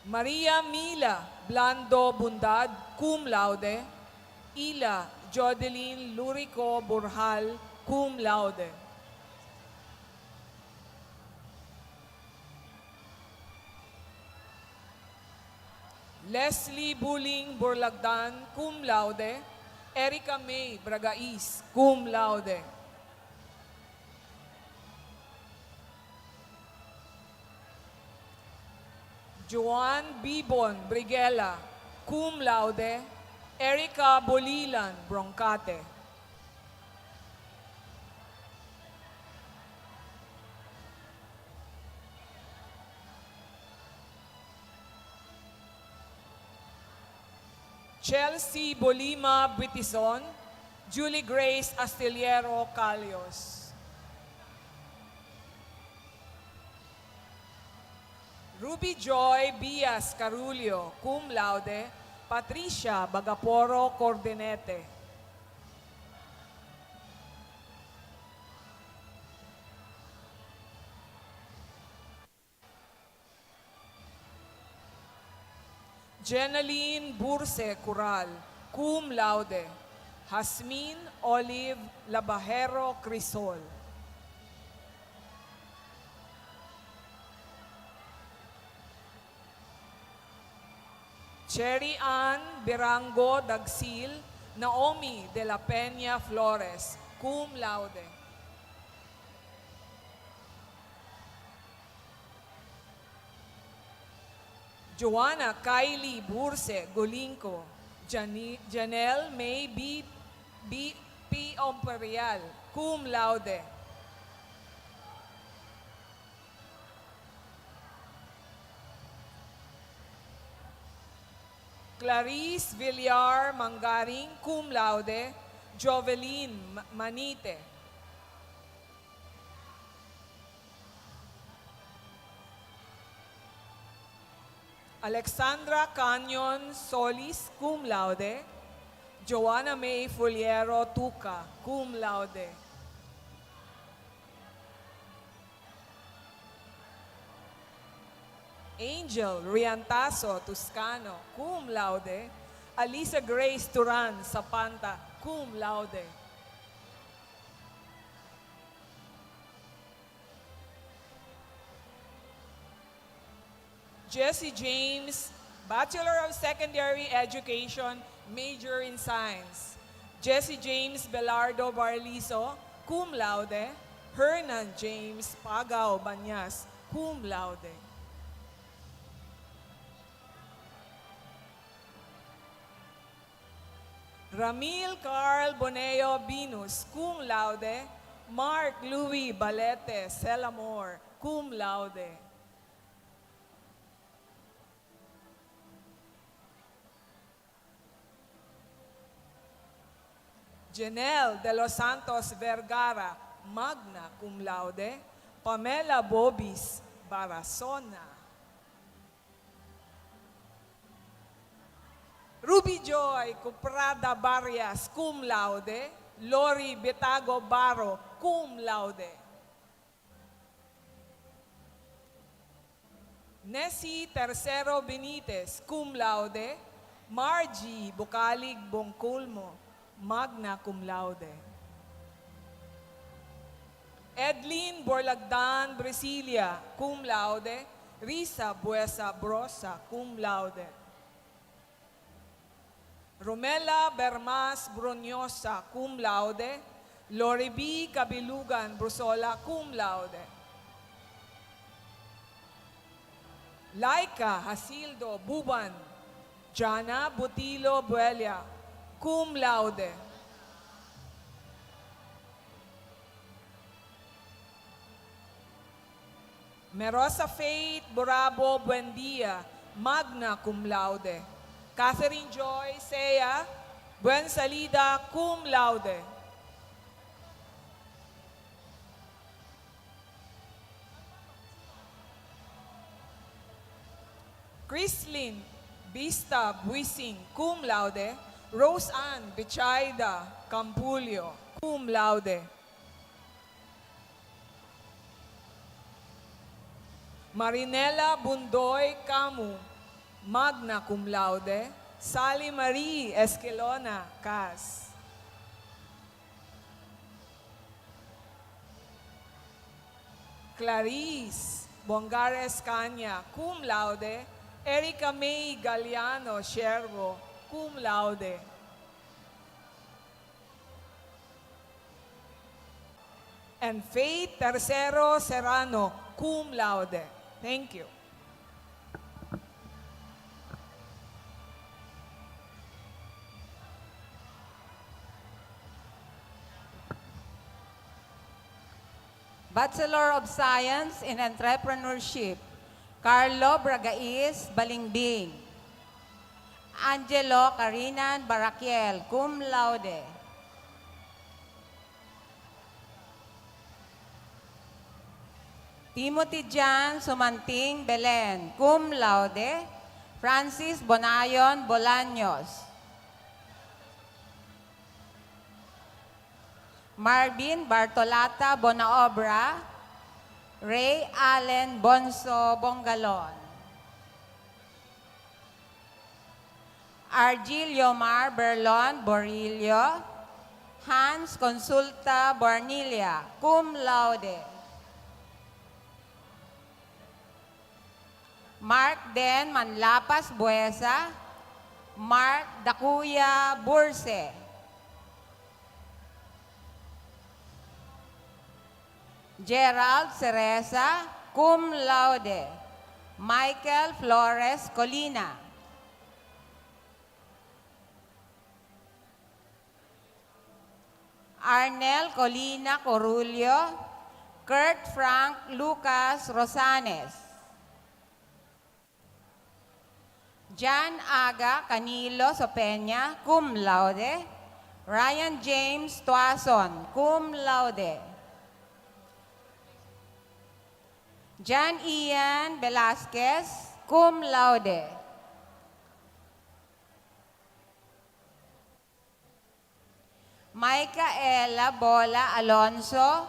Maria Mila Blando Bundad, cum laude. Ila Jodeline Lurico Burhal, cum laude. Leslie Buling Burlagdan, cum laude. Erica May Bragais, cum laude. Joan Bibon Brigela, cum laude. Erica Bolilan Broncate. Chelsea Bolima Bitison, Julie Grace Astillero Calios. Ruby Joy Bias Carulio, cum laude. Patricia Bagaporo Cordenete. Jenaline Burse Cural, cum laude. Hasmin Olive Labajero Crisol. Cherry Ann Birango Dagsil, Naomi de la Peña Flores, cum laude. Joanna Kylie Burse Golinco, Janelle May P. Imperial, cum laude. Clarice Villar Mangaring, cum laude. Jovelyn Manite. Alexandra Canyon Solis, cum laude. Joanna May Fuliero Tuca, cum laude. Angel Riantaso Toscano, cum laude. Alisa Grace Turan Sapanta, cum laude. Jesse James, Bachelor of Secondary Education, major in Science. Jesse James Belardo Barliso, cum laude. Hernan James Pagao Banyas, cum laude. Ramil Carl Boneo Binus, cum laude. Mark Louis Balete Selamor, cum laude. Janelle de los Santos Vergara, magna cum laude. Pamela Bobis Barasona. Ruby Joy Cuprada Barrias, cum laude. Lori Betago Baro, cum laude. Nessie Tercero Benitez, cum laude. Margie Bucalig Bongculmo, magna cum laude. Edlin Borlagdan Brasilia, cum laude. Risa Buesa Brosa, cum laude. Romela Bermas Brunyosa, cum laude. Lori B. Cabilugan Brusola, cum laude. Laika Hasildo Buban, Jana Butilo Buelia, cum laude. Merosa Faith Borabo Buendia, magna cum laude. Catherine Joy Sea, Buensalida, cum laude. Chrislyn Vista Buising, cum laude. Rose Ann Bichaida Campulio, cum laude. Marinela Bundoy Camu, magna cum laude. Sally Marie Esquelona Cas. Clarice Bongares Caña, cum laude. Erica May Galiano Shervo, cum laude. And Faith Tercero Serrano, cum laude. Thank you. Bachelor of Science in Entrepreneurship, Carlo Bragais Balingbing. Angelo Carinan Baraquiel, cum laude. Timothy Jan Sumanting Belen, cum laude. Francis Bonayon Bolaños. Marvin Bartolata Bonaobra, Ray Allen Bonso Bongalon. Argilio Mar Berlon Borillo, Hans Consulta Bornilia, cum laude. Mark Den Manlapas Buesa, Mark Dakuya Burse. Gerald Cereza, cum laude. Michael Flores Colina. Arnel Colina Corulio, Kurt Frank Lucas Rosanes. Jan Aga Canilo Sopeña, cum laude. Ryan James Tuason, cum laude. John Ian Velasquez, cum laude. Micaela Bola Alonso,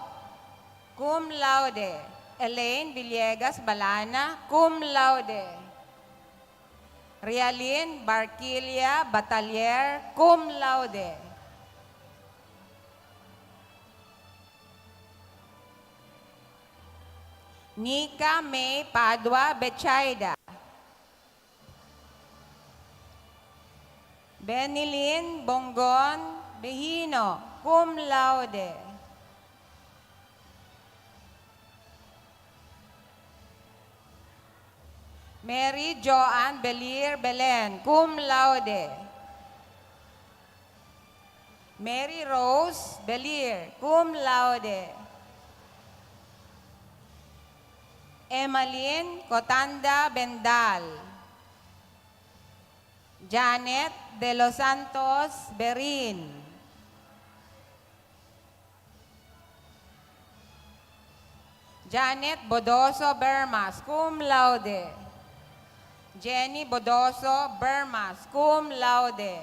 cum laude. Elaine Villegas Balana, cum laude. Rialin Barquilia Batalier, cum laude. Nika May Padua Bechaida. Benilyn Bongon Behino, cum laude. Mary Joanne Belir Belen, cum laude. Mary Rose Belir, cum laude. Emmeline Cotanda Bendal. Janet De Los Santos Berin. Janet Bodoso Bermas, cum laude. Jenny Bodoso Bermas, cum laude.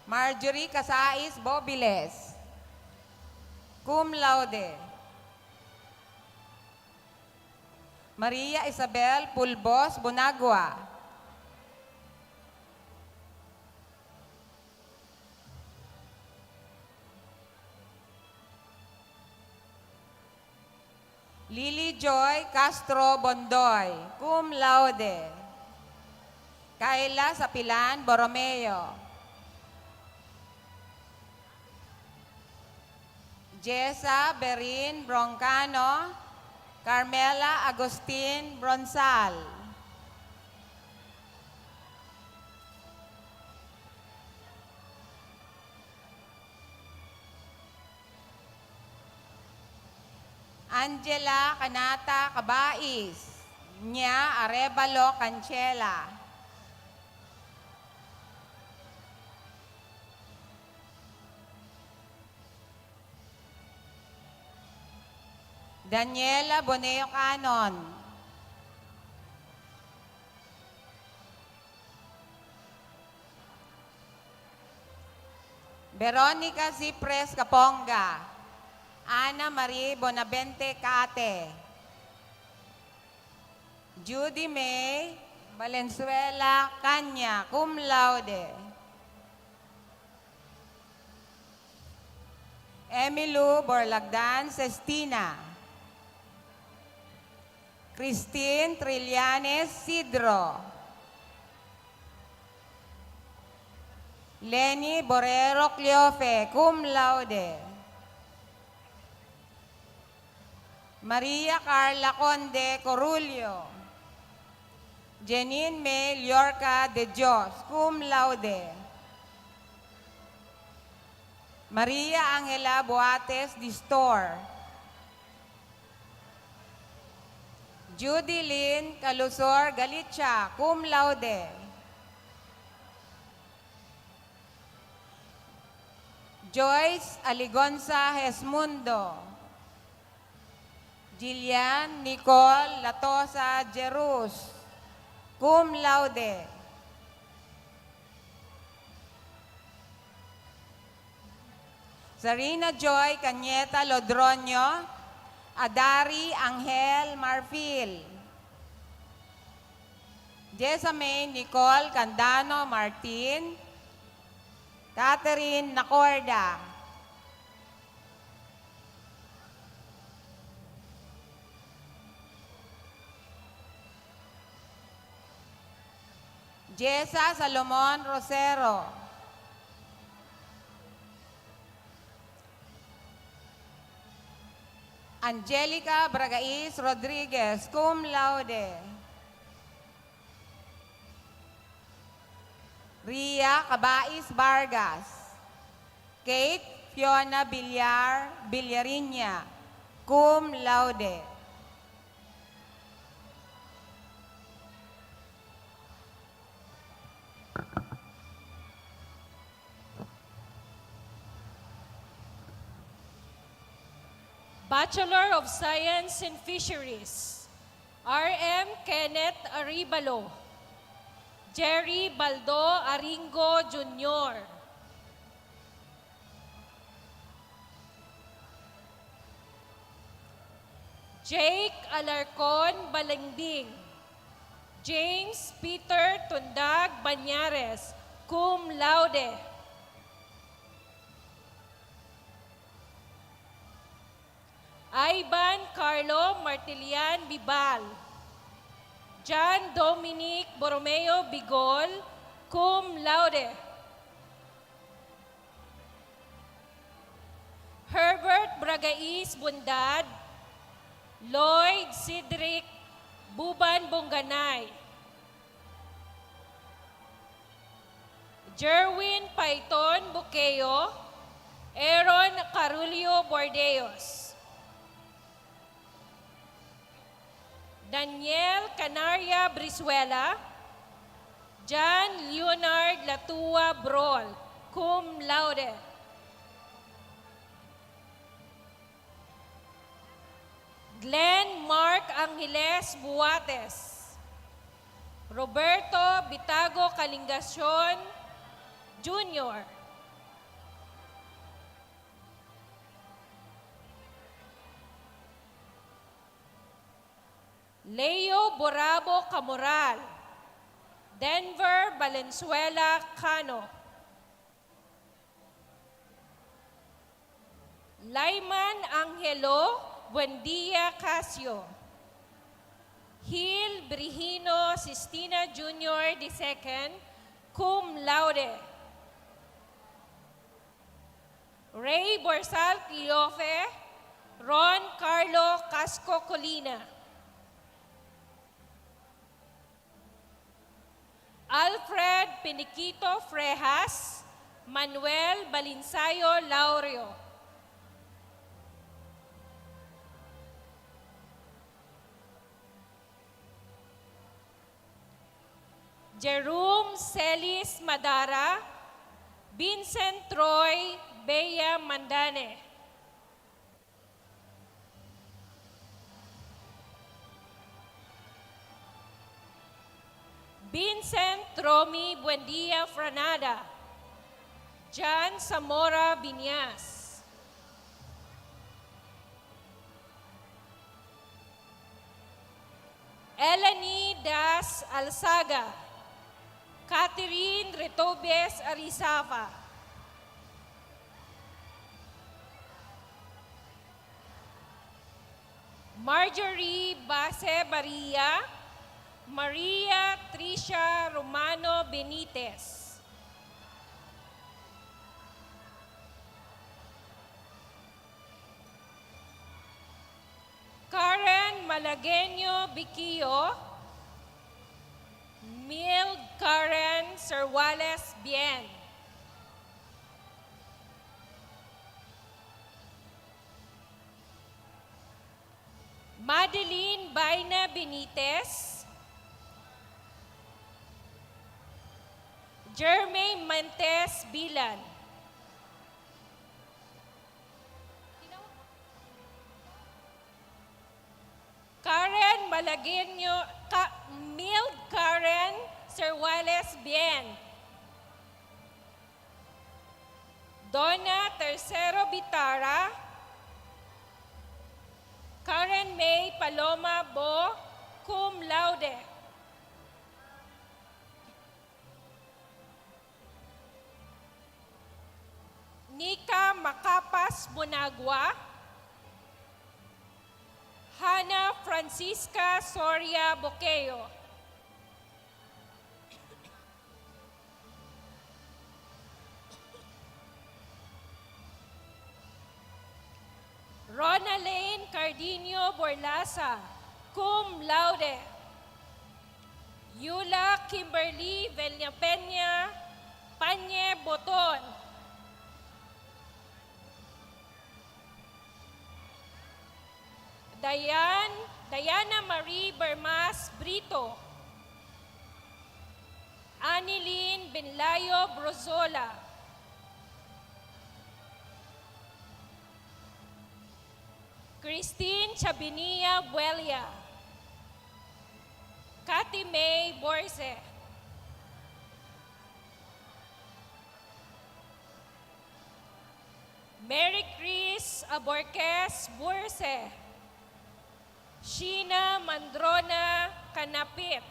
Marjorie Casais Bobiles, cum laude. Maria Isabel Pulbos Bunagua. Lily Joy Castro Bondoy, cum laude. Kayla Sapilan Borromeo. Jessa Berin Broncano, Carmela Agustin Bronsal. Angela Canata Cabais. Nya Arevalo Canchela. Daniela Boneo Canon. Veronica Cipres Caponga. Ana Marie Bonavente Cate. Judy May Valenzuela Kanya, cum laude. Emilu Borlagdan Sestina. Christine Trillanes Sidro. Lenny Borrero Cleofe, cum laude. Maria Carla Conde Corulio. Janine May Liorca de Dios, cum laude. Maria Angela Boates Distor. Judy Lynn Calusor Galicia, cum laude. Joyce Aligonza Hesmundo. Jillian Nicole Latosa Jerus, cum laude. Sarina Joy Cañeta Lodronio, Adari Angel Marfil. Jessamine Nicole Candano Martin, Catherine Nacorda. Jessa Salomon Rosero. Angelica Bragais Rodriguez, cum laude. Ria Cabais Vargas. Kate Fiona Villariña, cum laude. Bachelor of Science in Fisheries, R.M. Kenneth Aribalo, Jerry Baldo Aringo Jr., Jake Alarcon Balingding, James Peter Tundag Banyares, cum laude. Ivan Carlo Martilian Bibal, John Dominic Borromeo Bigol, cum laude. Herbert Bragais Bundad, Lloyd Cedric Buban Bunganay, Jerwin Paiton Buqueo, Aaron Carulio Bordeos, Daniel Canaria Brizuela, John Leonard Latua Brol, cum laude. Glenn Mark Angeles Buates, Roberto Bitago Calingacion Jr., Leo Borabo Camoral, Denver Valenzuela Cano, Lyman Angelo Buendia Casio, Gil Brihino Sistina Jr. II, cum laude. Ray Borsal Cleofe, Ron Carlo Casco Colina, Alfred Piniquito Frejas, Manuel Balinsayo Laurio, Jerome Celis Madara, Vincent Troy Bea Mandane. Vincent Romy Buendia Franada, John Zamora Viñas. Eleni Das Alsaga, Catherine Retobes Arizafa. Marjorie Base Baria, Maria Tricia Romano Benitez. Karen Malagueño Biquillo, Mild Karen Serwales Bien. Madeline Baina Benitez, Jermaine Mantes Bilan. Karen Malagueño, Mild Karen Serwales Bien. Donna Tercero Bitara, Karen May Paloma Bo, cum laude. Nika Macapas Bonagua, Hana Francisca Soria Boqueo. Ronalyn Cardinio Borlasa, cum laude. Yula Kimberly Villapeña Panye Boton. Diana Marie Bermas Brito. Anilin Binlayo Brozola. Christine Chabinia Buelia. Cathy May Borse. Mary Chris Aborquez Burse. Sheena Mandrona Canapit,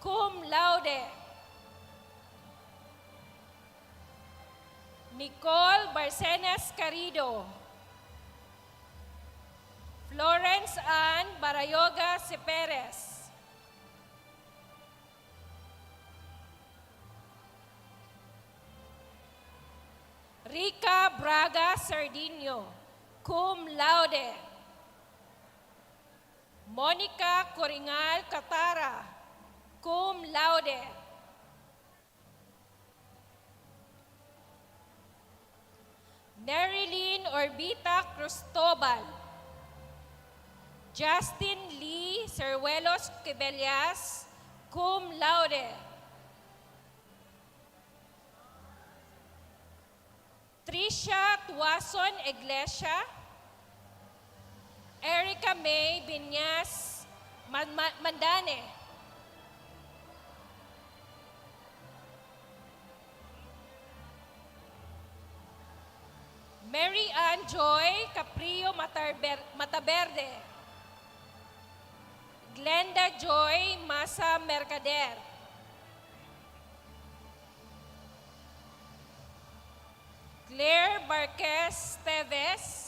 cum laude. Nicole Barcenas Carido. Florence Ann Barayoga Ceperes. Rica Braga Sardinio, cum laude. Monica Coringal Catara, cum laude. Nerilyn Orbita Cristobal. Justin Lee Cervelos Quebelias, cum laude. Tricia Tuason Iglesia. Erica May Binyas Mandane. Mary Ann Joy Caprio Mataverde. Glenda Joy Masa Mercader. Claire Barquez Teves.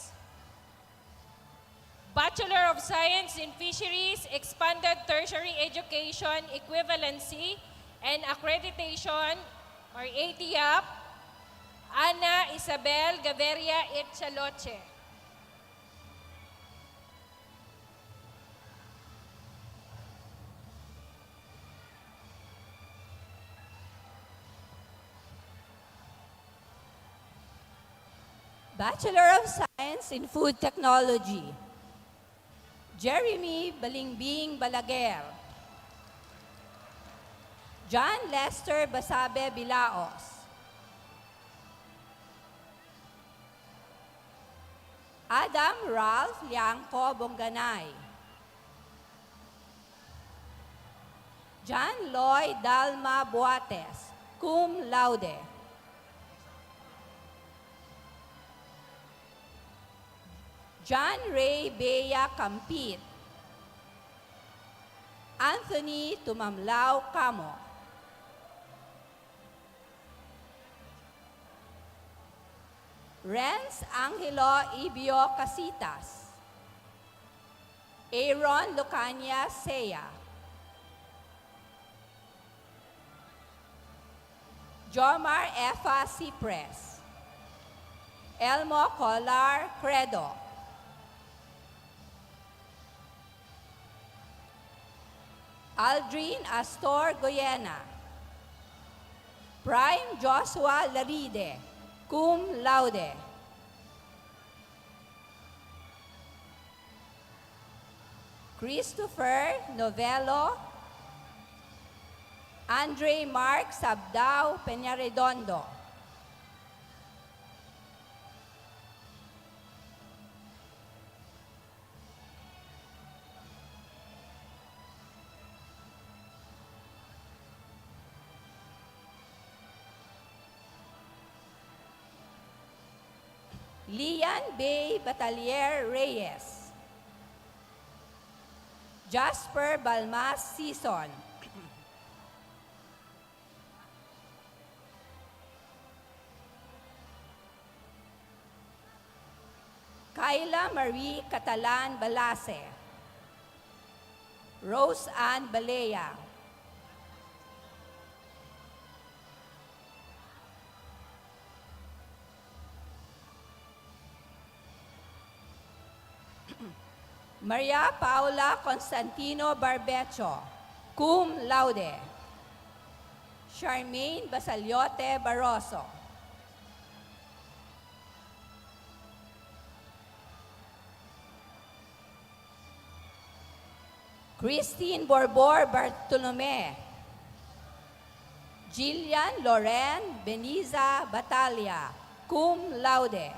Bachelor of Science in Fisheries, Expanded Tertiary Education, Equivalency, and Accreditation, or ATIAP, Ana Isabel Gaviria Etchaloche. Bachelor of Science in Food Technology, Jeremy Balingbing Balaguer. John Lester Basabe Bilaos. Adam Ralph Liangco Bongganay. John Lloyd Dalma Buates, cum laude. John Ray Bea Campit. Anthony Tumamlao Camo. Renz Angelo Ibio Casitas. Aaron Lucania Seya. Jomar Efa Cipres. Elmo Colar Credo. Aldrin Astor Goyena. Prime Joshua Laride, cum laude. Christopher Novello. Andre Mark Sabdao Peñaredondo. Lian Bay Batalier Reyes. Jasper Balmas Sison. Kayla Marie Catalan Balase. Rose Ann Balea. Maria Paula Constantino Barbecho, cum laude. Charmaine Basaliote Barroso. Christine Borbor Bartolome. Jillian Loren Beniza Batalia, cum laude.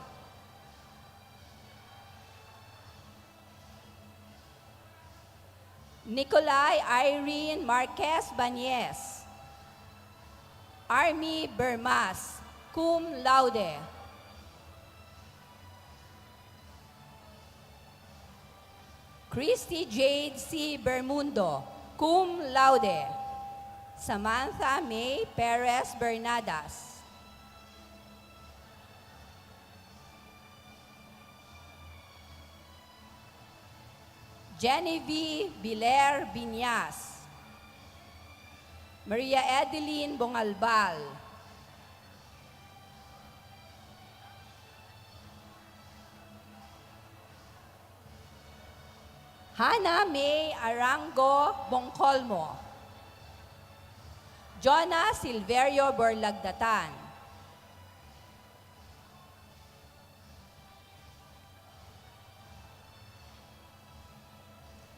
Nicolai Irene Marquez Bañez. Army Bermas, cum laude. Christy Jade C. Bermundo, cum laude. Samantha May Perez Bernadas. Genevieve Biler Binyas. Maria Edeline Bongalbal. Hannah May Arango Bongcolmo. Jonah Silverio Borlagdatan.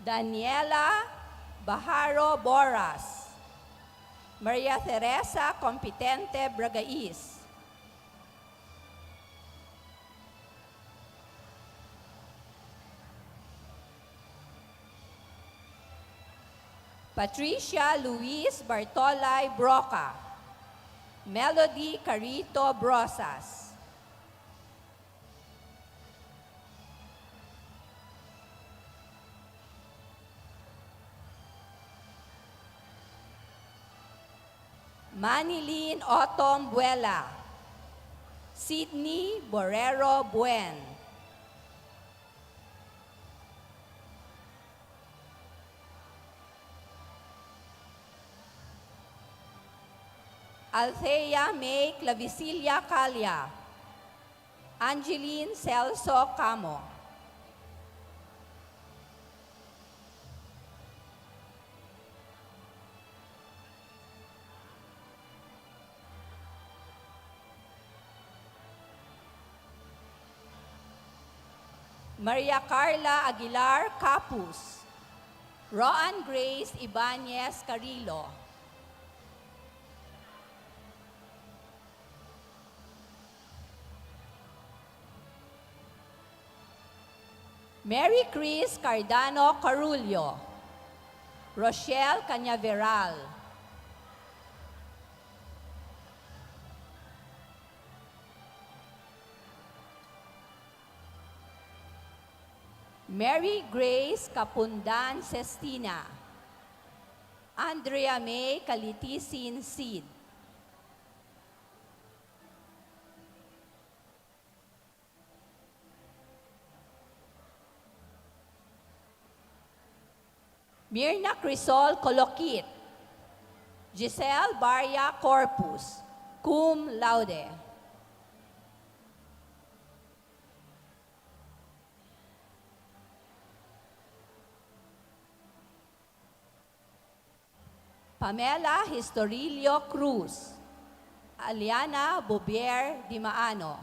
Daniela Baharo Boras. Maria Teresa Competente Bragais. Patricia Luis Bartolay Broca. Melody Carito Brosas. Manilyn Otom Buela. Sydney Borrero Buen. Althea May Clavicilia Calya. Angeline Celso Camo. Maria Carla Aguilar Capus. Roan Grace Ibanez Carrillo. Mary Chris Cardano Carullo. Rochelle Cañaveral. Mary Grace Capundan Sestina. Andrea May Calitisin Sid. Mirna Crisol Colokit. Giselle Barya Corpus, cum laude. Pamela Historilio Cruz. Aliana Bobier Dimaano.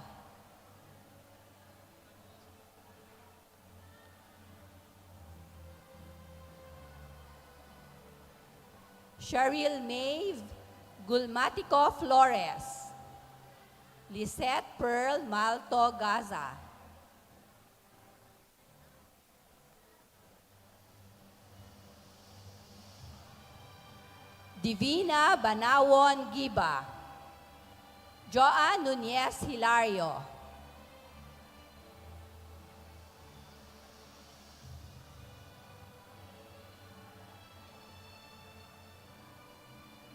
Cheryl Maeve Gulmatico Flores. Lisette Pearl Malto Gaza. Divina Banawon Giba. Joan Nunez Hilario.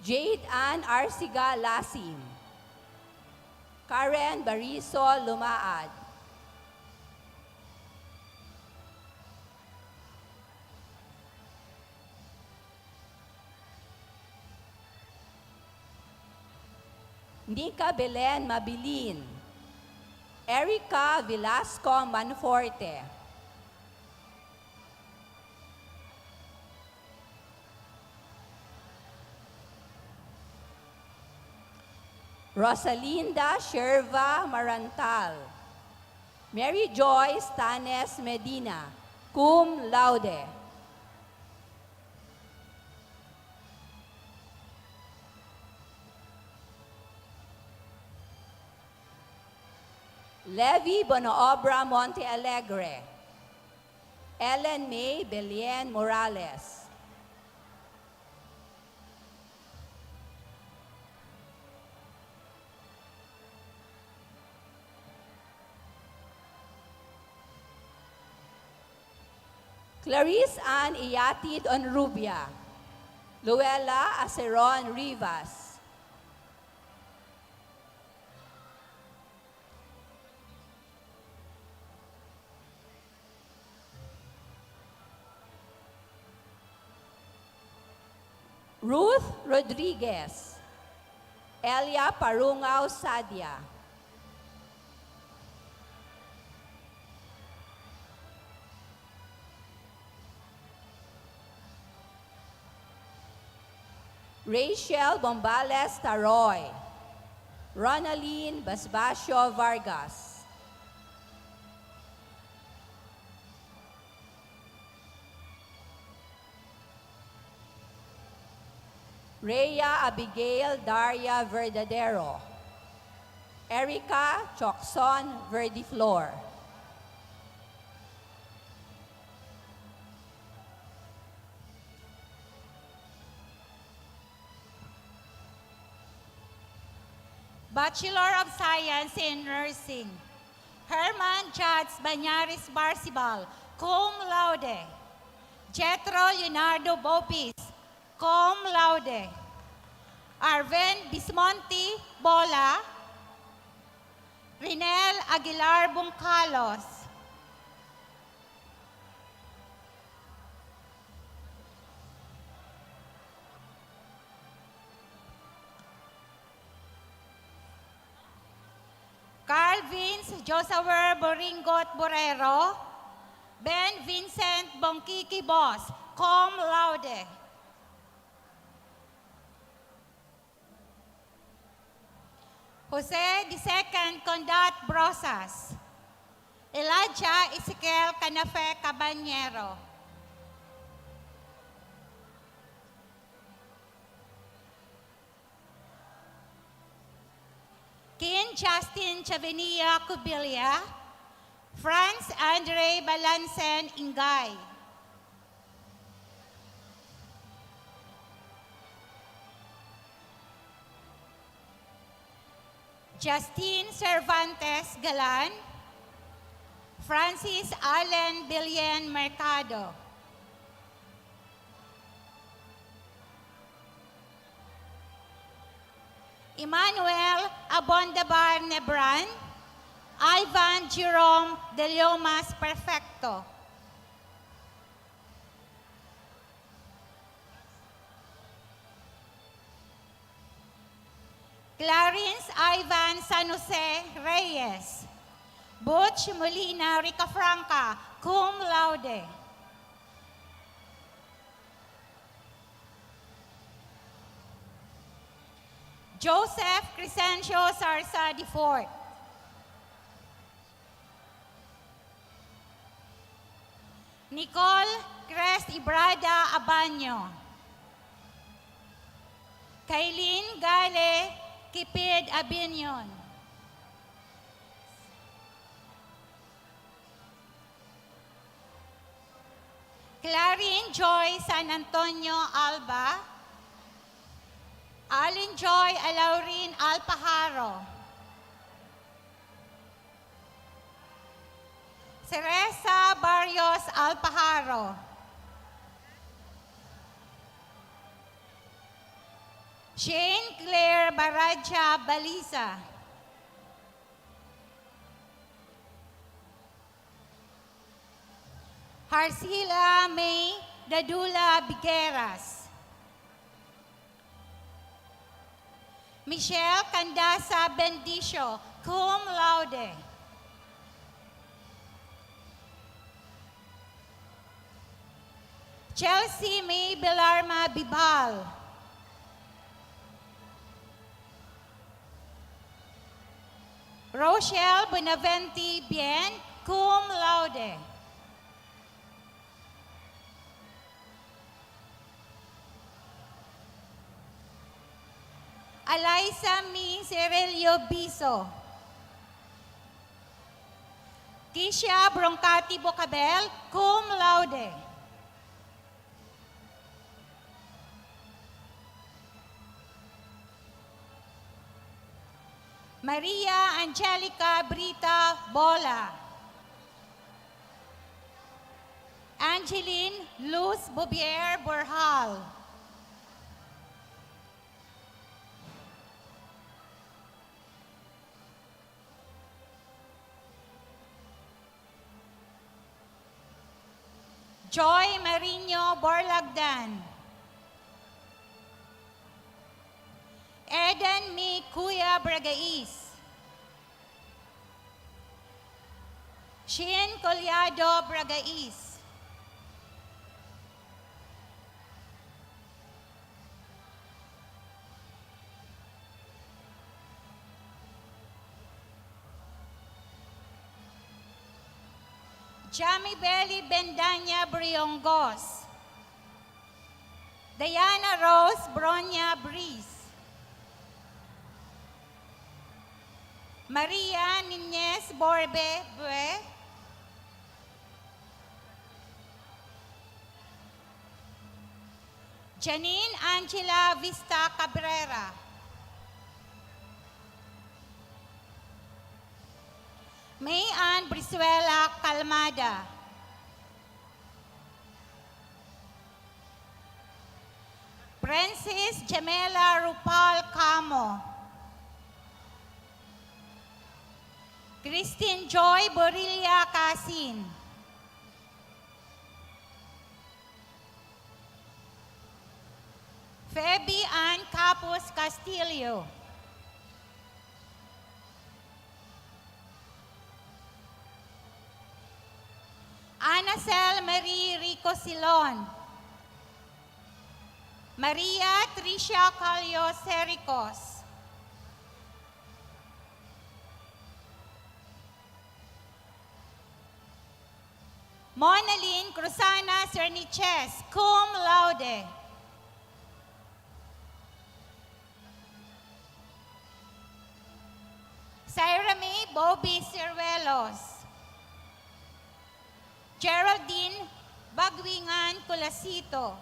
Jade Ann Arsiga Lasim. Karen Bariso Lumaad. Nika Belen Mabilin. Erica Velasco Manforte. Rosalinda Sherva Marantal. Mary Joyce Tanes Medina, cum laude. Levi Bonoobra Monte Alegre. Ellen May Belien Morales. Clarice Ann Iyatid Onrubia. Luella Aceron Rivas. Ruth Rodriguez. Elia Parungaw Sadia. Rachel Bombales Taroy. Ronaline Basbasio Vargas. Rhea Abigail Daria Verdadero. Erica Chocson Verdiflor. Bachelor of Science in Nursing, Herman Chats Banyaris Barsibal, cum laude. Jetro Leonardo Bopis, cum laude. Arven Bismonti Bola, Rinel Aguilar Buncalos, Carl Vince Josawer Boringot Borrero, Ben Vincent Bongkiki Boss, cum laude. Jose II Condat Brosas, Elijah Ezequiel Canafe Cabanyero, Kin Justin Chavenia Cubilia, Franz Andre Balansen Ingay. Justine Cervantes Galan. Francis Allen Billion Mercado. Emmanuel Abondabar Nebran. Ivan Jerome De Lomas Perfecto. Clarence Ivan San Jose Reyes. Butch Molina Ricafranca, cum laude. Joseph Crescencio Sarsa IV. Nicole Crest Ibrada Abanyo. Kailin Gale Kipid Abinyon. Clarin Joy San Antonio Alba. Alin Joy Alaurin Alpajaro. Ceresa Barrios Alpajaro. Shane Claire Baraja Baliza. Harcila May Dadula Bigueras. Michelle Candasa Bendicio, cum laude. Chelsea May Belarma Bibal. Rochelle Bonaventi Bien, cum laude. Alaisa Mi Cerelio Biso. Kisha Broncati Bocabel, cum laude. Maria Angelica Brita Bola. Angeline Luz Bobier Borjal. Joy Marino Borlagdan. Eden Mi Kuya Bragais. Shin Collado Bragais. Jami Belly Bendanya Briongos. Diana Rose Bronya Breeze. Maria Nines Borbe Bue. Janine Angela Vista Cabrera. May Ann Brizuela Calmada. Princess Jamela Rupal Camo. Christine Joy Borilla Casin. Feby Ann Capus Castillo. Anacel Marie Rico Silon. Maria Tricia Calio Sericos. Monalyn Cruzana Cerniches, cum laude. Syra May Bobby Ciruelos. Geraldine Bagwingan Colasito.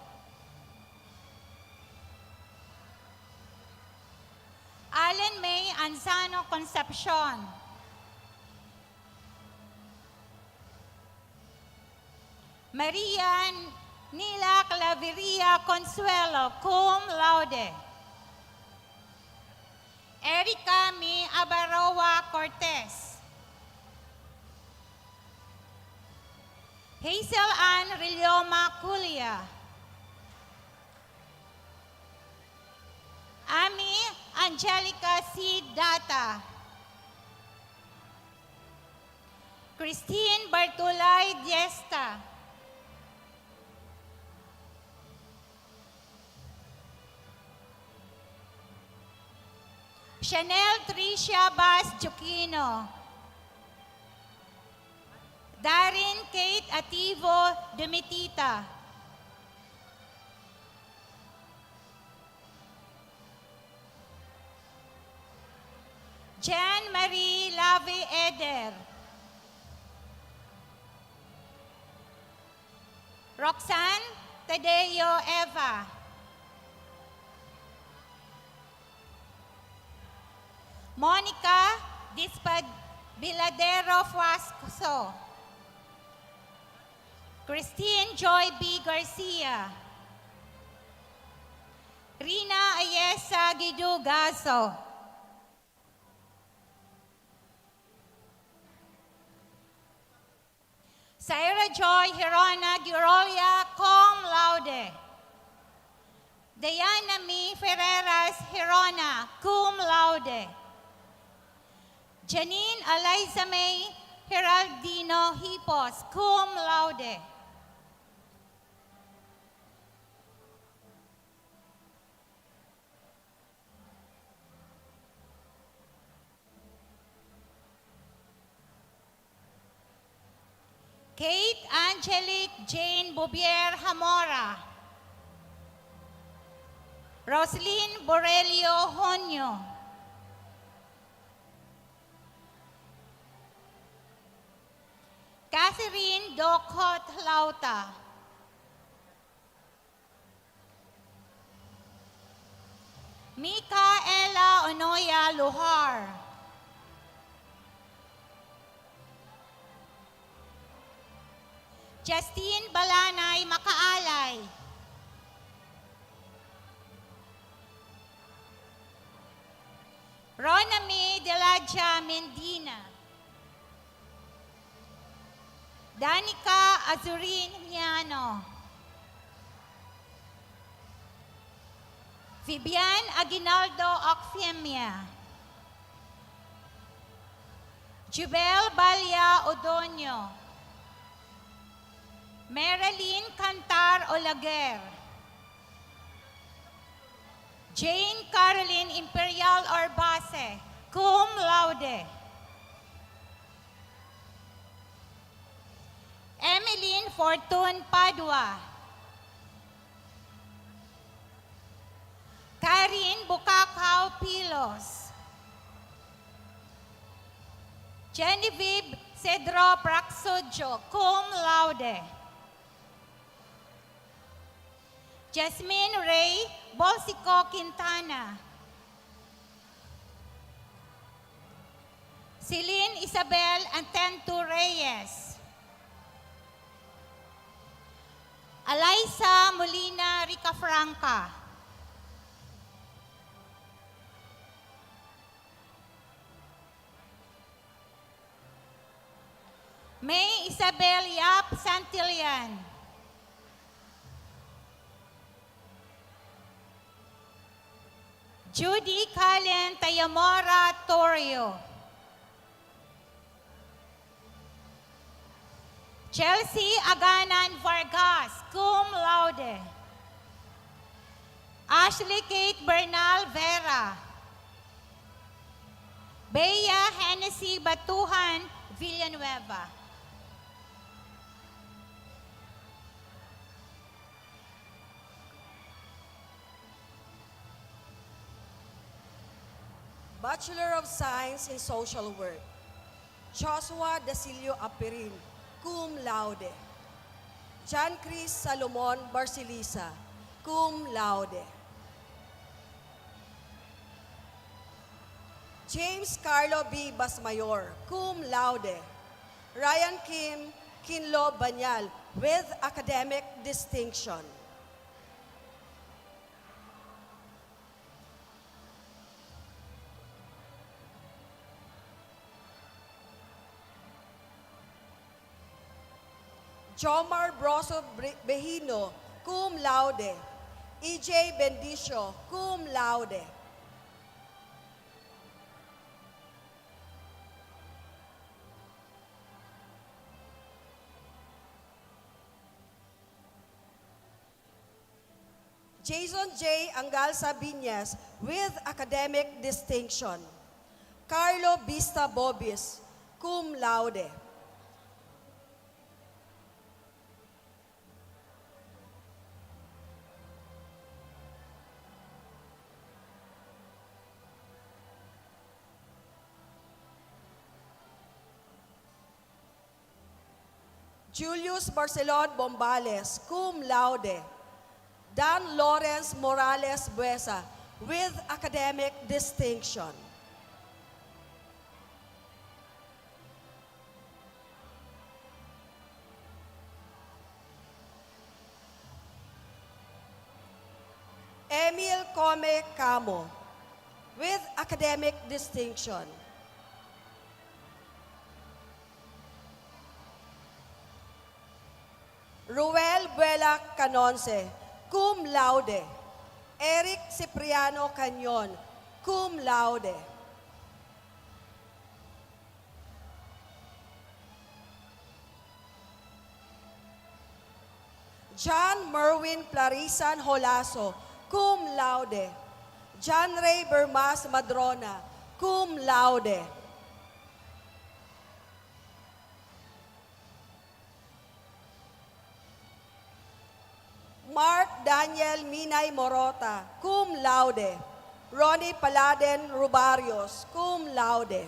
Allen May Anzano Concepcion. Maria Nila Claveria Consuelo, cum laude. Erica Mi Abaroa Cortez. Hazel Ann Riloma Culia. Ami Angelica C. Data. Christine Bartolay Diesta. Chanel Tricia Bas Joquino. Darin Kate Ativo Dumitita. Jan Marie Lave Eder. Roxanne Tadeo Eva. Monica Dispadilladero Fuasco. Christine Joy B. Garcia. Rina Ayesa Guido Gazo. Saira Joy Hirona Girolia cum laude. Diana Mi Ferreras Hirona cum laude. Janine Eliza May Heraldino Hipos cum laude. Kate Angelique Jane Bouvier Hamora. Roslyn Borelio Honyo. Catherine Docot Lauta. Micaela Onoya Luhar. Justine Balanay Makaalay. Ronami Delaja Mendina. Danica Azurin Hiano. Vivian Aguinaldo Ocfemia. Jubel Balia Odonio. Marilyn Cantar Olaguer. Jane Caroline Imperial Orbase, cum laude. Emeline Fortune Padua. Karin Bukakaw Pilos. Genevieve Cedro Praxodio, cum laude. Jasmine Ray Bolsico Quintana. Celine Isabel Antentu Reyes. Alaysa Molina Ricafranca. May Isabel Yap Santillan. Judy Calen Tayamora Torrio. Chelsea Aganan Vargas, cum laude. Ashley Kate Bernal Vera. Bea Hennessy Batuhan Villanueva. Bachelor of Science in Social Work, Joshua Dasilio Apirin, cum laude. John Chris Salomon Barcelisa, cum laude. James Carlo B. Basmayor, cum laude. Ryan Kim Kinlo Banyal, with academic distinction. Jomar Broso Behino, cum laude. E.J. Bendicio, cum laude. Jason J. Angal Sabiñas, with academic distinction. Carlo Vista Bobis, cum laude. Julius Barcelon Bombales, cum laude. Dan Lawrence Morales Buesa, with academic distinction. Emil Come Camo, with academic distinction. Ruel Buela Canonce, cum laude. Eric Cipriano Canyon, cum laude. John Merwin Clarisan Holaso, cum laude. John Ray Bermas Madrona, cum laude. Mark Daniel Minay Morota, cum laude. Ronnie Paladen Rubarios, cum laude.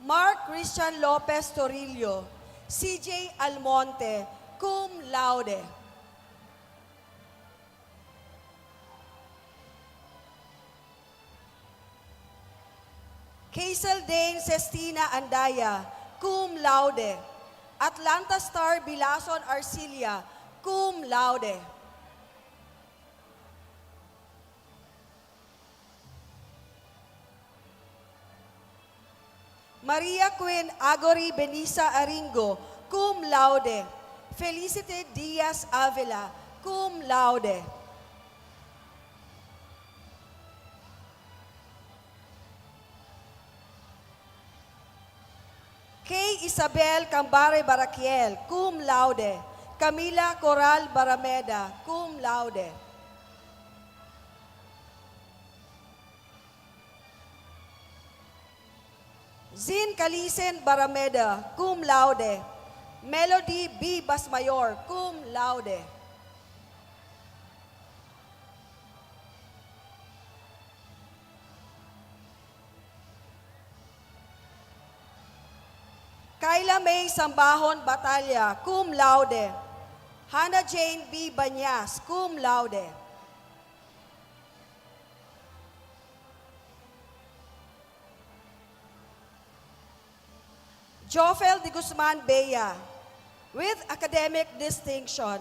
Mark Christian Lopez Torillo, CJ Almonte, cum laude. Hazel Dane Sestina Andaya, cum laude. Atlanta Star Bilason Arcilia, cum laude. Maria Quinn Agori Benisa Aringo, cum laude. Felicity Diaz Avila, cum laude. Kay Isabel Cambare Baraquiel, cum laude. Camila Coral Barameda, cum laude. Zin Calisen Barameda, cum laude. Melody B. Basmayor, cum laude. Kayla May Sambahon Batalya, cum laude. Hannah Jane B. Banyas, cum laude. Jofel de Guzman Bea, with academic distinction.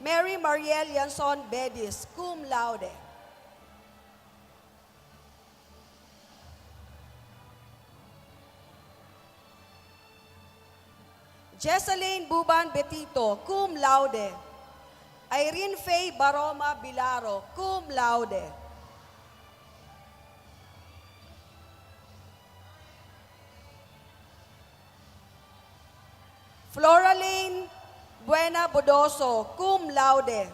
Mary Mariel Yanson Bedis, cum laude. Jesseline Buban Betito, cum laude. Irene Faye Baroma Bilaro, cum laude. Flora Lane Buena Bodoso, cum laude.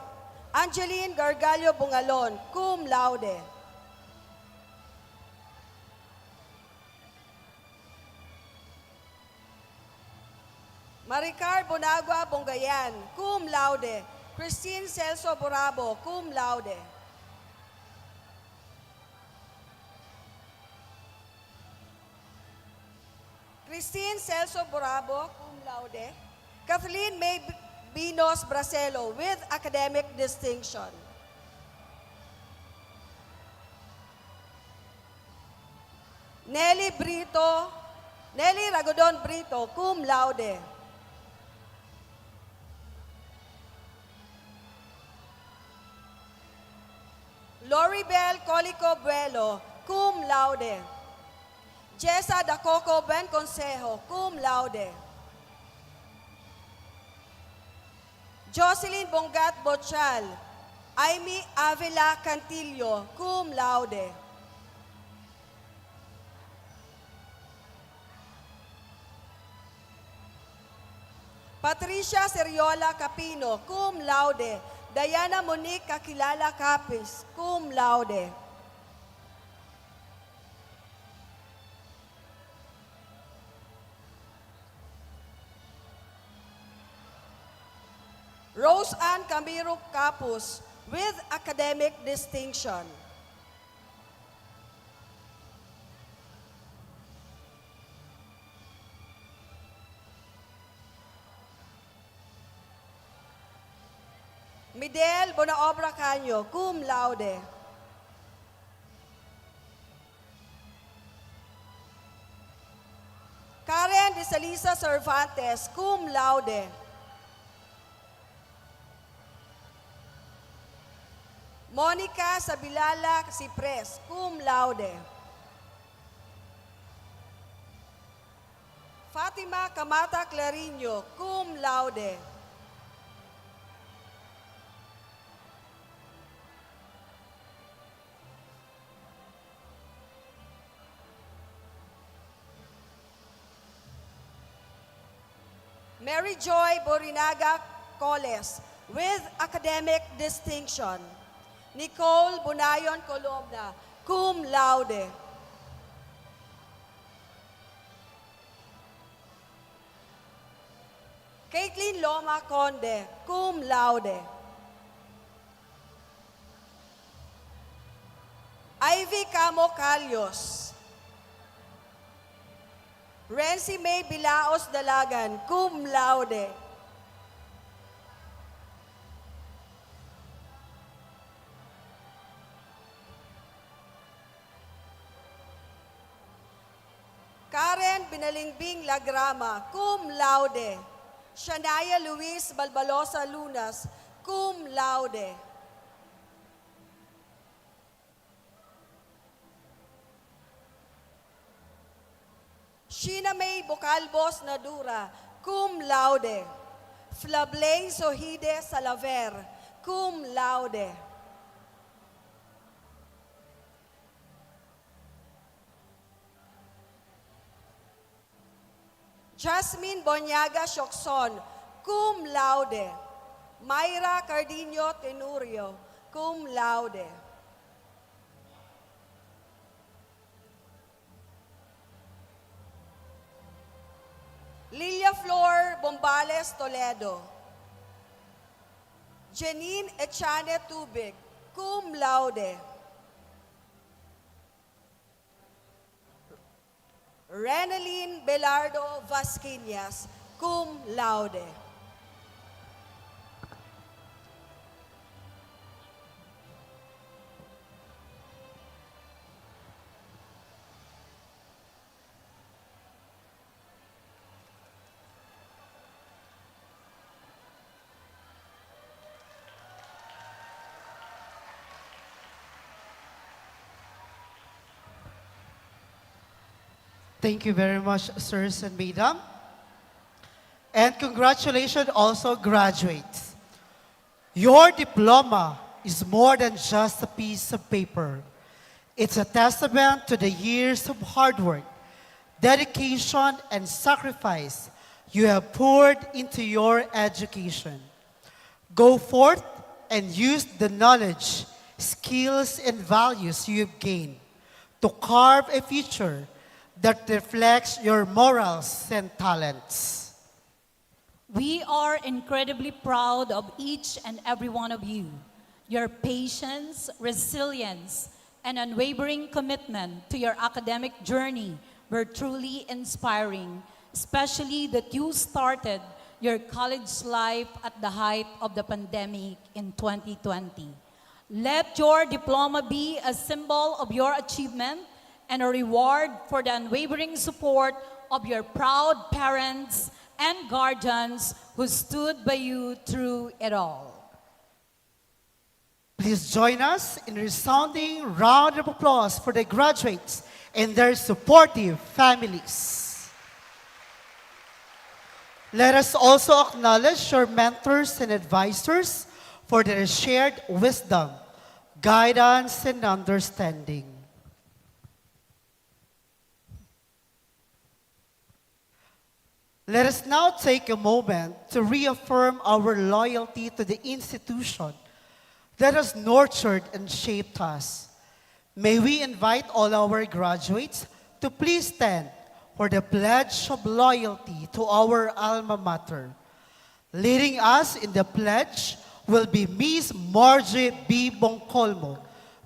Angeline Gargalio Bungalon, cum laude. Maricar Bonagua Bongayan, cum laude. Christine Celso Borabo, cum laude. Christine Celso Borabo, cum laude. Kathleen May Binos Bracelo with academic distinction. Nelly Ragodon Brito, cum laude. Loribel Colico Buelo, cum laude. Jessa Dacoco Ben Consejo, cum laude. Jocelyn Bongat Bochal, Aimee Avila Cantillo, cum laude. Patricia Seriola Capino, cum laude. Diana Monique Kakilala Capis, cum laude. Rose Ann Camiro Capus with academic distinction. Midel Bonaobra Caño, cum laude. Karen de Salisa Cervantes, cum laude. Monica Sabilala Cipres, cum laude. Fatima Camata Clariño, cum laude. Mary Joy Borinaga Coles with academic distinction. Nicole Bunayon Colomna, cum laude. Caitlin Loma Conde, cum laude. Ivy Camo Calios. Renzi May Bilaos Dalagan, cum laude. Karen Binalingbing Lagrama, cum laude. Shania Luis Balbalosa Lunas, cum laude. Sheena May Bocalbos Nadura, cum laude. Flablay Sohide Salaver, cum laude. Jasmine Bonyaga Shokson, cum laude. Mayra Cardino Tenurio, cum laude. Lilia Flor Bombales Toledo. Janine Echane Tubig, cum laude. Renaline Belardo Vasquinias, cum laude. Thank you very much, sirs and madam. And congratulations also, graduates. Your diploma is more than just a piece of paper. It's a testament to the years of hard work, dedication, and sacrifice you have poured into your education. Go forth and use the knowledge, skills, and values you've gained to carve a future that reflects your morals and talents. We are incredibly proud of each and every one of you. Your patience, resilience, and unwavering commitment to your academic journey were truly inspiring, especially that you started your college life at the height of the pandemic in 2020. Let your diploma be a symbol of your achievement and a reward for the unwavering support of your proud parents and guardians who stood by you through it all. Please join us in a resounding round of applause for the graduates and their supportive families. Let us also acknowledge your mentors and advisors for their shared wisdom, guidance, and understanding. Let us now take a moment to reaffirm our loyalty to the institution that has nurtured and shaped us. May we invite all our graduates to please stand for the pledge of loyalty to our alma mater. Leading us in the pledge will be Miss Margie B. Boncolmo,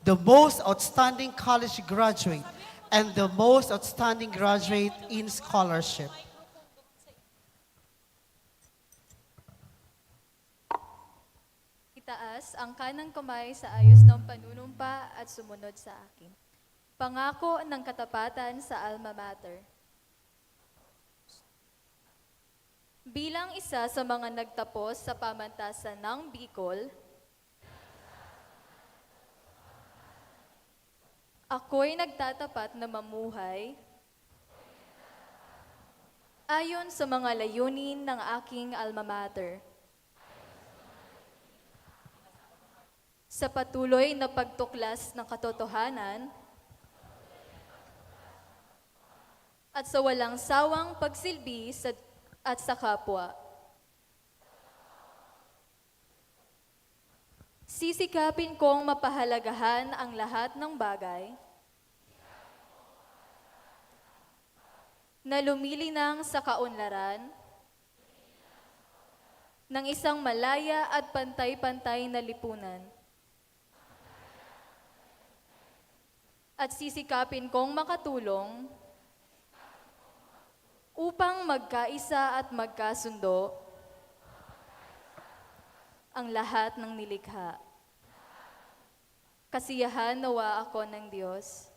the most outstanding college graduate and the most outstanding graduate in scholarship. Itaas ang kanang kamay sa ayos ng panunumpa at sumunod sa akin. Pangako ng katapatan sa alma mater. Bilang isa sa mga nagtapos sa pamantasan ng Bicol, ako'y nagtatapat na mamuhay ayon sa mga layunin ng aking alma mater. Sa patuloy na pagtuklas ng katotohanan at sa walang sawang pagsilbi at sa kapwa. Sisikapin kong mapahalagahan ang lahat ng bagay na lumilinang sa kaunlaran ng isang malaya at pantay-pantay na lipunan. At sisikapin kong makatulong upang magkaisa at magkasundo ang lahat ng nilikha. Kasiyahan nawa ako ng Diyos.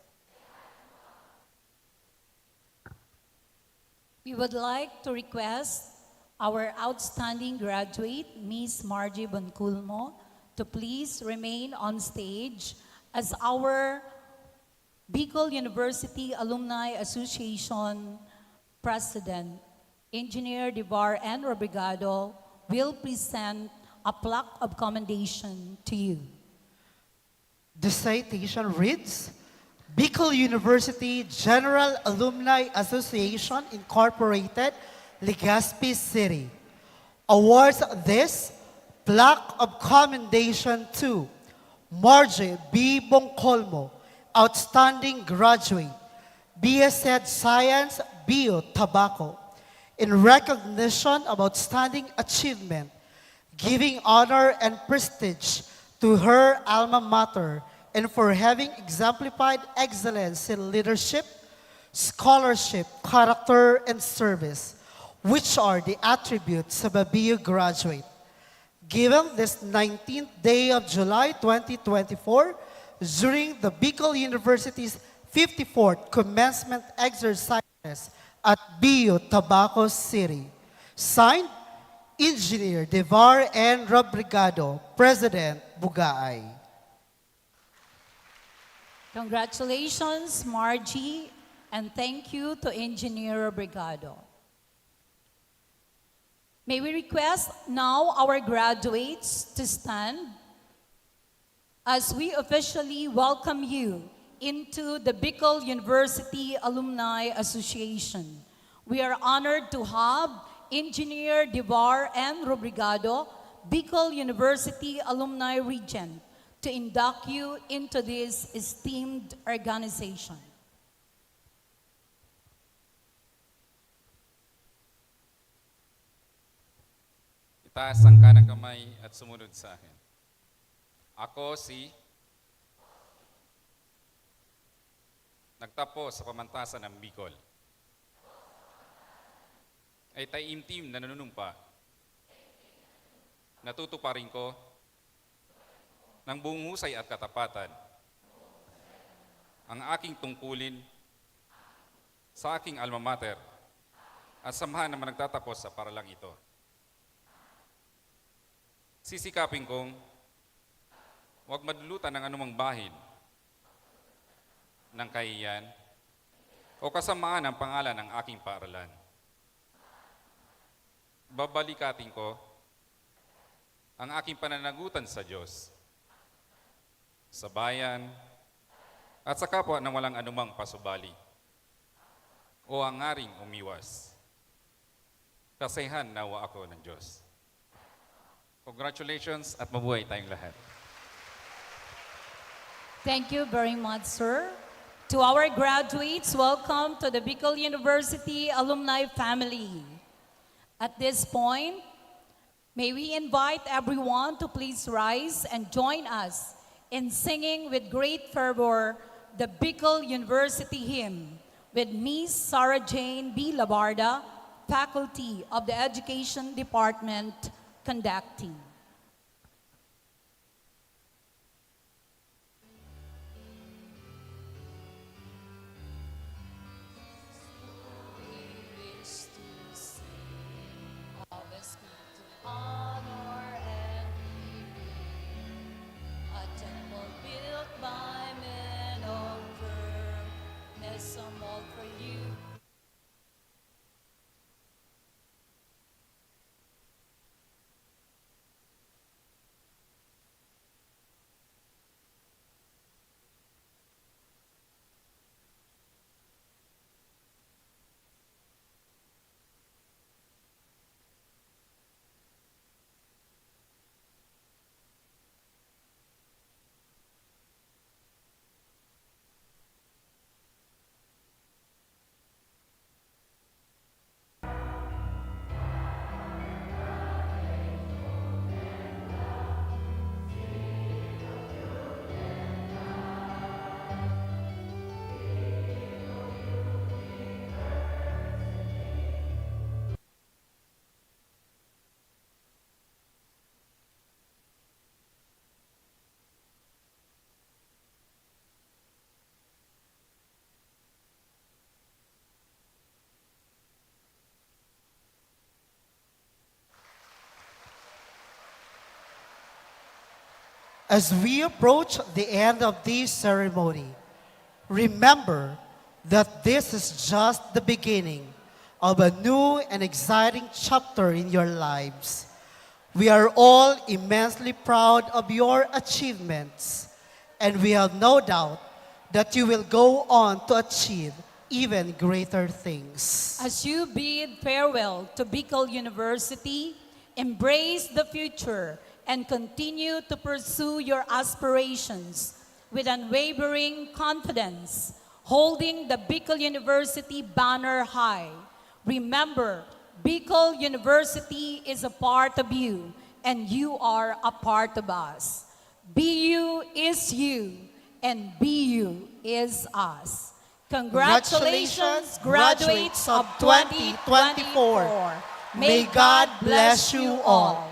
We would like to request our outstanding graduate, Miss Margie Bonculmo, to please remain on stage as our Bicol University Alumni Association President, Engineer Devar N. Robrigado, will present a plaque of commendation to you. The citation reads, Bicol University General Alumni Association Incorporated, Legazpi City, awards this plaque of commendation to Margie B. Boncolmo, outstanding graduate, BSed Science, Bio Tobacco, in recognition of outstanding achievement, giving honor and prestige to her alma mater, and for having exemplified excellence in leadership, scholarship, character, and service, which are the attributes of a BU graduate. Given this 19th day of July 2024, during the Bicol University's 54th commencement exercises at BU Tabaco City. Signed, Engineer Devar N. Robrigado, President Bugaay. Congratulations, Margie, and thank you to Engineer Robrigado. May we request now our graduates to stand as we officially welcome you into the Bicol University Alumni Association. We are honored to have Engineer Devar N. Robrigado, Bicol University Alumni Regent, to induct you into this esteemed organization. Itaas ang kanang kamay at sumunod sa akin. Ako si nagtapos sa pamantasan ng Bicol. ay taimtim na nanunumpa. Natutuparin ko ng buong husay at katapatan ang aking tungkulin sa aking alma mater at samahan naman nagtatapos sa paralang ito. Sisikapin kong huwag madulutan ng anumang bahin ng kahiyan o kasamaan ng pangalan ng aking paaralan. Babalikatin ko ang aking pananagutan sa Diyos, sa bayan, at sa kapwa ng walang anumang pasubali o hangaring umiwas. Kasayahan nawa ako ng Diyos. Congratulations at mabuhay tayong lahat. Thank you very much, sir. To our graduates, welcome to the Bicol University alumni family. At this point, may we invite everyone to please rise and join us in singing with great fervor the Bicol University hymn with Miss Sarah Jane B. Labarda, Faculty of the Education Department, conducting. As we approach the end of this ceremony, remember that this is just the beginning of a new and exciting chapter in your lives. We are all immensely proud of your achievements, and we have no doubt that you will go on to achieve even greater things. As you bid farewell to Bicol University, embrace the future and continue to pursue your aspirations with unwavering confidence, holding the Bicol University banner high. Remember, Bicol University is a part of you, and you are a part of us. BU is you, and BU is us. Congratulations, graduates of 2024. May God bless you all.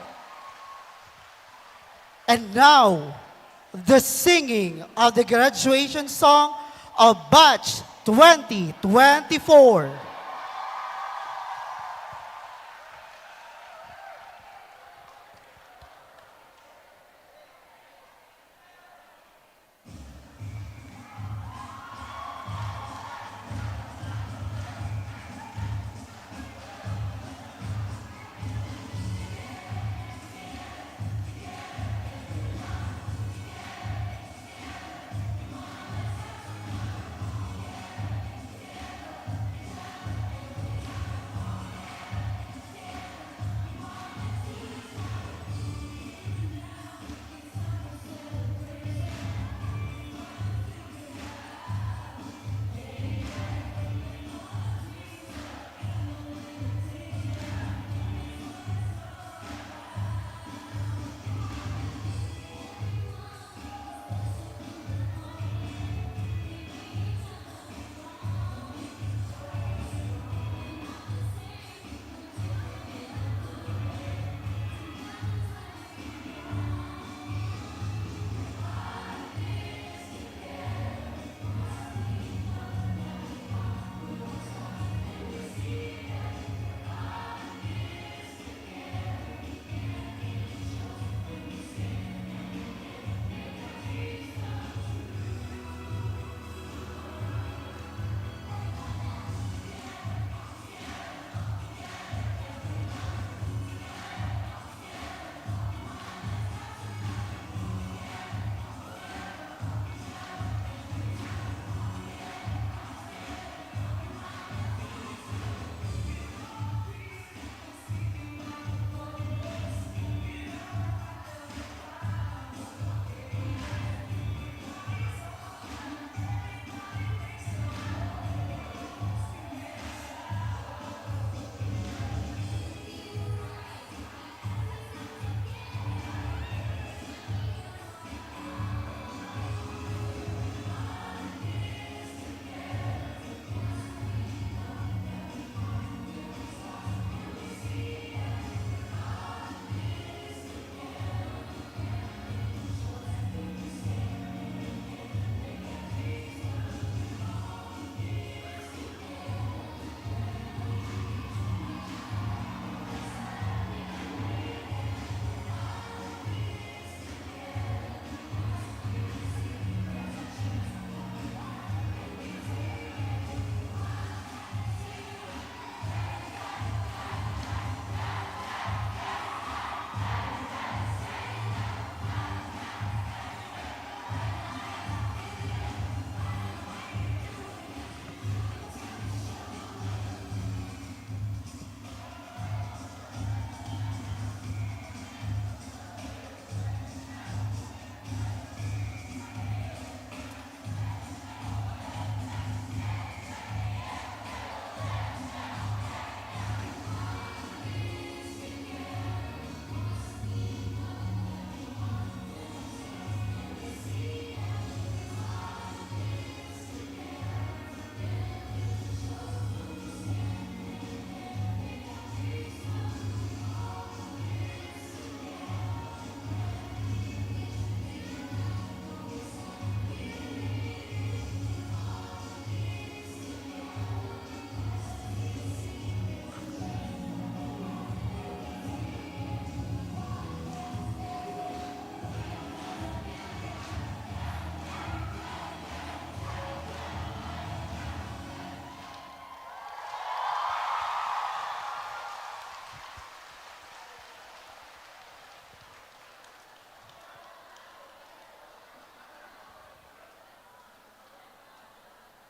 And now, the singing of the graduation song of Batch 2024.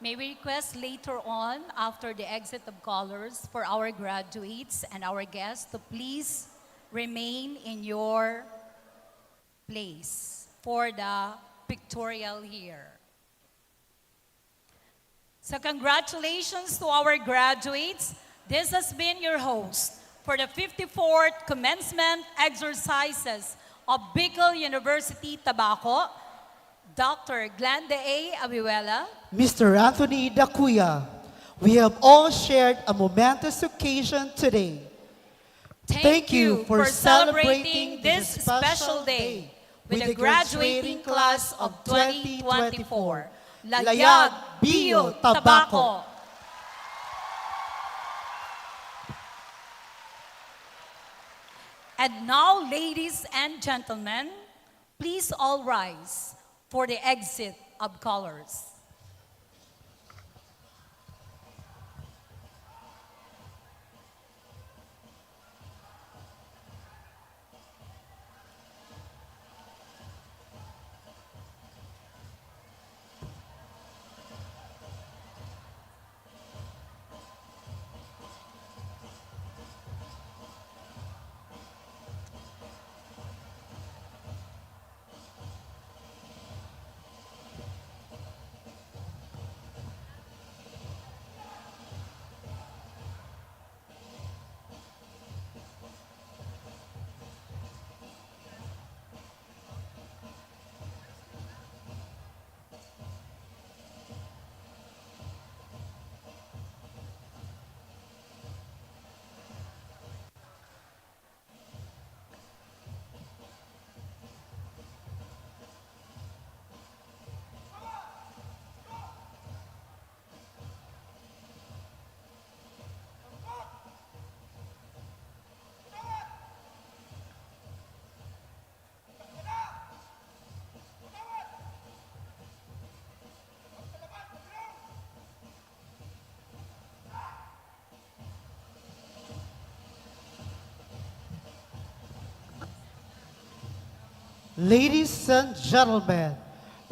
May we request later on, after the exit of colors, for our graduates and our guests to please remain in your place for the pictorial here. So congratulations to our graduates. This has been your host for the 54th commencement exercises of Bicol University, Tabaco, Dr. Glenda A. Abiwela, Mr. Anthony Dacuya, we have all shared a momentous occasion today. Thank you for celebrating this special day with the graduating class of 2024. Layag, Bio, Tabaco. And now, ladies and gentlemen, please all rise for the exit of colors. Ladies and gentlemen,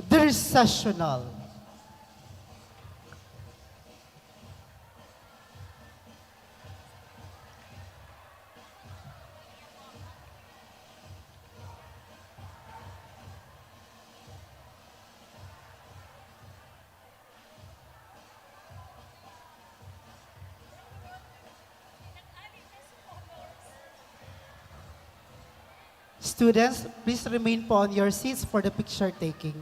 the recessional. Students, please remain po on your seats for the picture taking.